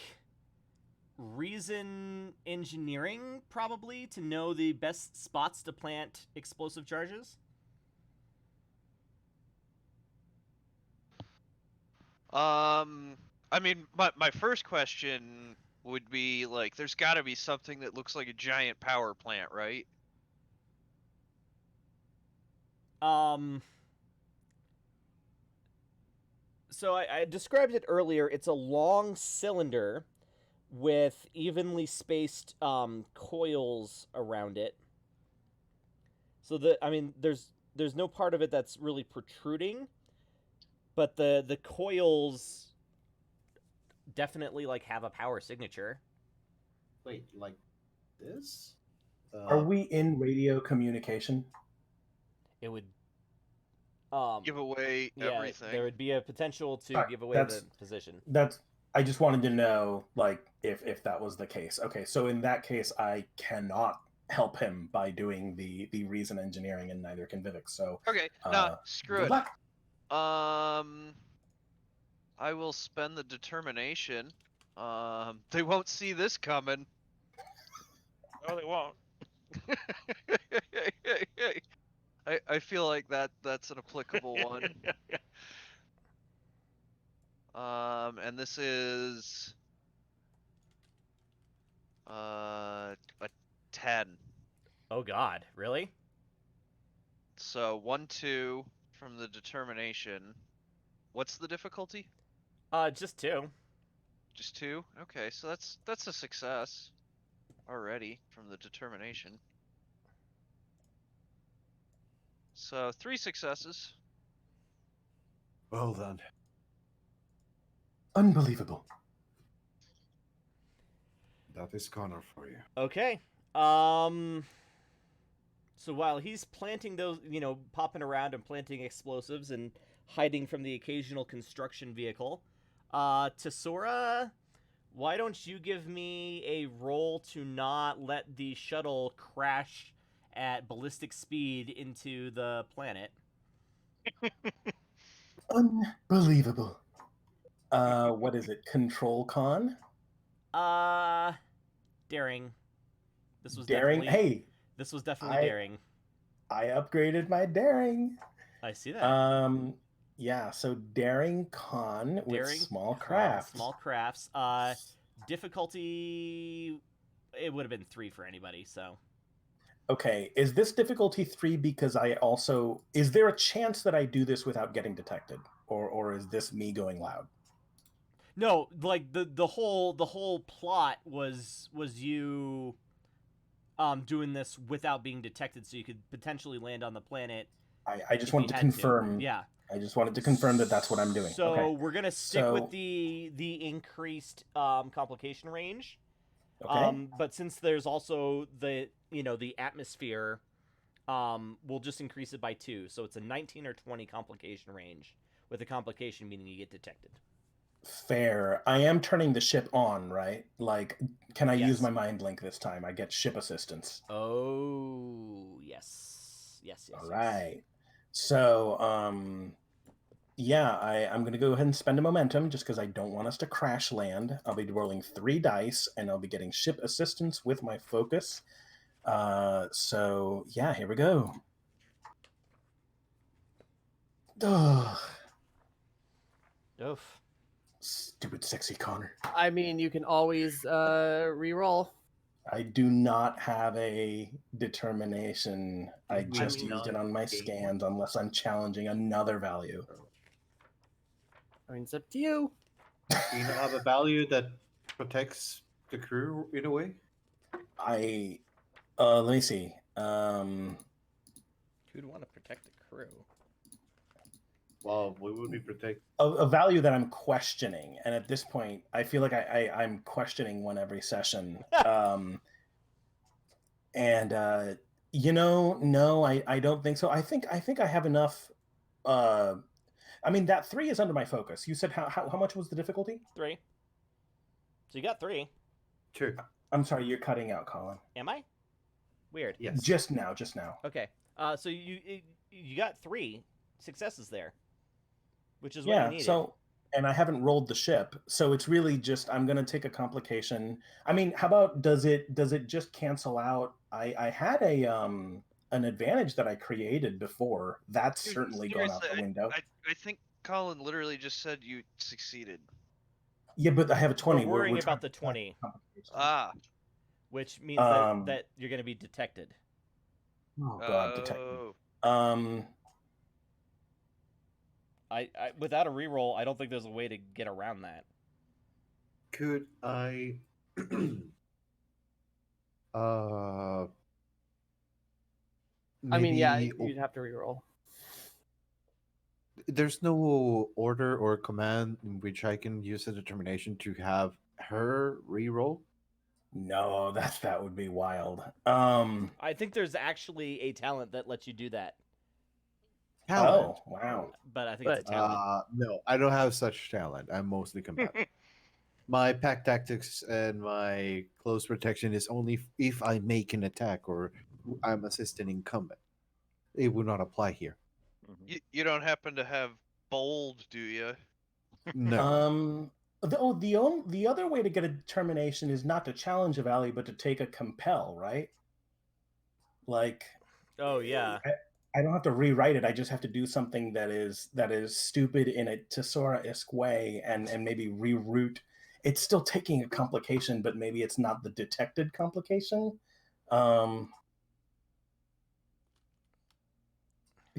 reason engineering probably to know the best spots to plant explosive charges. I mean, my first question would be like, there's got to be something that looks like a giant power plant, right? So I described it earlier. It's a long cylinder with evenly spaced coils around it. So there's no part of it that's really protruding, but the coils definitely like have a power signature. Wait, like this? Are we in radio communication? It would Give away yeah, everything. there would be a potential to Alright, give away that's- the position. That's. I just wanted to know, like, if that was the case. Okay, so in that case, I cannot help him by doing the reason engineering, and neither can Vivek. So Okay, uh, nah, screw good it. luck. I will spend the determination. They won't see this coming. No, they won't. I feel like that's an applicable one. And this is a 10. Oh God, really? So 1, 2 from the determination. What's the difficulty? Just 2. Just 2? Okay, so that's a success already from the determination. So 3 successes. Well done. Unbelievable. That is Connor for you. Okay. So while he's planting those, popping around and planting explosives and hiding from the occasional construction vehicle, Tesora, why don't you give me a roll to not let the shuttle crash at ballistic speed into the planet? Unbelievable. What is it? Control con? Daring. This was Daring. definitely Hey, this was definitely I- daring. I upgraded my daring. I see that. Yeah. So daring con with Daring small con, crafts. Small crafts. Difficulty. It would have been 3 for anybody. So. Okay, is this difficulty 3 because I also... Is there a chance that I do this without getting detected? Or is this me going loud? No, like the whole plot was you doing this without being detected, so you could potentially land on the planet. I just if wanted you to had confirm. Yeah. I just wanted to confirm that that's what I'm doing. So Okay. we're gonna stick So- with the increased complication range. Okay. But since there's also the atmosphere, we'll just increase it by 2. So it's a 19 or 20 complication range, with a complication meaning you get detected. Fair. I am turning the ship on, right? Like, can I Yes. use my mind link this time? I get ship assistance. Oh yes. All right. So, yeah, I'm going to go ahead and spend a momentum just because I don't want us to crash land. I'll be rolling 3 dice, and I'll be getting ship assistance with my focus. So, yeah, here we go. Ugh. Oof. Stupid sexy Connor. I mean, you can always re-roll. I do not have a determination. I We just have used it on my game scans unless I'm challenging another value. I mean, it's up to you. Do you not have a value that protects the crew in a way? Let me see. Who'd want to protect the crew? Well, we would be protect. A value that I'm questioning, and at this point, I feel like I'm questioning one every session. No, I don't think so. I think I have enough. I mean, that 3 is under my focus. You said how much was the difficulty? 3. So you got 3. 2. I'm sorry, you're cutting out, Colin. Am I? Weird. Yes. Just now. Okay. So you got 3 successes there, which is what Yeah. you needed. So, and I haven't rolled the ship, so it's really just I'm gonna take a complication. I mean, how about does it just cancel out? I had an advantage that I created before. That's Dude, certainly gone out the seriously, window. I think Colin literally just said you succeeded. Yeah, but I have a 20. We're worrying we're about trying the to 20, complication. which means that you're going to be detected. Oh God, detect me. Oh. I without a reroll, I don't think there's a way to get around that. Could I? uh, I mean, yeah, maybe you'd have to reroll. there's no order or command in which I can use a determination to have her reroll. No, that would be wild. I think there's actually a talent that lets you do that, Talent. Oh, wow. but I think it's a But talent. No, I don't have such talent. I'm mostly combative. My pack tactics and my close protection is only if I make an attack or I'm assisting in combat. It would not apply here. You don't happen to have bold, do you? No. The other way to get a determination is not to challenge a valley, but to take a compel, right? Like, Oh yeah. I don't have to rewrite it. I just have to do something that is stupid in a Tesora-esque way, and maybe reroute. It's still taking a complication, but maybe it's not the detected complication.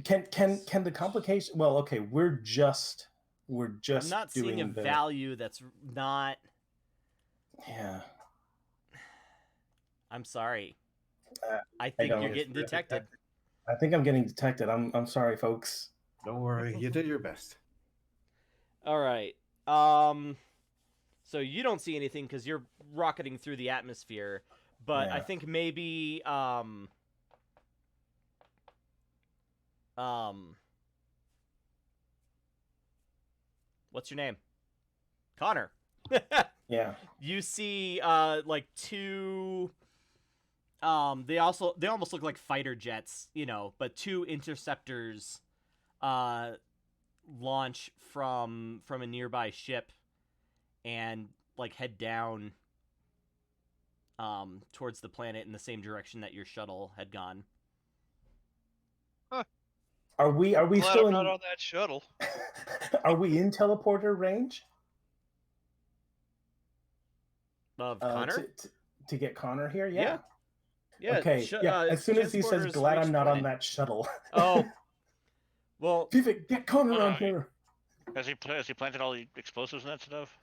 Can the complication? Well, okay, we're just I'm not seeing a doing the value that's not. yeah. I'm sorry. Uh, I think don't- you're getting detected. I think I'm getting detected. I'm sorry, folks. Don't worry, you did your best. All right. So you don't see anything because you're rocketing through the atmosphere, but I Yeah. think maybe what's your name? Connor. Yeah. You see like two they almost look like fighter jets, you know, but two interceptors launch from a nearby ship and like head down towards the planet in the same direction that your shuttle had gone. Are we Glad still I'm in not on that shuttle. Are we in teleporter range? Of Connor? To get Connor here? Yeah. Yeah. Okay. As soon as he says, transporters "Glad I'm reach not on planet." that shuttle." Oh. Well, Vivek, get Connor Oh, on no, here. Has he planted all the explosives and that stuff?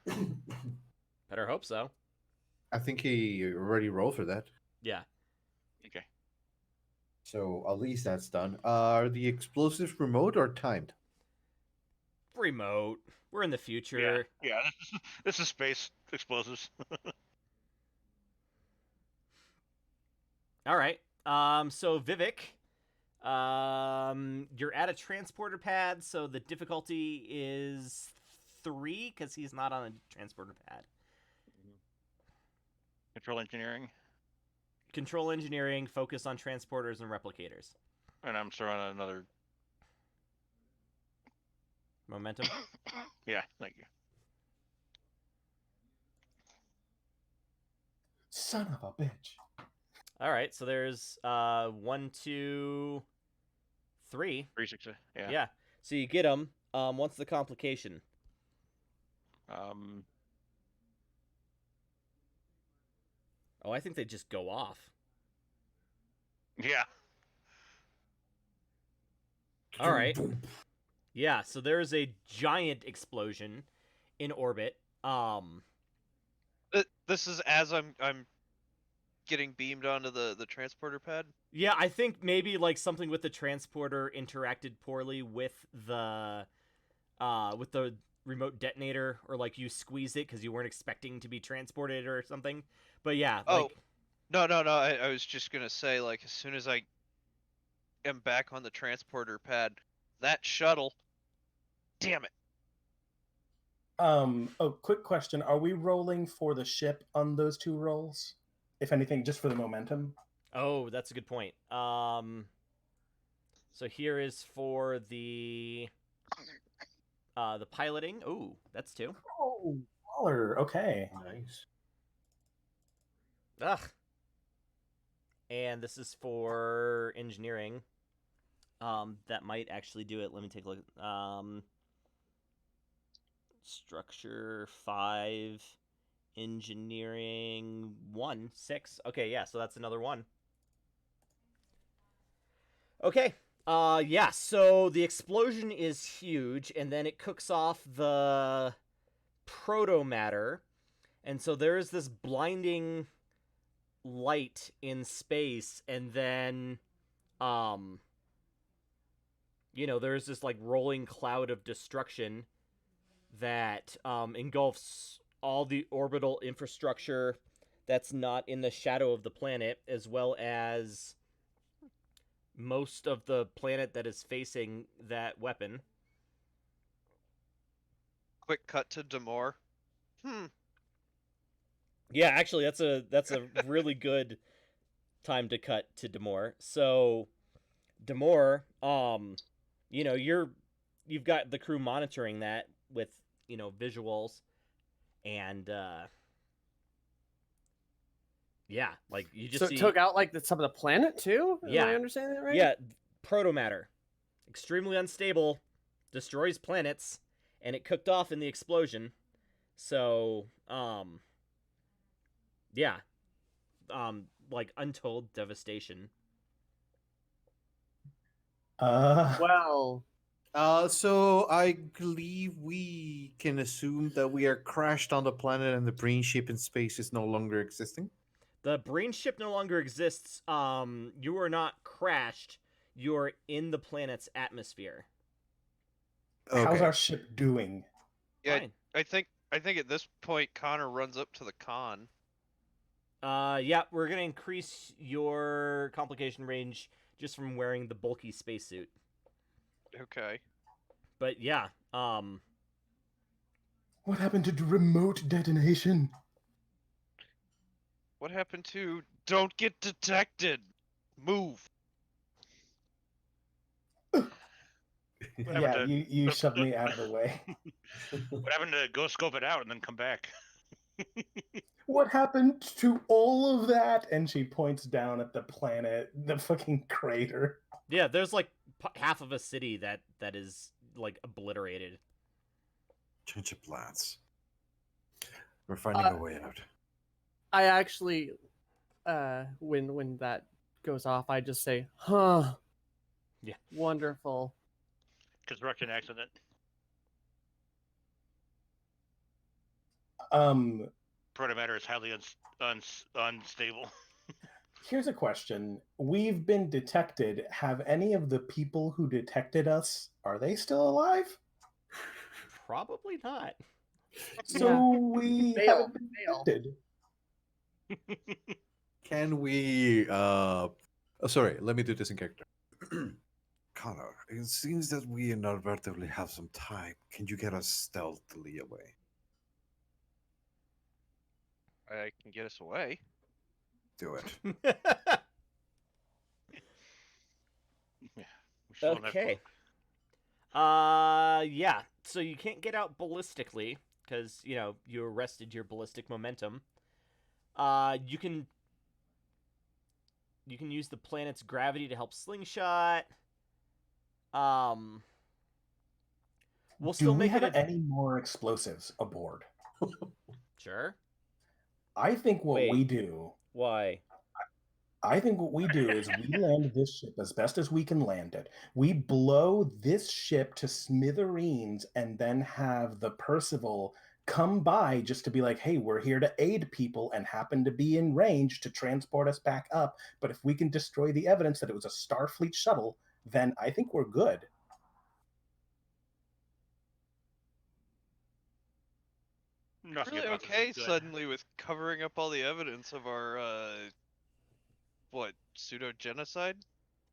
better hope so. I think he already rolled for that. Yeah. Okay. So at least that's done. Are the explosives remote or timed? Remote. We're in the future. Yeah. This is space explosives. All right. So Vivek, you're at a transporter pad, so the difficulty is 3 because he's not on a transporter pad. Control engineering, Control engineering, focus on transporters and replicators. and I'm throwing another. Momentum. Yeah, thank you. Son of a bitch. All right. So there's 1, 2, 3. 360. Yeah. Yeah. So you get them. What's the complication? Um. Oh, I think they just go off. Yeah. All right. Yeah, so there's a giant explosion in orbit. This is as I'm getting beamed onto the transporter pad. Yeah, I think maybe like something with the transporter interacted poorly with the remote detonator, or like you squeezed it because you weren't expecting to be transported or something. But yeah, Oh, like no. I was just gonna say, like, as soon as I am back on the transporter pad, that shuttle. Damn it. Oh, quick question. Are we rolling for the ship on those two rolls? If anything, just for the momentum? oh, that's a good point. So here is for the piloting. Ooh, that's 2. Oh, baller. Okay. Nice. Ugh. And this is for engineering. That might actually do it. Let me take a look. Structure 5, engineering 1, 6. Okay, yeah, so that's another 1. Okay. Yeah, so the explosion is huge, and then it cooks off the proto matter, and so there is this blinding light in space, and then, there's this like rolling cloud of destruction that engulfs all the orbital infrastructure that's not in the shadow of the planet, as well as most of the planet that is facing that weapon. Quick cut to Demore. Yeah, actually, that's a really good time to cut to Demore. So, Demore, you've got the crew monitoring that with visuals, and yeah, like you just So see. it took out like some of the planet too. Yeah. Am I understanding that right? Yeah, proto matter, extremely unstable, destroys planets, and it cooked off in the explosion. So, yeah, like untold devastation. Well, So I believe we can assume that we are crashed on the planet and the brain ship in space is no longer existing. The brain ship no longer exists. You are not crashed. You're in the planet's atmosphere. Okay. How's our ship doing? Yeah, Fine. I think at this point Connor runs up to the con. Yeah, we're gonna increase your complication range just from wearing the bulky spacesuit. Okay. But yeah, What happened to remote detonation? What happened to don't get detected? Move. What Yeah, happened to you shoved me out of the way. what happened to go scope it out and then come back? What happened to all of that? And she points down at the planet, the fucking crater. yeah, there's like half of a city that is like obliterated. Change of plans. We're finding a way out. I actually, when that goes off, I just say, "Huh." Yeah. Wonderful. Construction accident. Protomatter is highly unstable. Here's a question. We've been detected. Have any of the people who detected us, are they still alive? Probably not. So we Fail, haven't been fail. detected. Can we sorry, let me do this in character. Connor, it seems that we inadvertently have some time. Can you get us stealthily away? I can get us away. Do it. Yeah, we still don't have Okay. Yeah. So you can't get out ballistically because you arrested your ballistic momentum. You can use the planet's gravity to help slingshot. We'll Do still we make have it. any more explosives aboard? Sure. I think what we Wait. do. Why? I think what we do is we land this ship as best as we can land it. We blow this ship to smithereens and then have the Percival come by just to be like, hey, we're here to aid people and happen to be in range to transport us back up. But if we can destroy the evidence that it was a Starfleet shuttle, then I think we're good. Nothing Really about this is okay good. suddenly with covering up all the evidence of our what, pseudo genocide?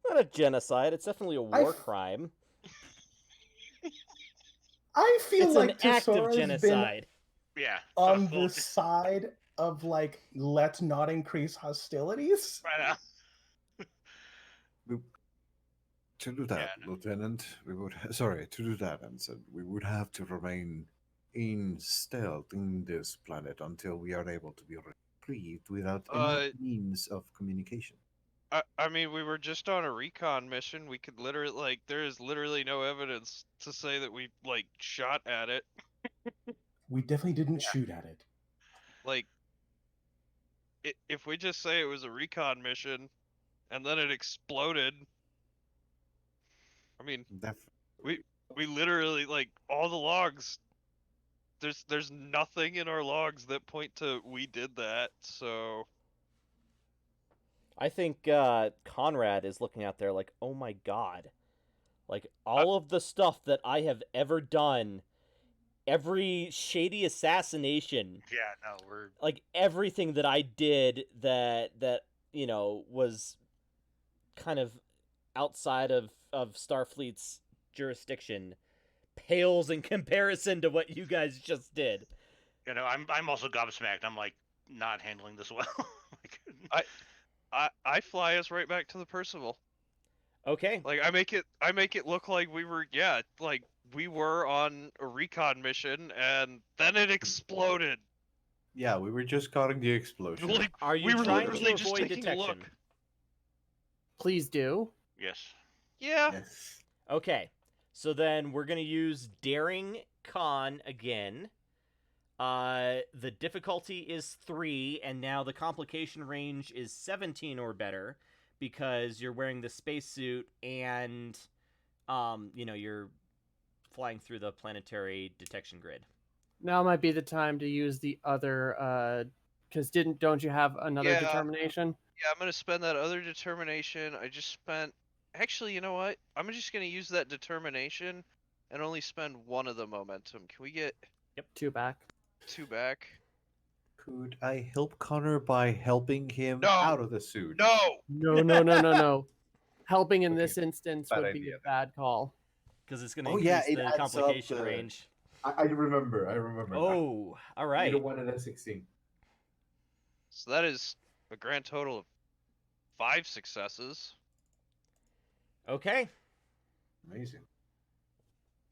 Not a genocide. It's definitely a war crime. I feel It's like an act of Tesora's been genocide. Yeah. on the side of like, let's not increase hostilities. Right now. To do that, Yeah. Lieutenant, to do that, and said we would have to remain in stealth in this planet until we are able to be retrieved without any means of communication. I mean, we were just on a recon mission. We could literally, there is literally no evidence to say that we, shot at it. We definitely didn't shoot at it. If we just say it was a recon mission, and then it exploded... mean, Def- we literally like all the logs. There's nothing in our logs that point to we did that. So I think Conrad is looking out there like, oh my god. Like, all of the stuff that I have ever done, every shady assassination, Yeah, no, we're like everything that I did that was kind of outside of Starfleet's jurisdiction pales in comparison to what you guys just did. I'm also gobsmacked. I'm like not handling this well. I fly us right back to the Percival. Okay. Like I make it look like we were like we were on a recon mission and then it exploded. yeah, we were just caught the explosion. Like Are you we were trying literally to just avoid taking a detection? look. Please do. Yes. Yeah. Yes. Okay. So then we're going to use Daring Con again. The difficulty is 3, and now the complication range is 17 or better because you're wearing the spacesuit and, you're flying through the planetary detection grid. Now might be the time to use the other. Because don't you have another Yeah. determination? Yeah, I'm gonna spend that other determination. I just spent. Actually, you know what? I'm just gonna use that determination and only spend 1 of the momentum. Can we get 2 back. 2 back? Could I help Connor by helping him No. out of the suit? No. No. Helping in Okay, this instance bad would be idea a bad call. Because it's going to Oh, increase yeah, it the adds up complication the- range. I remember. Oh, all right. You wanted a 16. So that is a grand total of 5 successes. Okay. Amazing.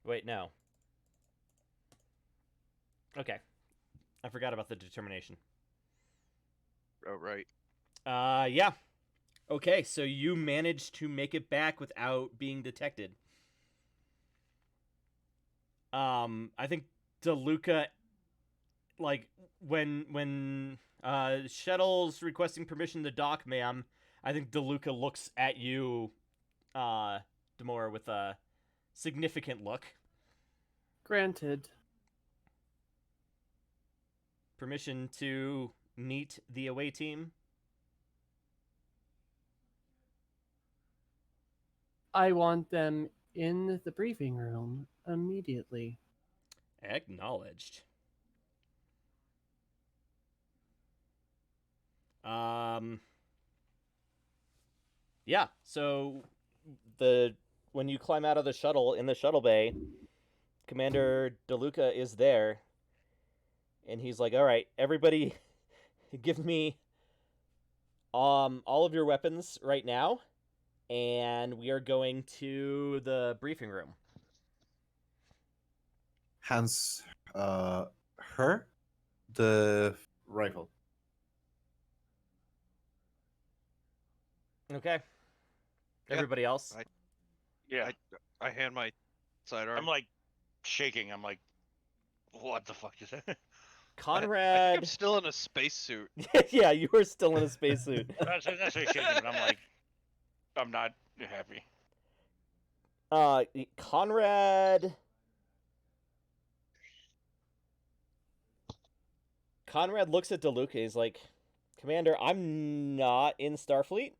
Wait, no. Okay. I forgot about the determination. Oh right. Yeah. Okay, so you managed to make it back without being detected. I think DeLuca, like, when Shuttle's requesting permission to dock, ma'am, I think DeLuca looks at you, Demora, with a significant look. Granted. Permission to meet the away team? I want them in the briefing room immediately. Acknowledged. Yeah, so when you climb out of the shuttle in the shuttle bay, Commander DeLuca is there, and he's like, all right, everybody give me all of your weapons right now, and we are going to the briefing room. Hands her the rifle. Okay. Yeah, Everybody else? Yeah. I hand my sidearm. I'm like shaking. I'm like, what the fuck is that? I think Conrad. I'm still in a spacesuit. Yeah, you are still in a spacesuit. That's shaking, but I'm like, I'm not happy. Conrad looks at DeLuca. He's like, Commander, I'm not in Starfleet.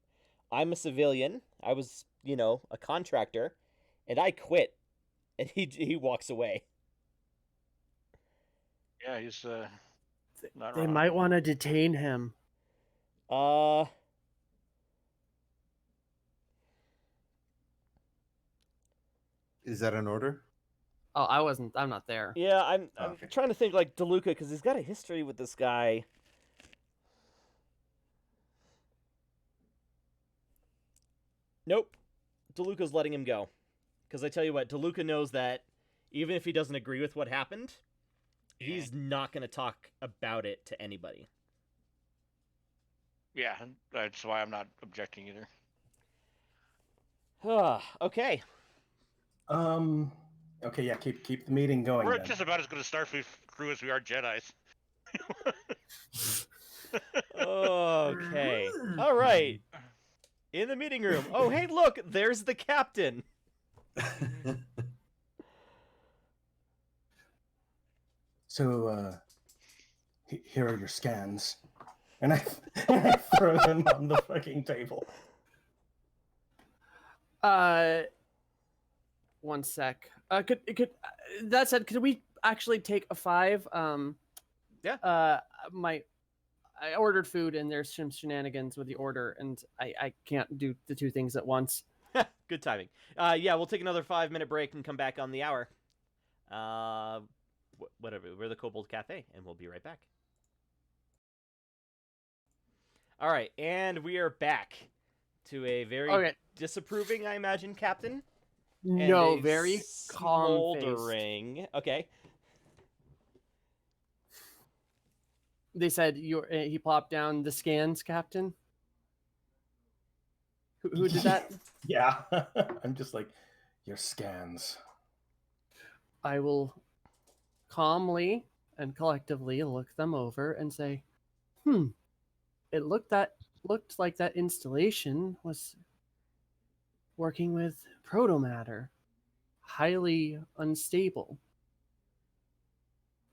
I'm a civilian. I was, a contractor, and I quit. And he walks away. Yeah, he's not They wrong. might want to detain him. Is that an order? Oh, I'm not there. Yeah, I'm Okay. trying to think like DeLuca because he's got a history with this guy. Nope. DeLuca's letting him go. Because I tell you what, DeLuca knows that even if he doesn't agree with what happened, he's not going to talk about it to anybody. Yeah, that's why I'm not objecting either. Okay. Okay, yeah, keep the meeting going. We're then. just about as good a Starfleet crew as we are Jedi's. Okay. All right. In the meeting room. Oh, hey, look, there's the captain. So, here are your scans. And I throw them on the fucking table. One sec. That said, could we actually take a 5? Yeah. I ordered food and there's some shenanigans with the order, and I can't do the two things at once. Good timing. Yeah, we'll take another 5-minute break and come back on the hour. Whatever. We're the Kobold Cafe, and we'll be right back. All right, and we are back to a very disapproving, I imagine, Captain. No, very calm-faced. smoldering. Okay. They said he plopped down the scans, Captain. Who did that? Yeah. I'm just like, your scans. I will calmly and collectively look them over and say, it looked like that installation was working with protomatter, highly unstable.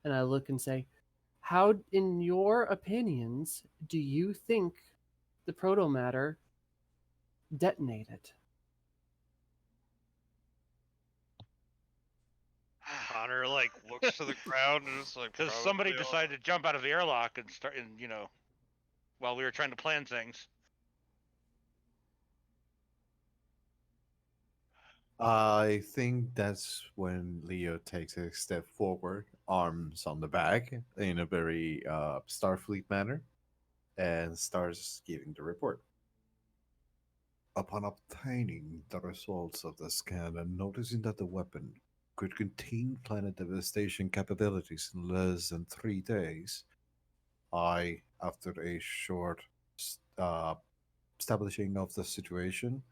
And I look and say, how, in your opinions, do you think the protomatter detonated? Connor like looks to the ground and is like, Because somebody decided to jump out of the airlock and start, and while we were trying to plan things. I think that's when Leo takes a step forward, arms on the back, in a very Starfleet manner, and starts giving the report. Upon obtaining the results of the scan and noticing that the weapon could contain planet devastation capabilities in less than 3 days, I, after a short establishing of the situation,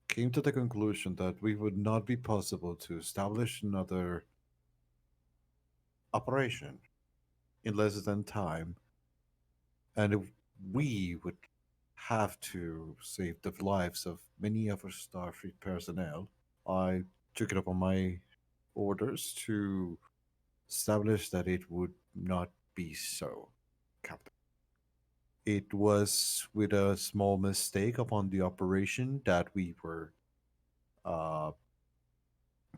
came to the conclusion that we would not be possible to establish another operation in less than time, and we would have to save the lives of many of our Starfleet personnel. I took it upon my orders to establish that it would not be so, Captain. It was with a small mistake upon the operation that we were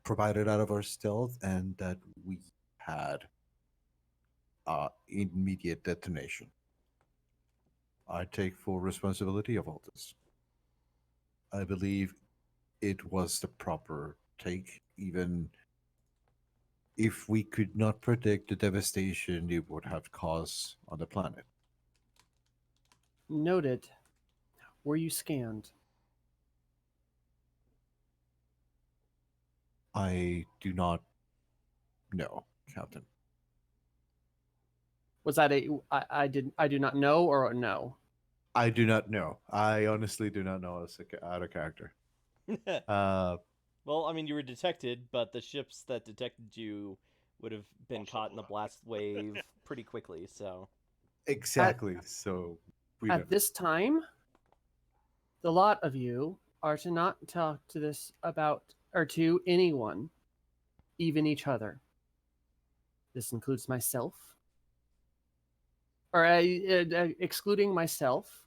provided out of our stealth, and that we had immediate detonation. I take full responsibility of all this. I believe it was the proper take, even if we could not predict the devastation it would have caused on the planet. Noted. Were you scanned? I do not know, Captain. Was that I do not know, or no? I do not know. I honestly do not know as out of character. Well, I mean, you were detected, but the ships that detected you would have been caught in the blast wave pretty quickly, so... Exactly, so... At this time, the lot of you are to not talk to this about, or to anyone, even each other. This includes myself, or excluding myself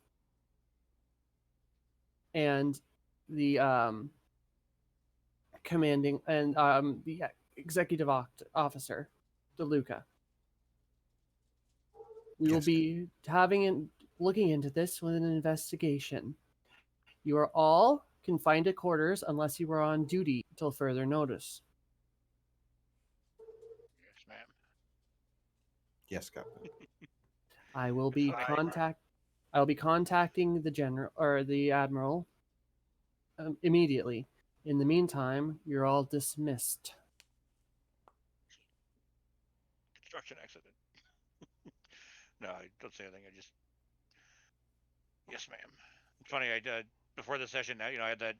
and the commanding and the executive officer, DeLuca. We will be looking into this with an investigation. You are all confined to quarters unless you are on duty till further notice. Yes, ma'am. Yes, Captain. I will be contacting the general or the admiral immediately. In the meantime, you're all dismissed. Construction accident. No, I don't say anything. I just, yes, ma'am. It's funny. Before the session, I had that.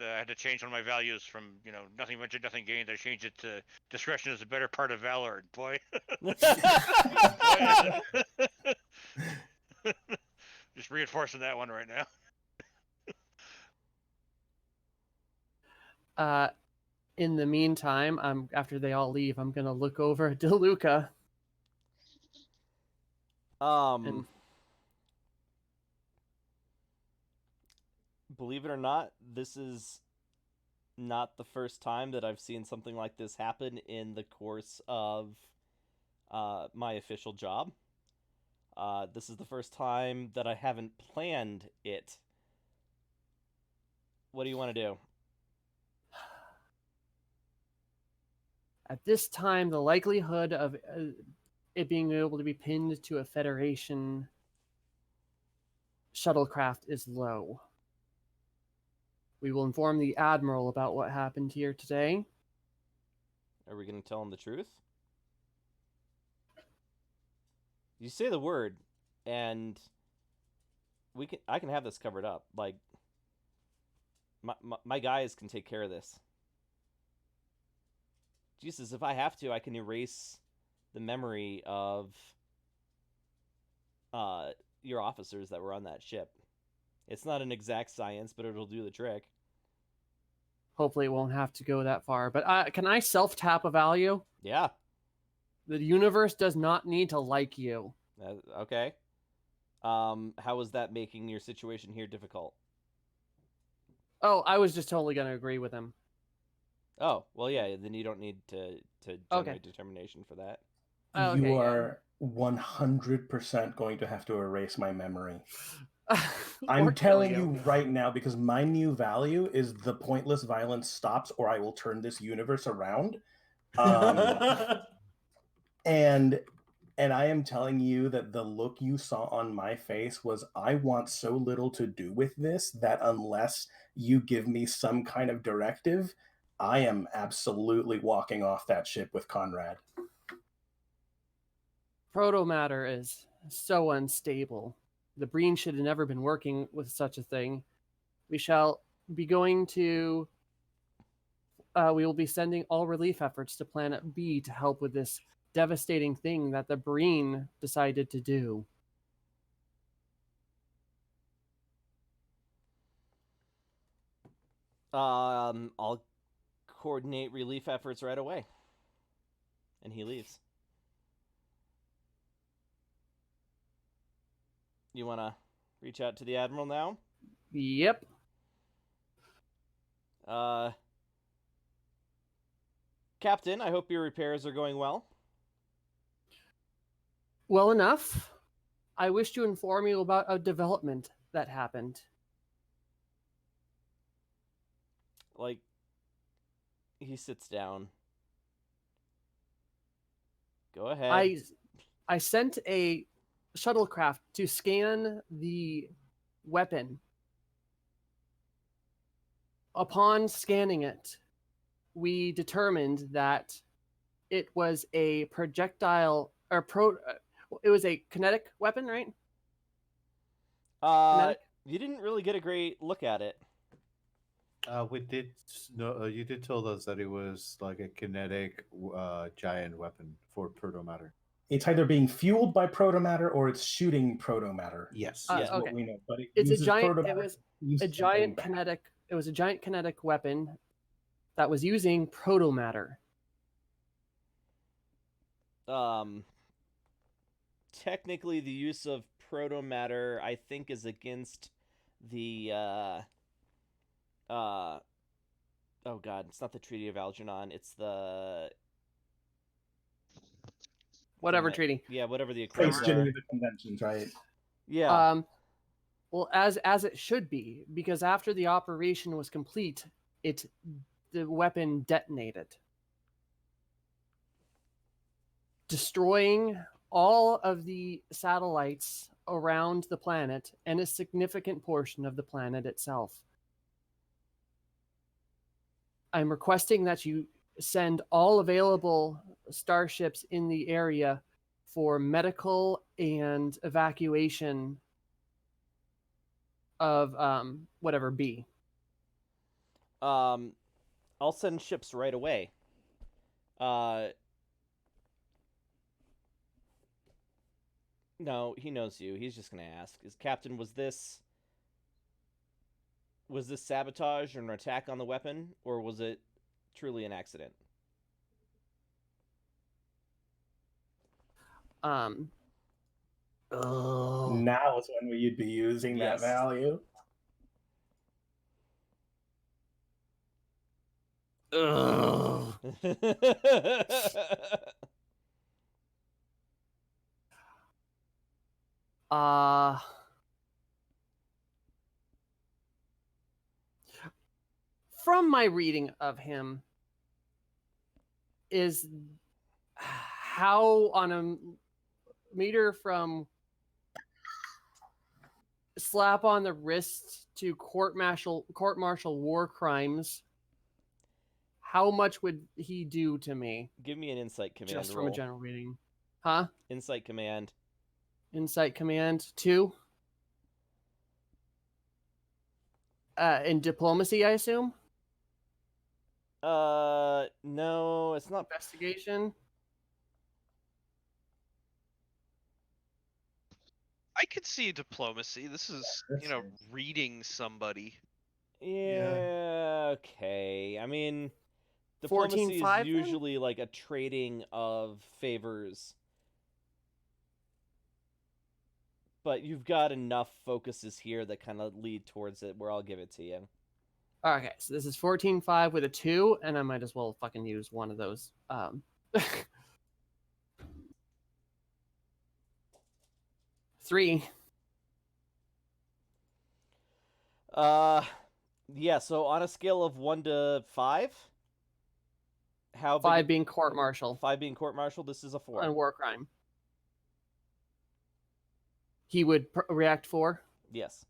I had to change one of my values from nothing ventured, nothing gained. I changed it to discretion is a better part of valor. Boy, just reinforcing that one right now. In the meantime, after they all leave, I'm gonna look over at DeLuca. And believe it or not, this is not the first time that I've seen something like this happen in the course of my official job. This is the first time that I haven't planned it. What do you want to do? at this time, the likelihood of it being able to be pinned to a Federation shuttlecraft is low. We will inform the Admiral about what happened here today. Are we going to tell him the truth? You say the word, and I can have this covered up. Like, my guys can take care of this. Jesus, if I have to, I can erase the memory of your officers that were on that ship. It's not an exact science, but it'll do the trick. Hopefully, it won't have to go that far. But can I self-tap a value? Yeah. The universe does not need to like you. Okay. How is that making your situation here difficult? Oh, I was just totally going to agree with him. Oh, well, yeah, then you don't need to generate determination for that. Okay, You are 100% going to have to erase my memory. I'm telling you right now, because my new value is the pointless violence stops or I will turn this universe around. And I am telling you that the look you saw on my face was, I want so little to do with this that unless you give me some kind of directive, I am absolutely walking off that ship with Conrad. Protomatter is so unstable. The Breen should have never been working with such a thing. We shall be going to... we will be sending all relief efforts to Planet B to help with this devastating thing that the Breen decided to do. I'll coordinate relief efforts right away. And he leaves. You want to reach out to the Admiral now? Yep. Captain, I hope your repairs are going well. Well enough. I wish to inform you about a development that happened. Like, he sits down. Go ahead. I sent a shuttlecraft to scan the weapon. Upon scanning it, we determined that it was a projectile it was a kinetic weapon, right? Kinetic? You didn't really get a great look at it. We did know you did tell us that it was like a kinetic giant weapon for protomatter. It's either being fueled by protomatter or it's shooting protomatter. Yes. That's okay. what we know. But It's a uses giant. protomatter, It was uses a something giant back. kinetic. It was a giant kinetic weapon that was using protomatter. Technically, the use of protomatter, I think, is against the oh god, it's not the Treaty of Algernon, it's the Whatever treaty. Yeah, whatever the Space accords are. Geneva Conventions, right? Yeah. Well, as it should be, because after the operation was complete, the weapon detonated, destroying all of the satellites around the planet and a significant portion of the planet itself. I'm requesting that you send all available starships in the area for medical and evacuation of whatever B. I'll send ships right away. No, he knows you. He's just gonna ask. Captain, was this Was this sabotage or an attack on the weapon, or was it truly an accident? Oh. Now is when you'd be using that Yes. value. Ugh. Uh, from my reading of him, is how on a meter from slap on the wrist to court-martial war crimes, how much would he do to me? Give me an insight command Just roll. from a general reading. Huh? Insight command. Insight command 2. In diplomacy, I assume? No, it's not. Investigation? I could see diplomacy. This is, reading somebody. Yeah, okay. I mean, 14-5 diplomacy is then? usually like a trading of favors. But you've got enough focuses here that kind of lead towards it where I'll give it to you. Okay, so this is 14-5 with a 2, and I might as well fucking use one of those. 3. Yeah, so on a scale of 1 to 5, how 5 big? being court-martial 5 being court-martial, this is a 4. on war crime. He would react 4? Yes.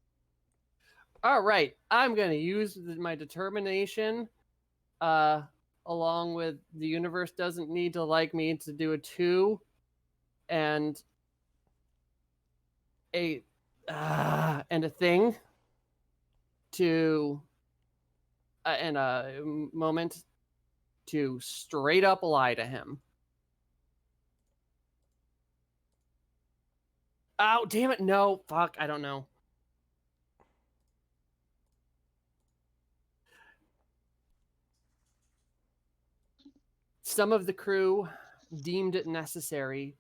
All right, I'm going to use my determination along with the universe doesn't need to like me to do a 2 and a thing to and a moment to straight up lie to him. Oh, damn it. No, fuck, I don't know. Some of the crew deemed it necessary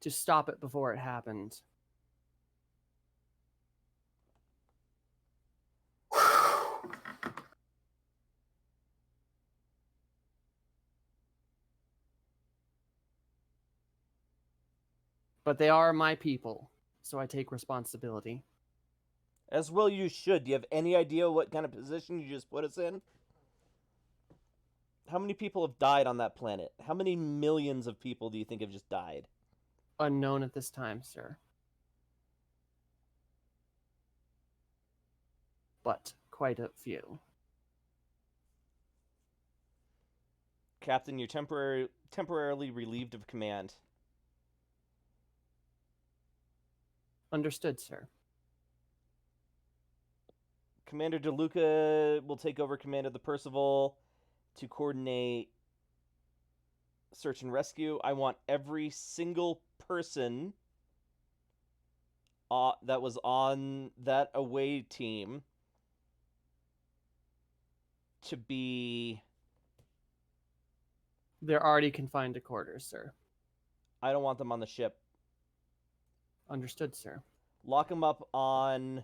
to stop it before it happened. But they are my people, so I take responsibility. As well you should. Do you have any idea what kind of position you just put us in? How many people have died on that planet? How many millions of people do you think have just died? Unknown at this time, sir. But quite a few. Captain, you're temporarily relieved of command. Understood, sir. Commander DeLuca will take over command of the Percival to coordinate search and rescue. I want every single person that was on that away team to be... They're already confined to quarters, sir. I don't want them on the ship. Understood, sir. Lock them up on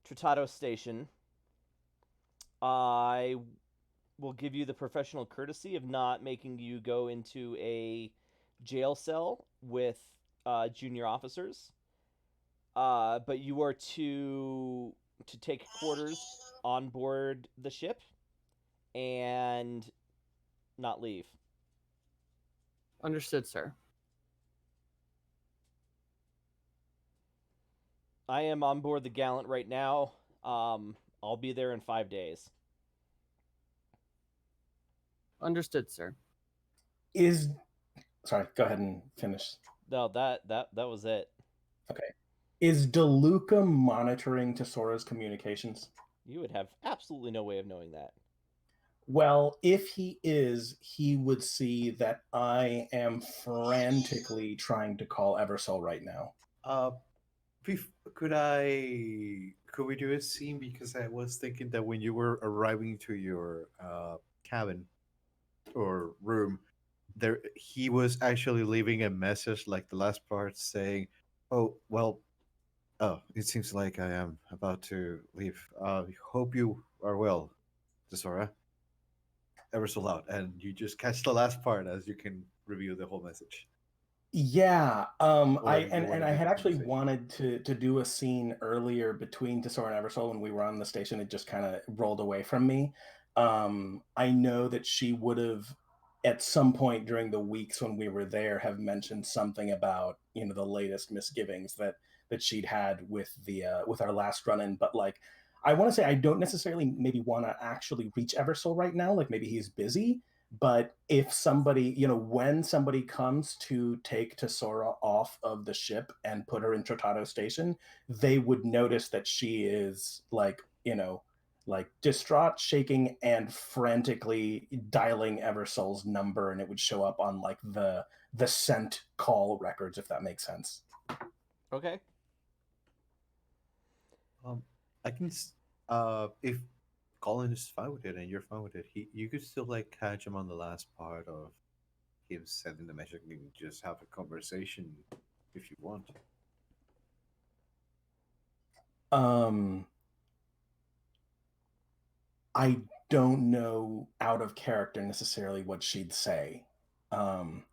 Tratado Station. I will give you the professional courtesy of not making you go into a jail cell with junior officers. But you are to take quarters on board the ship and not leave. Understood, sir. I am on board the Gallant right now. I'll be there in 5 days. Understood, sir. Sorry, go ahead and finish. No, that was it. Okay. Is DeLuca monitoring Tesora's communications? You would have absolutely no way of knowing that. Well, if he is, he would see that I am frantically trying to call Eversol right now. Could could we do a scene? Because I was thinking that when you were arriving to your cabin or room, there he was actually leaving a message, like the last part, saying, "Oh well, oh it seems like I am about to leave. Hope you are well, Tesora." Ever so loud, and you just catch the last part as you can review the whole message. Yeah, Or you want and to I do had the actually conversation. wanted to do a scene earlier between Tesora and Eversole when we were on the station. It just kind of rolled away from me. I know that she would have, at some point during the weeks when we were there, have mentioned something about the latest misgivings that she'd had with the with our last run in. But like, I want to say I don't necessarily maybe want to actually reach Eversole right now. Like maybe he's busy, but if somebody, when somebody comes to take Tesora off of the ship and put her in Trotado Station, they would notice that she is like distraught, shaking, and frantically dialing Eversoul's number, and it would show up on like the sent call records, if that makes sense. Okay. Um, I can, if Colin is fine with it and you're fine with it, you could still like catch him on the last part of him sending the message and just have a conversation if you want. Um, I don't know out of character necessarily what she'd say. Um,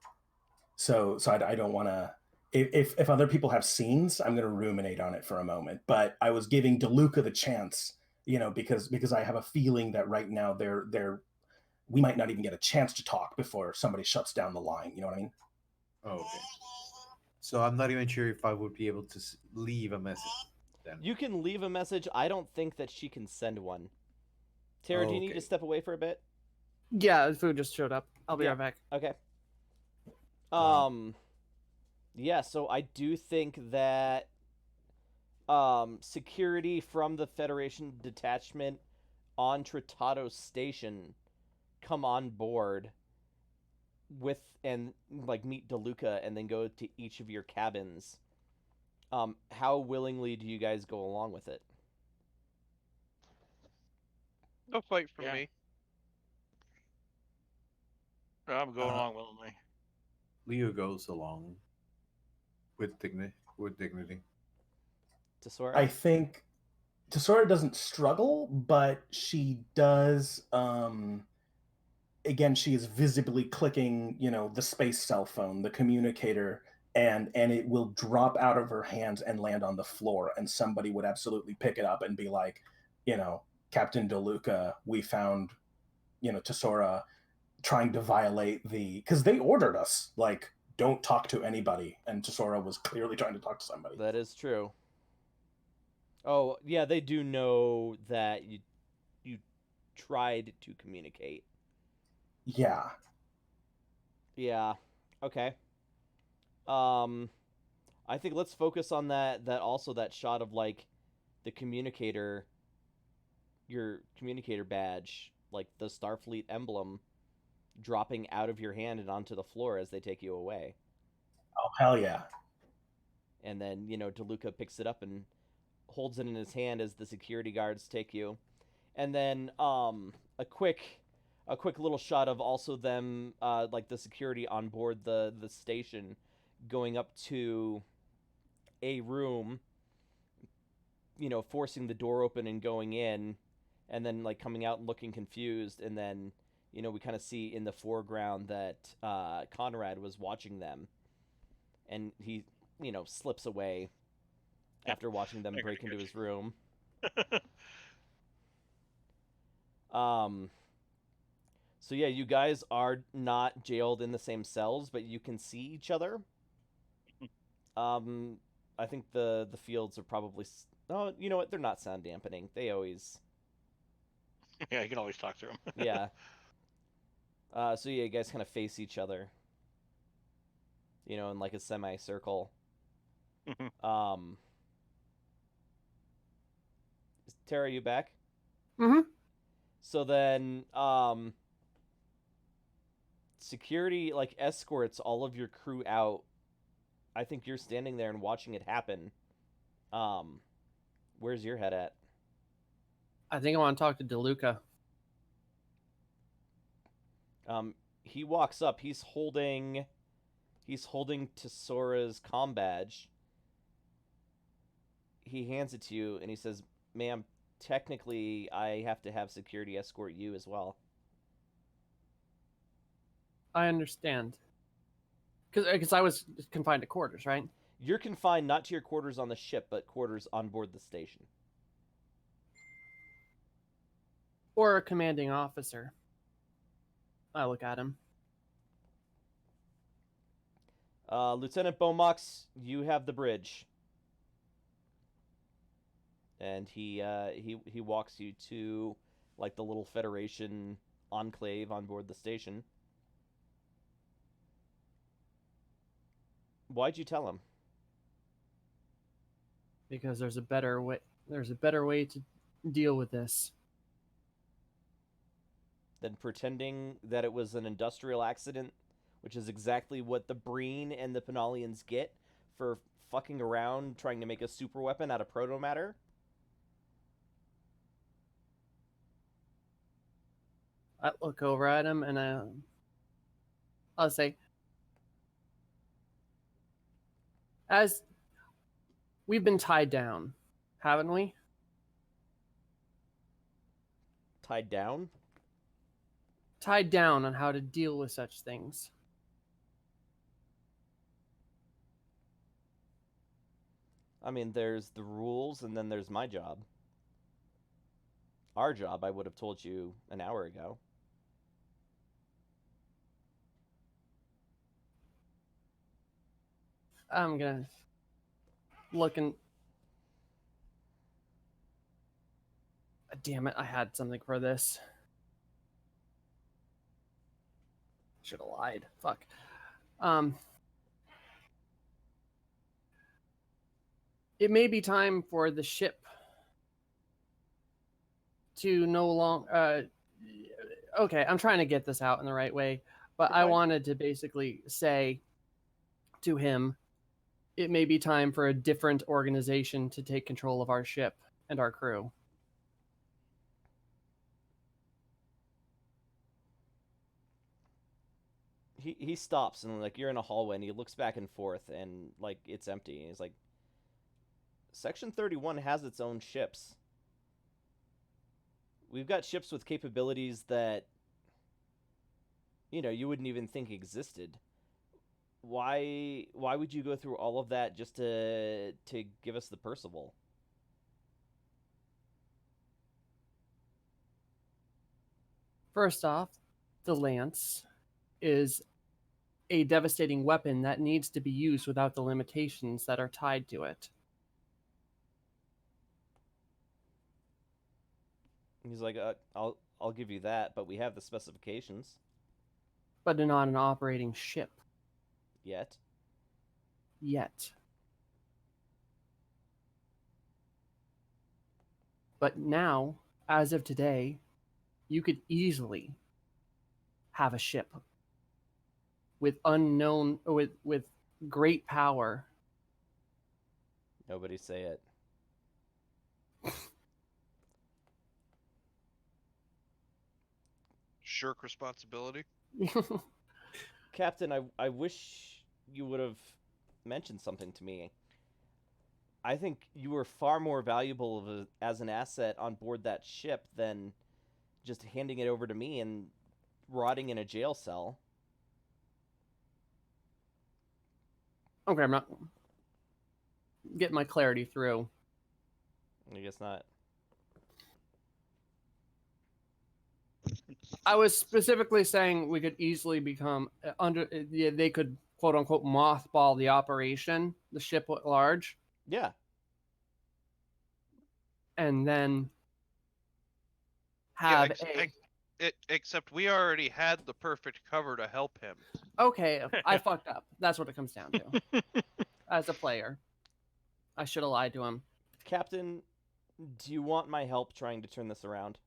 so I don't want to. If other people have scenes, I'm going to ruminate on it for a moment. But I was giving DeLuca the chance, because I have a feeling that right now we might not even get a chance to talk before somebody shuts down the line. You know what I mean? Oh, okay. So I'm not even sure if I would be able to leave a message then. You can leave a message. I don't think that she can send one. Tara, do Oh, you need to okay. step away for a bit? Yeah, the food just showed up. I'll be Yeah. right back. Okay. Wow. Yeah, so I do think that security from the Federation detachment on Tratado Station come on board with and like meet DeLuca and then go to each of your cabins. How willingly do you guys go along with it? No fight from Yeah. me. No, I'm going Uh, along willingly. Leo goes along with dignity. Tesora? I think Tesora doesn't struggle, but she does. Again, she is visibly clicking, the space cell phone, the communicator, and it will drop out of her hands and land on the floor, and somebody would absolutely pick it up and be like, Captain DeLuca, we found, Tesora trying to violate because they ordered us, like, don't talk to anybody, and Tesora was clearly trying to talk to somebody. That is true. Oh, yeah, they do know that you tried to communicate. Yeah. Yeah. Okay. Um I think let's focus on that shot of like the communicator, your communicator badge, like the Starfleet emblem dropping out of your hand and onto the floor as they take you away. Oh, hell yeah. And then, DeLuca picks it up and holds it in his hand as the security guards take you. And then a quick little shot of also them like the security on board the station going up to a room, forcing the door open and going in, and then like coming out and looking confused, and then we kind of see in the foreground that Conrad was watching them, and he slips away after watching them break into his room. So yeah, you guys are not jailed in the same cells, but you can see each other. I think the fields are probably. Oh, you know what? They're not sound dampening. They always. Yeah, you can always talk to him. Yeah. So yeah, you guys kind of face each other. In like a semicircle. Um. Tara, you back? Mm-hmm. So then, security like escorts all of your crew out. I think you're standing there and watching it happen. Where's your head at? I think I want to talk to DeLuca. He walks up. He's holding Tesora's comm badge. He hands it to you and he says, "Ma'am, technically I have to have security escort you as well." I understand. Because I was confined to quarters, right? You're confined not to your quarters on the ship, but quarters on board the station. Or a commanding officer. I look at him. Lieutenant Bomox, you have the bridge. And he walks you to like the little Federation enclave on board the station. Why'd you tell him? Because there's a better way. There's a better way to deal with this. Than pretending that it was an industrial accident, which is exactly what the Breen and the Penalians get for fucking around trying to make a super weapon out of protomatter. I look over at him and I'll say, as we've been tied down, haven't we? Tied down? Tied down on how to deal with such things. I mean, there's the rules and then there's my job. Our job, I would have told you an hour ago. I'm gonna look and... Damn it, I had something for this. Should have lied. Fuck. It may be time for the ship to no longer... okay, I'm trying to get this out in the right way, but I wanted to basically say to him, it may be time for a different organization to take control of our ship and our crew. He stops and like you're in a hallway and he looks back and forth and like it's empty. And he's like, Section 31 has its own ships. We've got ships with capabilities that, you know, you wouldn't even think existed. Why would you go through all of that just to give us the Percival? First off, the Lance is a devastating weapon that needs to be used without the limitations that are tied to it. He's like, I'll give you that, but we have the specifications. But not an operating ship. Yet. But now, as of today, you could easily have a ship with with great power. Nobody say it. Shirk responsibility. Captain, I wish you would have mentioned something to me. I think you were far more valuable as an asset on board that ship than just handing it over to me and rotting in a jail cell. Okay, I'm not getting my clarity through. I guess not. I was specifically saying we could easily become they could quote unquote mothball the operation, the ship at large. Yeah. And then have except we already had the perfect cover to help him. Okay, I fucked up. That's what it comes down to. As a player, I should have lied to him. Captain, do you want my help trying to turn this around?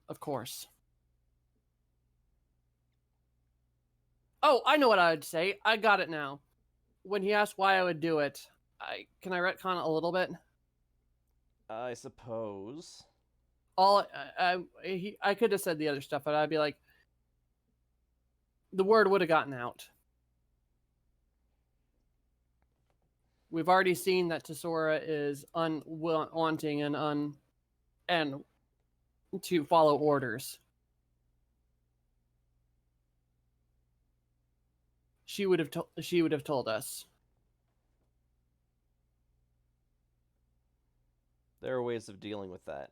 Of course. Oh, I know what I would say. I got it now. When he asked why I would do it, can I retcon it a little bit? I suppose. I could have said the other stuff, but I'd be like, the word would have gotten out. We've already seen that Tesora is wanting and to follow orders. She would have told us. There are ways of dealing with that.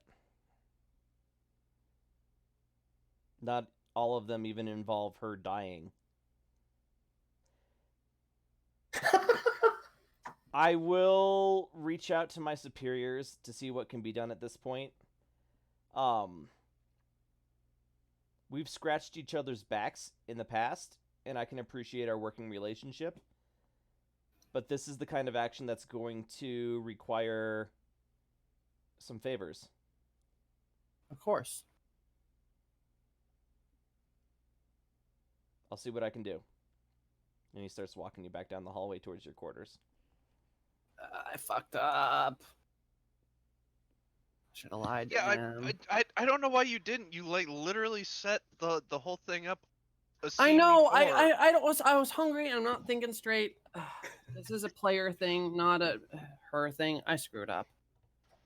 Not all of them even involve her dying. I will reach out to my superiors to see what can be done at this point. We've scratched each other's backs in the past, and I can appreciate our working relationship. But this is the kind of action that's going to require some favors. Of course. I'll see what I can do. And he starts walking you back down the hallway towards your quarters. I fucked up. Should have lied to Yeah, him. I don't know why you didn't. You like literally set the whole thing up. I know. Before. I was hungry. And I'm not thinking straight. This is a player thing, not a her thing. I screwed up.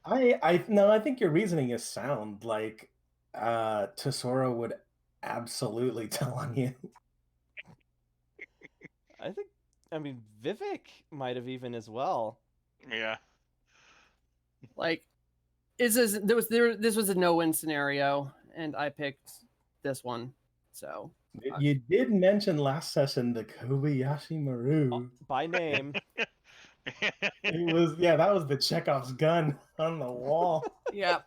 I think your reasoning is sound. Like, Tesora would absolutely tell on you. I mean, Vivek might have even as well. Yeah. Like, this was a no-win scenario, and I picked this one. So You did mention last session the Kobayashi Maru. By name. That was the Chekhov's gun on the wall. yeah.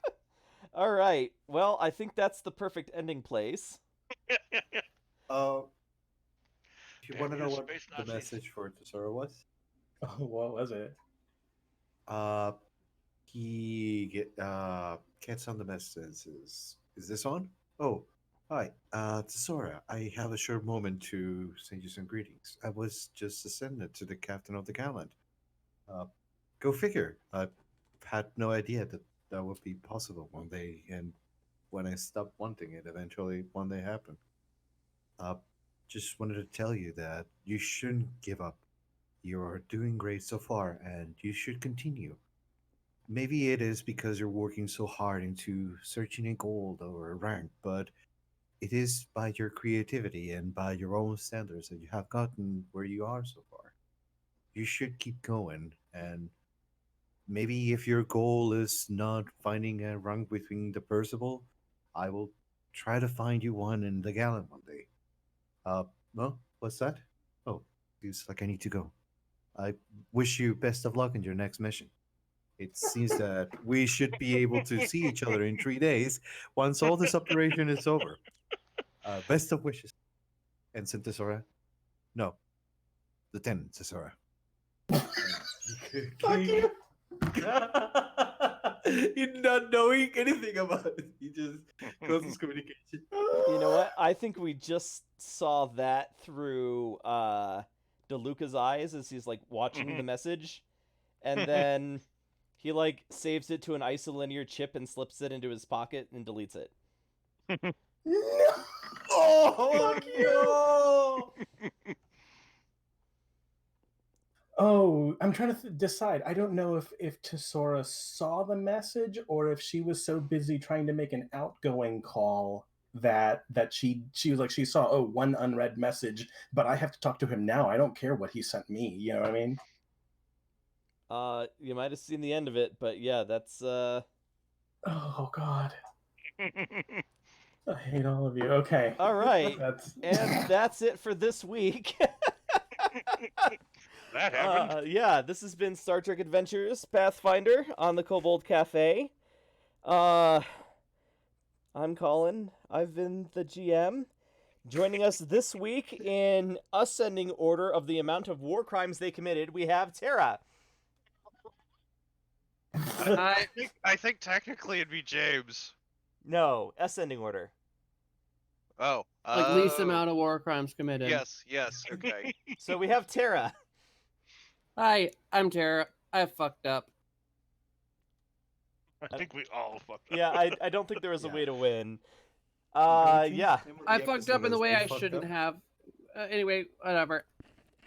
All right. Well, I think that's the perfect ending place. If you Damn want to you know what space the Nazis. message for Tesoro was, Oh, what was it? he gets on the message and says, "Is this on? Oh, hi, Tesora. I have a short moment to send you some greetings. I was just ascended to the captain of the gallant. Go figure. I had no idea that that would be possible one day, and when I stopped wanting it, eventually one day happened. Just wanted to tell you that you shouldn't give up. You're doing great so far, and you should continue. Maybe it is because you're working so hard into searching a gold or a rank, but it is by your creativity and by your own standards that you have gotten where you are so far. You should keep going, and maybe if your goal is not finding a rank between the Percival, I will try to find you one in the Gallant one day. Well, what's that? Oh, seems like I need to go. I wish you best of luck in your next mission. It seems that we should be able to see each other in 3 days once all this operation is over. Best of wishes. Ensign Tesora? No, Lieutenant Tesora. Fuck you. He's not knowing anything about it. He just closes communication. You know what? I think we just saw that through DeLuca's eyes as he's like watching the message, and then he like saves it to an isolinear chip and slips it into his pocket and deletes it. No. Oh, Fuck you. Oh, I'm trying to decide. I don't know if Tesora saw the message or if she was so busy trying to make an outgoing call that she was like, she saw one unread message, but I have to talk to him now. I don't care what he sent me. You know what I mean? You might have seen the end of it, but yeah, that's Oh God, I hate all of you. Okay. all right. And that's it for this week. That happened. Yeah, this has been Star Trek Adventures Pathfinder on the Kobold Cafe. I'm Colin. I've been the GM. Joining us this week in ascending order of the amount of war crimes they committed, we have Tara. I I think technically it'd be James. No, ascending order. Oh, Like least amount of war crimes committed. Yes, okay. So we have Tara. Hi, I'm Tara. I fucked up. I think we all fucked up. Yeah, I don't think there was a Yeah. way to win. Can we Yeah. change the name of I the fucked up episode in the as way They I Fucked shouldn't Up? have. Anyway, whatever.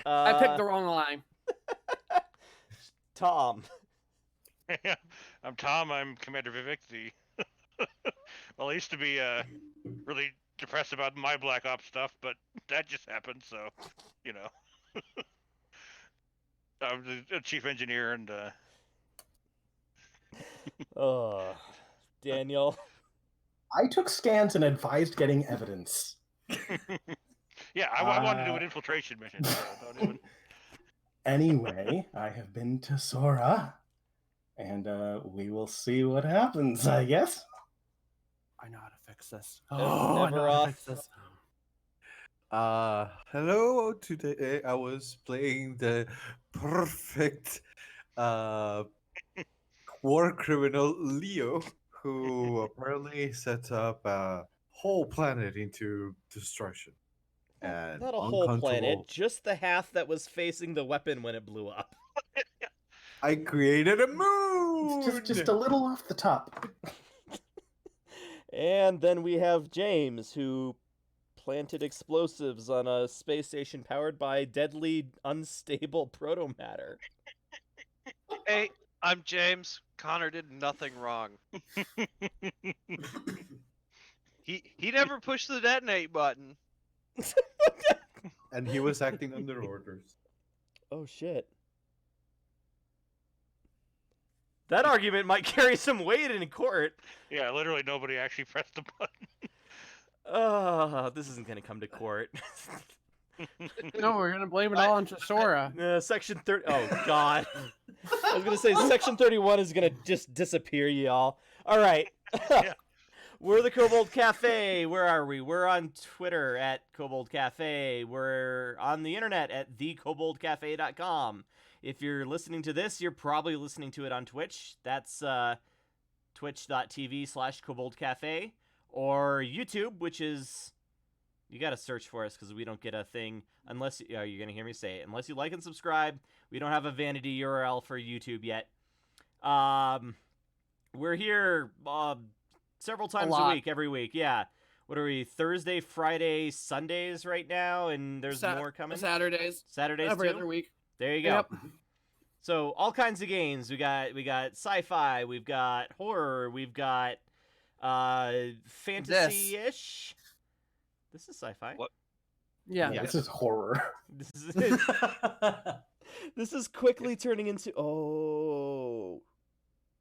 I picked the wrong line. Tom. I'm Tom. I'm Commander Vivek. The well, I used to be really depressed about my Black Ops stuff, but that just happened. So, you know, I'm the chief engineer, and Oh, Daniel. I took scans and advised getting evidence. yeah, I wanted to do an infiltration mission. So don't even. Anyway, I have been to Sora, and we will see what happens, I guess. I know how to fix this. Ev- Oh, I know how to Everoth. fix this. Hello. Today I was playing the perfect war criminal Leo, who apparently set up a whole planet into destruction. And Not a whole planet, uncontrollable. just the half that was facing the weapon when it blew up. I created a moon. It's just a little off the top. And then we have James, who planted explosives on a space station powered by deadly, unstable protomatter. Hey, I'm James. Connor did nothing wrong. He never pushed the detonate button. And he was acting under orders. Oh, shit. That argument might carry some weight in court. Yeah, literally nobody actually pressed the button. This isn't going to come to court. No, we're gonna blame it all on Sora. Section 30. Oh, God. I was going to say Section 31 is going to just disappear, y'all. All right. Yeah. We're the Kobold Cafe. Where are we? We're on Twitter at Kobold Cafe. We're on the internet at thekoboldcafe.com. If you're listening to this, you're probably listening to it on Twitch. That's twitch.tv/Kobold Cafe. Or YouTube, which is... You got to search for us because we don't get a thing unless... you're going to hear me say it. Unless you like and subscribe, we don't have a vanity URL for YouTube yet. We're here several times a week, every week. Yeah. What are we? Thursday, Friday, Sundays right now, and there's more coming. Saturdays too? every other week. There you go. Yep. So all kinds of games. We got sci-fi. We've got horror. We've got fantasy-ish. This is sci-fi. What? Yeah. This is horror. This is quickly turning into. Oh.